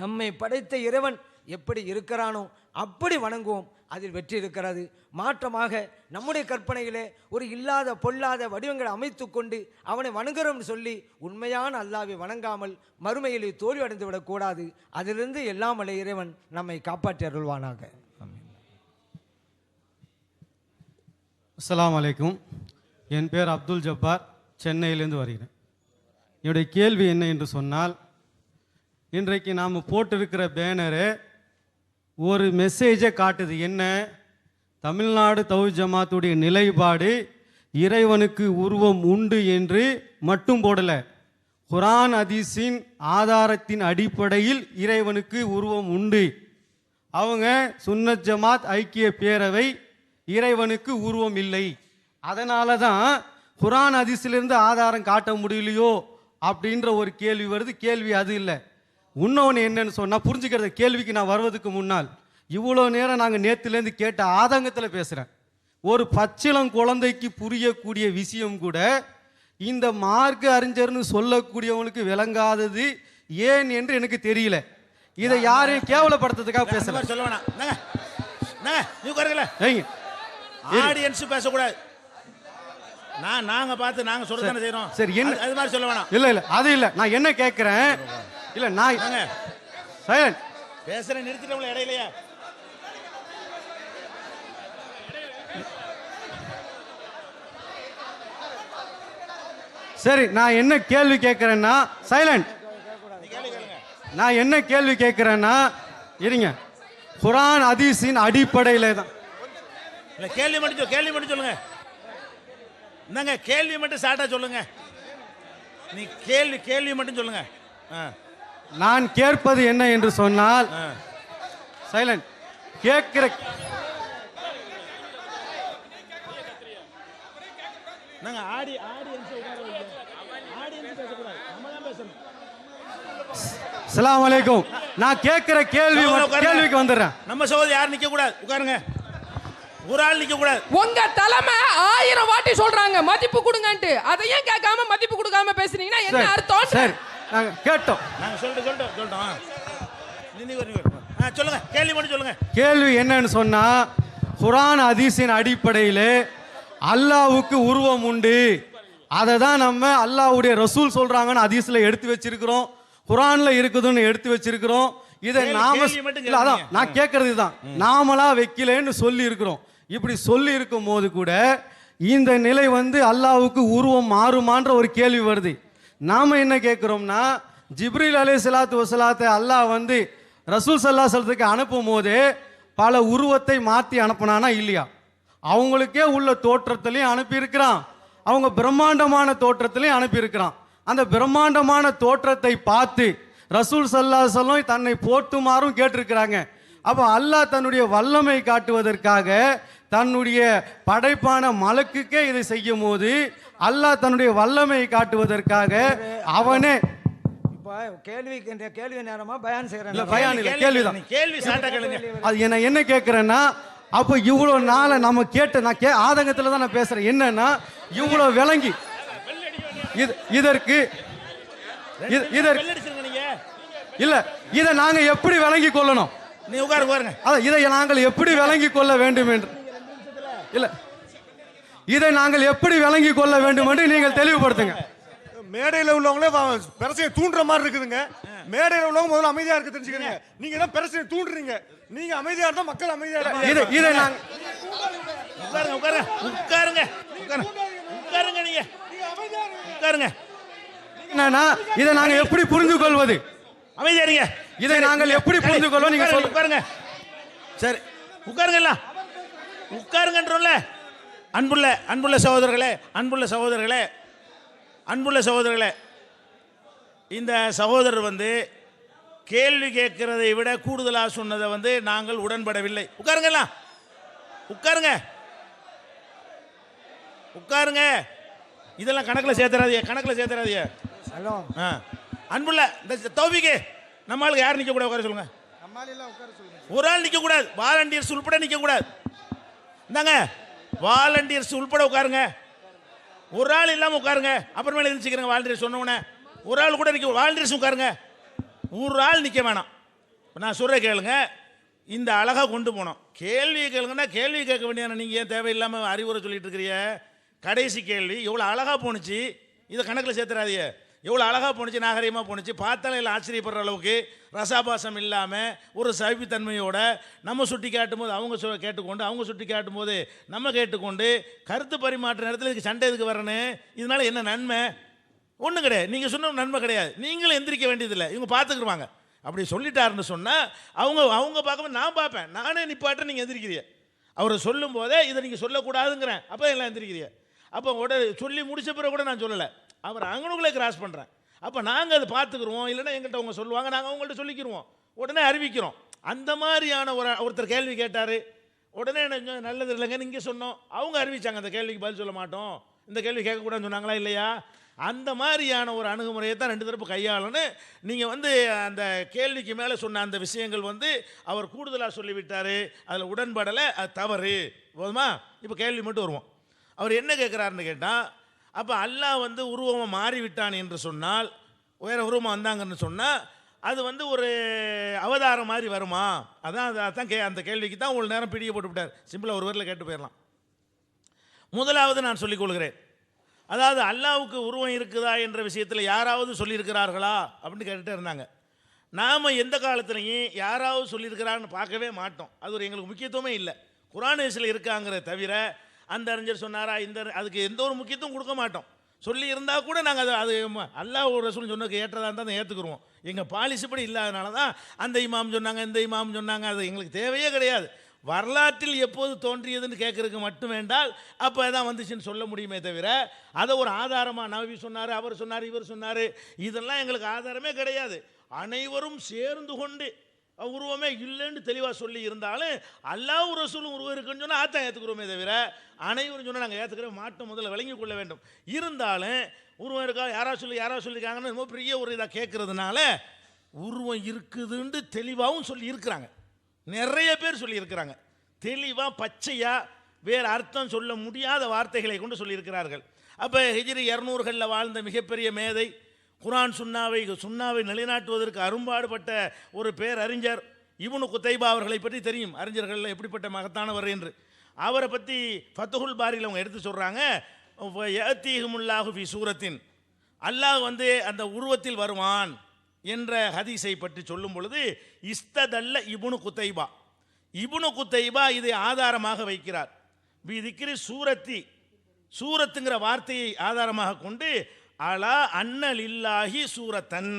நம்மை படைத்த இறைவன் எப்படி இருக்கிறானோ அப்படி வணங்குவோம், அதில் வெற்றி இருக்கிறது. மாற்றமாக நம்முடைய கற்பனையிலே ஒரு இல்லாத பொல்லாத வடிவங்களை அமைத்து கொண்டு அவனை வணங்குறோம்னு சொல்லி உண்மையான அல்லாஹ்வை வணங்காமல் மறுமையிலே தோல்வி அடைந்து விடக்கூடாது. அதிலிருந்து எல்லாம் வல்ல இறைவன் நம்மை காப்பாற்றி அருள்வானாக. அஸ்ஸலாமு அலைக்கும். என் பேர் அப்துல் ஜப்பார், சென்னையிலேருந்து வருகிறேன். என்னுடைய கேள்வி என்ன என்று சொன்னால், இன்றைக்கு நாம் போட்டிருக்கிற பேனரு ஒரு மெசேஜை காட்டுது. என்ன? தமிழ்நாடு தௌஹீத் ஜமாத்துடைய நிலைப்பாடு இறைவனுக்கு உருவம் உண்டு என்று மட்டும் போடலை, குர்ஆன் ஹதீஸின் ஆதாரத்தின் அடிப்படையில் இறைவனுக்கு உருவம் உண்டு. அவங்க சுன்னத் ஜமாத் ஐக்கிய பேரவை இறைவனுக்கு உருவம் இல்லை, அதனால தான் குர்ஆன் ஹதீஸிலிருந்து ஆதாரம் காட்ட முடியலையோ அப்படின்ற ஒரு கேள்வி வருது. கேள்வி அது இல்லை. இன்னொன்று என்னன்னு சொன்னால், புரிஞ்சுக்கிறது கேள்விக்கு நான் வருவதுக்கு முன்னால் இவ்வளோ நேரம் நாங்கள் நேற்றுலேருந்து கேட்ட ஆதங்கத்தில் பேசுகிறேன். ஒரு பச்சிளம் குழந்தைக்கு புரியக்கூடிய விஷயம் கூட இந்த மார்க்க அறிஞர்னு சொல்லக்கூடியவங்களுக்கு விளங்காதது ஏன் என்று எனக்கு தெரியல. இதை யாரையும் கேவலப்படுத்துறதுக்காக பேசுகிறேன். ஆடியன்ஸ் பேசக்கூடாது. நாங்க பார்த்து நாங்க சொல்றதானே செய்றோம். சரி, என்ன அது மாதிரி சொல்ல வேணாம். இல்ல அது இல்ல, நான் என்ன கேட்கிறேன், இல்ல நான் சைலண்ட் பேசுறேன், நிறுத்திட்டோம்ல இடையிலையா? சரி, நான் என்ன கேள்வி கேட்கிறேன்னா, சைலண்ட். நான் என்ன கேள்வி கேட்கிறேன்னா, இருங்க, குர்ஆன் ஹதீஸின் அடிப்படையில தான். இல்ல கேள்வி மட்டும் சொல்லுங்க. என்னங்க கேள்வி மட்டும் சாட்டா சொல்லுங்க. நீ கேள்வி மட்டும் சொல்லுங்க. நான் கேட்பது என்ன என்று சொன்னால், சைலண்ட் கேட்கிற நாங்க ஆடியன்ஸ் உட்கார வைங்க. ஆடியன்ஸ் பேசக்கூடாது, நம்ம தான் பேசணும். அஸ்ஸலாமு அலைக்கும். நான் கேட்கிற கேள்விக்கு வந்துடுறேன். நம்ம சகோதரி யாரும் நிக்க கூடாது, உட்காருங்க. ஒரு ஆள் நிக்க கூடாது. உங்க தலைமை 1000 வாட்டி சொல்றாங்க மதிப்பு கொடுங்கன்ட்டு, அதை ஏன் கேட்காம மதிப்பு கொடுக்காம பேசுறீங்கன்னா என்ன அர்த்தம்? சரி, நாங்க கேட்டோம். நாங்க சொல்லிட்டோம். சொல்லுங்க, கேள்வி மட்டும் சொல்லுங்க. கேள்வி என்னன்னு சொன்னா, குர்ஆன் ஹதீஸின் அடிப்படையில் அல்லாஹ்வுக்கு உருவம் உண்டு, அதை தான் நம்ம அல்லாஹ்வுடைய ரசூல் சொல்றாங்கன்னு ஹதீஸ்ல எடுத்து வச்சிருக்கிறோம், குர்ஆன்ல இருக்குதுன்னு எடுத்து வச்சிருக்கிறோம். இதை நாம அதான் நான் கேட்கறது தான், நாமளா வைக்கலன்னு சொல்லி இருக்கிறோம். இப்படி சொல்லி இருக்கும் போது கூட இந்த நிலை அல்லாஹ்வுக்கு உருவம் மாறுமான்ற ஒரு கேள்வி வருது. நாம என்ன கேட்கிறோம்னா, ஜிப்ரீல் அலைஹிஸ்ஸலாத்து வஸலாத்தை அல்லாஹ் ரசூல் ஸல்லல்லாஹு அலைஹி வஸல்லத்துக்கு அனுப்பும் போது பல உருவத்தை மாற்றி அனுப்புனானா இல்லையா? அவங்களுக்கே உள்ள தோற்றத்திலையும் அனுப்பியிருக்கிறான், அவங்க பிரம்மாண்டமான தோற்றத்திலையும் அனுப்பியிருக்கிறான். அந்த பிரம்மாண்டமான தோற்றத்தை பார்த்து ரசூல் ஸல்லல்லாஹு அலைஹி வஸல்லம் தன்னை போற்றுமாறும் கேட்டிருக்கிறாங்க. அப்போ அல்லாஹ் தன்னுடைய வல்லமை காட்டுவதற்காக தன்னுடைய படைப்பான மலக்குக்கே இதை செய்யும் போது அல்லாஹ் தன்னுடைய வல்லமை காட்டுவதற்காக அவனே இப்போ கேள்வி நேரமா பயான் செய்கிறேன். இல்ல பயான் இல்ல, கேள்விதான். கேள்வி சாட்டா கேளுங்க. அது என்ன கேட்கிறேன்னா, அப்போ இவ்வளோ நாளை நம்ம கேட்ட ஆதங்கத்தில் தான் நான் பேசுறேன். என்னன்னா இவ்வளோ விளங்கி இதற்கு இல்ல இதை நாங்க எப்படி விளங்கி கொள்ளணும்? நீ உட்காருங்க. இதை நாங்கள் எப்படி விளங்கி கொள்ள வேண்டும் என்று இல்ல இதை நாங்கள் எப்படி விளங்கி கொள்ள வேண்டும் என்று நீங்கள் தெளிவுபடுத்துங்க. மேடையில் உள்ளவங்களே பிரச்சனையை தூண்டுற மாதிரி இருக்குதுங்க. மேடையில் உள்ளவங்க முதல்ல அமைதியா இருக்கு தெரிஞ்சுக்கிறீங்க. நீங்க தான் பிரச்சனையை தூண்டுறீங்க. நீங்க அமைதியா இருந்தா மக்கள் அமைதியா இருப்பாங்க. இதை நாங்க உட்காருங்க. நீங்க உட்காருங்க. என்னன்னா இதை நாங்க எப்படி புரிந்து கொள்வது? அமைதியா இருங்க. இதை நாங்கள் எப்படி புரிந்து கொள்வோம்? நீங்க சொல்லுங்க. உட்காருங்க. சரி உட்காருங்க. எல்லாம் உட்காருங்கன்றோம்ல. அன்புள்ள சகோதரர்களே, இந்த சகோதரர் வந்து கேள்வி கேட்கிறதை விட கூடுதலாக சொன்னதை நாங்கள் உடன்படவில்லை. உட்காருங்க. இதெல்லாம் கணக்கில் சேர்த்துறாதீங்க. அன்புள்ள இந்த தௌபிக்கு நம்ம ஆளுக்கு யார் நிற்க கூடாது? உட்கார சொல்லுங்க. ஒரு ஆள் நிற்க கூடாது. வாலண்டியர்ஸ் உள்பட நிற்க கூடாது. இந்தாங்க வாலண்டியர்ஸ் உள்பட உட்காருங்க. ஒரு ஆள் இல்லாமல் உட்காருங்க. அப்புறமேல இருந்துச்சுக்கிறேங்க. வாலண்டியர்ஸ் சொன்னோன்னே ஒரு ஆள் கூட நிற்க. வாலண்டியர்ஸ் உட்காருங்க. ஒரு ஆள் நிற்க வேணாம். நான் சொல்ற கேளுங்க. இந்த அழகாக கொண்டு போனோம். கேள்வி கேளுங்கன்னா கேள்வி கேட்க வேண்டிய நீங்கள் ஏன் தேவையில்லாமல் அறிவுரை சொல்லிட்டு இருக்கிறீங்க? கடைசி கேள்வி எவ்வளோ அழகாக போணுச்சு. இதை கணக்கில் சேர்த்துறாதீங்க. எவ்வளோ அழகாக போணுச்சு, நாகரிகமாக போணுச்சு. பார்த்தாலும் எல்லாம் ஆச்சரியப்படுற அளவுக்கு ரசாபாசம் இல்லாமல் ஒரு சவித்தன்மையோட நம்ம சுட்டி காட்டும் போது அவங்க கேட்டுக்கொண்டு, அவங்க சுட்டி காட்டும் போது நம்ம கேட்டுக்கொண்டு, கருத்து பரிமாற்ற நேரத்தில் இதுக்கு சண்டை எதுக்கு வரணும்? இதனால என்ன நன்மை? ஒன்றும் கிடையாது. நீங்கள் சொன்ன நன்மை கிடையாது. நீங்களும் எந்திரிக்க வேண்டியதில்லை. இவங்க பார்த்துக்குருவாங்க. அப்படி சொல்லிட்டாருன்னு சொன்னால் அவங்க பார்க்கும்போது நான் பார்ப்பேன். நானே நிப்பாட்ட நீங்கள் எந்திரிக்கிறீங்க. அவரை சொல்லும் போதே இதை நீங்கள் சொல்லக்கூடாதுங்கிறேன். அப்போ எல்லாம் எந்திரிக்கிறீங்க. அப்போ உடனே சொல்லி முடிச்ச பிறகு கூட நான் சொல்லலை. அவர் அங்கனுக்குள்ளே கிராஸ் பண்ணுறேன். அப்போ நாங்கள் அதை பார்த்துக்குருவோம். இல்லைன்னா எங்கள்கிட்ட அவங்க சொல்லுவாங்க, நாங்கள் அவங்கள்ட்ட சொல்லிக்கிடுவோம். உடனே அறிவிக்கிறோம். அந்த மாதிரியான ஒருத்தர் கேள்வி கேட்டார். உடனே நல்லது இல்லைங்க நீங்கள் சொன்னோம். அவங்க அறிவிச்சாங்க அந்த கேள்விக்கு பதில் சொல்ல மாட்டோம், இந்த கேள்வி கேட்கக்கூடாதுன்னு சொன்னாங்களா இல்லையா? அந்த மாதிரியான ஒரு அணுகுமுறையை தான் ரெண்டு தரப்பு கையாளன்னு. நீங்கள் அந்த கேள்விக்கு மேலே சொன்ன அந்த விஷயங்கள் அவர் கூடுதலாக சொல்லிவிட்டார். அதில் உடன்படலை, அது தவறு. போதுமா? இப்போ கேள்வி மட்டும் வருவோம். அவர் என்ன கேட்குறாருன்னு கேட்டால், அப்போ அல்லாஹ் உருவமாக மாறிவிட்டான் என்று சொன்னால், வேறு உருவமாக வந்தாங்கன்னு சொன்னால், அது ஒரு அவதாரம் மாதிரி வருமா? அதான் அந்த கேள்விக்கு தான் ஒரு நேரம் பிடிக்க போட்டு விட்டார். சிம்பிளாக ஒரு வேரில் கேட்டு போயிடலாம். முதலாவது நான் சொல்லிக் கொள்கிறேன். அதாவது அல்லாஹ்வுக்கு உருவம் இருக்குதா என்ற விஷயத்தில் யாராவது சொல்லியிருக்கிறார்களா அப்படின்னு கேட்டுகிட்டே இருந்தாங்க. நாம் எந்த காலத்துலையும் யாராவது சொல்லியிருக்கிறான்னு பார்க்கவே மாட்டோம். அது எங்களுக்கு முக்கியத்துவமே இல்லை. குர்ஆன் ஹதீஸில் இருக்காங்கிற தவிர அந்த அறிஞர் சொன்னாரா அதுக்கு எந்த ஒரு முக்கியத்துவம் கொடுக்க மாட்டோம். சொல்லி இருந்தால் கூட நாங்கள் அது அல்லாஹ் ஒரு ரசூல் சொன்னதுக்கு ஏற்றதாக இருந்தால் அதை ஏற்றுக்குருவோம். எங்கள் பாலிசி படி இல்லாதனால தான் அந்த இமாம் சொன்னாங்க, இந்த இமாம் சொன்னாங்க, அது எங்களுக்கு தேவையே கிடையாது. வரலாற்றில் எப்போது தோன்றியதுன்னு கேட்கறதுக்கு மட்டும் வேண்டால் அப்போ தான் வந்துச்சுன்னு சொல்ல முடியுமே தவிர, அதை ஒரு ஆதாரமாக நபி சொன்னார், அவர் சொன்னார், இவர் சொன்னார், இதெல்லாம் எங்களுக்கு ஆதாரமே கிடையாது. அனைவரும் சேர்ந்து கொண்டு உருவமே இல்லைன்னு தெளிவாக சொல்லி இருந்தாலும் அல்லாஹ் ரசூலும் உருவம் இருக்குன்னு சொன்னால் ஆத்தான் ஏற்றுக்கிறோமே தவிர, அனைவரும் சொன்னால் நாங்கள் ஏற்றுக்கிற மாட்டோம். முதல்ல விளங்கி கொள்ள வேண்டும். இருந்தாலும் உருவம் இருக்கா, யாராவது சொல்லியிருக்காங்கன்னு ரொம்ப பெரிய ஒரு இதாக கேட்கறதுனால உருவம் இருக்குதுன்னு தெளிவாகவும் சொல்லி இருக்கிறாங்க. நிறைய பேர் சொல்லியிருக்கிறாங்க. தெளிவாக பச்சையாக வேறு அர்த்தம் சொல்ல முடியாத வார்த்தைகளை கொண்டு சொல்லியிருக்கிறார்கள். அப்போ ஹிஜ்ரி 200களில் வாழ்ந்த மிகப்பெரிய மேதை, குர்ஆன் சுன்னாவை நிலைநாட்டுவதற்கு அரும்பாடுபட்ட ஒரு பேரறிஞர் இப்னு குதைபா அவர்களை பற்றி தெரியும். அறிஞர்களில் எப்படிப்பட்ட மகத்தானவர் என்று. அவரை பற்றி ஃபத்துஹுல் பாரியில் அவங்க எடுத்து சொல்கிறாங்க. யஅதீஹுமுல்லாஹு ஃபி சூரத்தின், அல்லாஹ் அந்த உருவத்தில் வருவான் என்ற ஹதீஸை பற்றி சொல்லும் பொழுது இஸ்ததல்ல இப்னு குதைபா இதை ஆதாரமாக வைக்கிறார். திக்ரி சூரத்துங்கிற வார்த்தையை ஆதாரமாக கொண்டு அலா அன்னலில்லாஹி சூரத்தன்,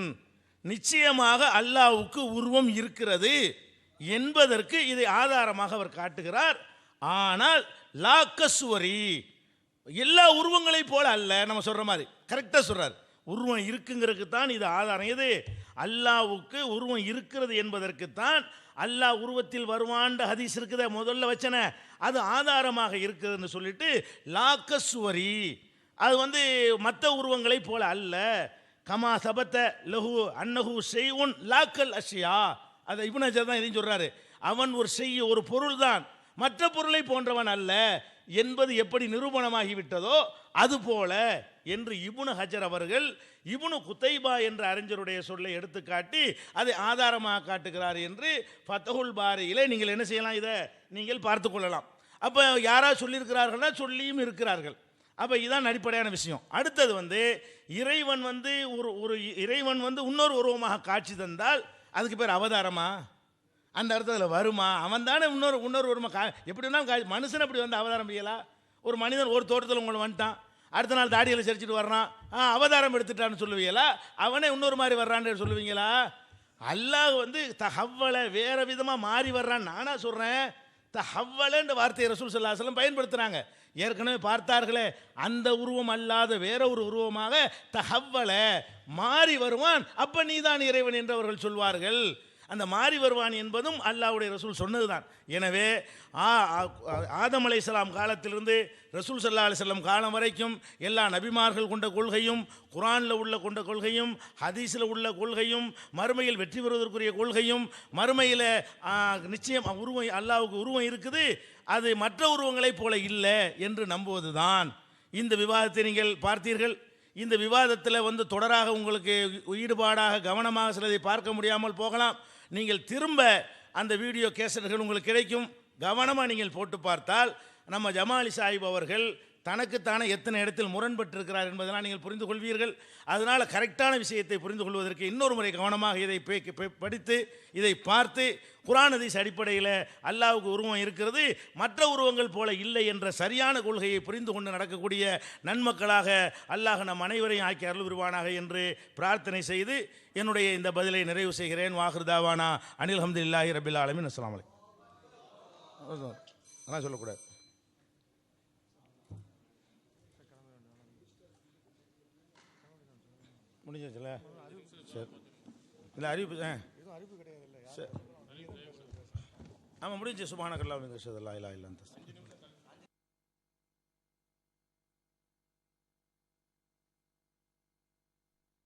நிச்சயமாக அல்லாஹ்வுக்கு உருவம் இருக்கிறது என்பதற்கு இதை ஆதாரமாக அவர் காட்டுகிறார். ஆனால் லா கஸ்வரி, எல்லா உருவங்களைப் போல அல்ல. நம்ம சொல்ற மாதிரி கரெக்டாக சொல்றார். உருவம் இருக்குங்கிறதுக்கு தான் இது ஆதாரம். எது? அல்லாஹ்வுக்கு உருவம் இருக்கிறது என்பதற்குத்தான் அல்லாஹ் உருவத்தில் வருவான்ற ஹதீஸ் இருக்குத முதல்ல வச்சன, அது ஆதாரமாக இருக்குதுன்னு சொல்லிட்டு லாக்கஸ்வரி, அது மற்ற உருவங்களை போல அல்ல. கமா சபத்த லஹு அன்னஹு ஷைஉன் லாக்கல் அஷ்யா, அதை இப்னு ஹஜர் தான் இதையும் சொல்றாரு. அவன் ஒரு செய்ய ஒரு பொருள் தான், மற்ற பொருளை போன்றவன் அல்ல என்பது எப்படி நிரூபணமாகிவிட்டதோ அதுபோல என்று இப்னு ஹஜர் அவர்கள் இப்னு குத்தைபா என்ற அறிஞருடைய சொல்லை எடுத்துக்காட்டி அதை ஆதாரமாக காட்டுகிறார் என்று ஃபத்ஹுல் பாரியிலே நீங்கள் என்ன செய்யலாம், இதை நீங்கள் பார்த்து கொள்ளலாம். அப்போ யாராவது சொல்லியிருக்கிறார்கள்னா சொல்லியும் இருக்கிறார்கள். அப்போ இதுதான் அடிப்படையான விஷயம். அடுத்தது இறைவன் ஒரு இறைவன் இன்னொரு உருவமாக காட்சி தந்தால் அதுக்கு பேர் அவதாரமா? அந்த அர்த்தத்தில் வருமா? அவன் தானே இன்னொரு உருவமாக எப்படின்னா மனுஷன் அப்படி அவதாரம் செய்யலாம். ஒரு மனிதன் ஒரு தோட்டத்தில் உங்களை வந்துட்டான், அடுத்த நாள் தாடியில் சரிச்சிட்டு வர்றான், அவதாரம் எடுத்துட்டான்னு சொல்லுவீங்களா? அவனே இன்னொரு மாதிரி வர்றான்னு சொல்லுவீங்களா? அல்லாஹ் தஹவ்வல வேற விதமாக மாறி வர்றான்னு நானா சொல்கிறேன். தஹவ்வலன்ற வார்த்தையை ரசூல் ஸல்லல்லாஹு அலைஹி வஸல்லம் பயன்படுத்துகிறாங்க. ஏற்கனவே பார்த்தார்களே, அந்த உருவம் அல்லாத வேற ஒரு உருவமாக தஹவ்வல மாறி வருவான், அப்போ நீதான் இறைவன் என்று அவர்கள் சொல்வார்கள். அந்த மாறி வருவான் என்பதும் அல்லாஹ்வுடைய ரசூல் சொன்னதுதான். எனவே ஆதம் அலைஹிஸ்ஸலாம் காலத்திலிருந்து ரசூல் ஸல்லல்லாஹு அலைஹி வஸல்லம் காலம் வரைக்கும் எல்லா நபிமார்கள் கொண்ட கொள்கையும், குர்ஆனில் உள்ள கொண்ட கொள்கையும், ஹதீஸில் உள்ள கொள்கையும், மறுமையில் வெற்றி பெறுவதற்குரிய கொள்கையும், மறுமையில் நிச்சயம் உருவம் அல்லாஹ்வுக்கு உருவம் இருக்குது, அது மற்ற உருவங்களைப் போல இல்லை என்று நம்புவதுதான். இந்த விவாதத்தை நீங்கள் பார்த்தீர்கள். இந்த விவாதத்தில் தொடராக உங்களுக்கு ஈடுபாடாக கவனமாக சிலதை பார்க்க முடியாமல் போகலாம். நீங்கள் திரும்ப அந்த வீடியோ கேசட்டுகள் உங்களுக்கு கிடைக்கும். கவனமாக நீங்கள் போட்டு பார்த்தால் நம்ம ஜமாலி சாஹிப் அவர்கள் தனக்குத்தானே எத்தனை இடத்தில் முரண்பட்டிருக்கிறார் என்பதெல்லாம் நீங்கள் புரிந்து கொள்வீர்கள். அதனால் கரெக்டான விஷயத்தை புரிந்து கொள்வதற்கு இன்னொரு முறை கவனமாக இதை படித்து இதை பார்த்து குர்ஆன் ஹதீஸ் அடிப்படையில் அல்லாஹ்வுக்கு உருவம் இருக்கிறது, மற்ற உருவங்கள் போல இல்லை என்ற சரியான கொள்கையை புரிந்து கொண்டு நடக்கக்கூடிய நன்மக்களாக அல்லாஹ் நம் அனைவரையும் ஆக்கி அருள் புரிவானாக என்று பிரார்த்தனை செய்து என்னுடைய இந்த பதிலை நிறைவு செய்கிறேன். வாஹிர் தாவானா அனில் அல்ஹம்துலில்லாஹி ரப்பில் ஆலமீன். அஸ்ஸலாமு அலைக்கும். அதெல்லாம் சொல்லக்கூடாது. முடிஞ்சிச்சுல? சரி, இல்லை அறிவிப்பு அறிவிப்பு கிடையாது. ஆமாம், முடிஞ்சு. சுப்ஹானக்கல்லாஹ் வ பிஹம்திஹி அஷ்ஹது அல்லா இலாஹா இல்லா அன்த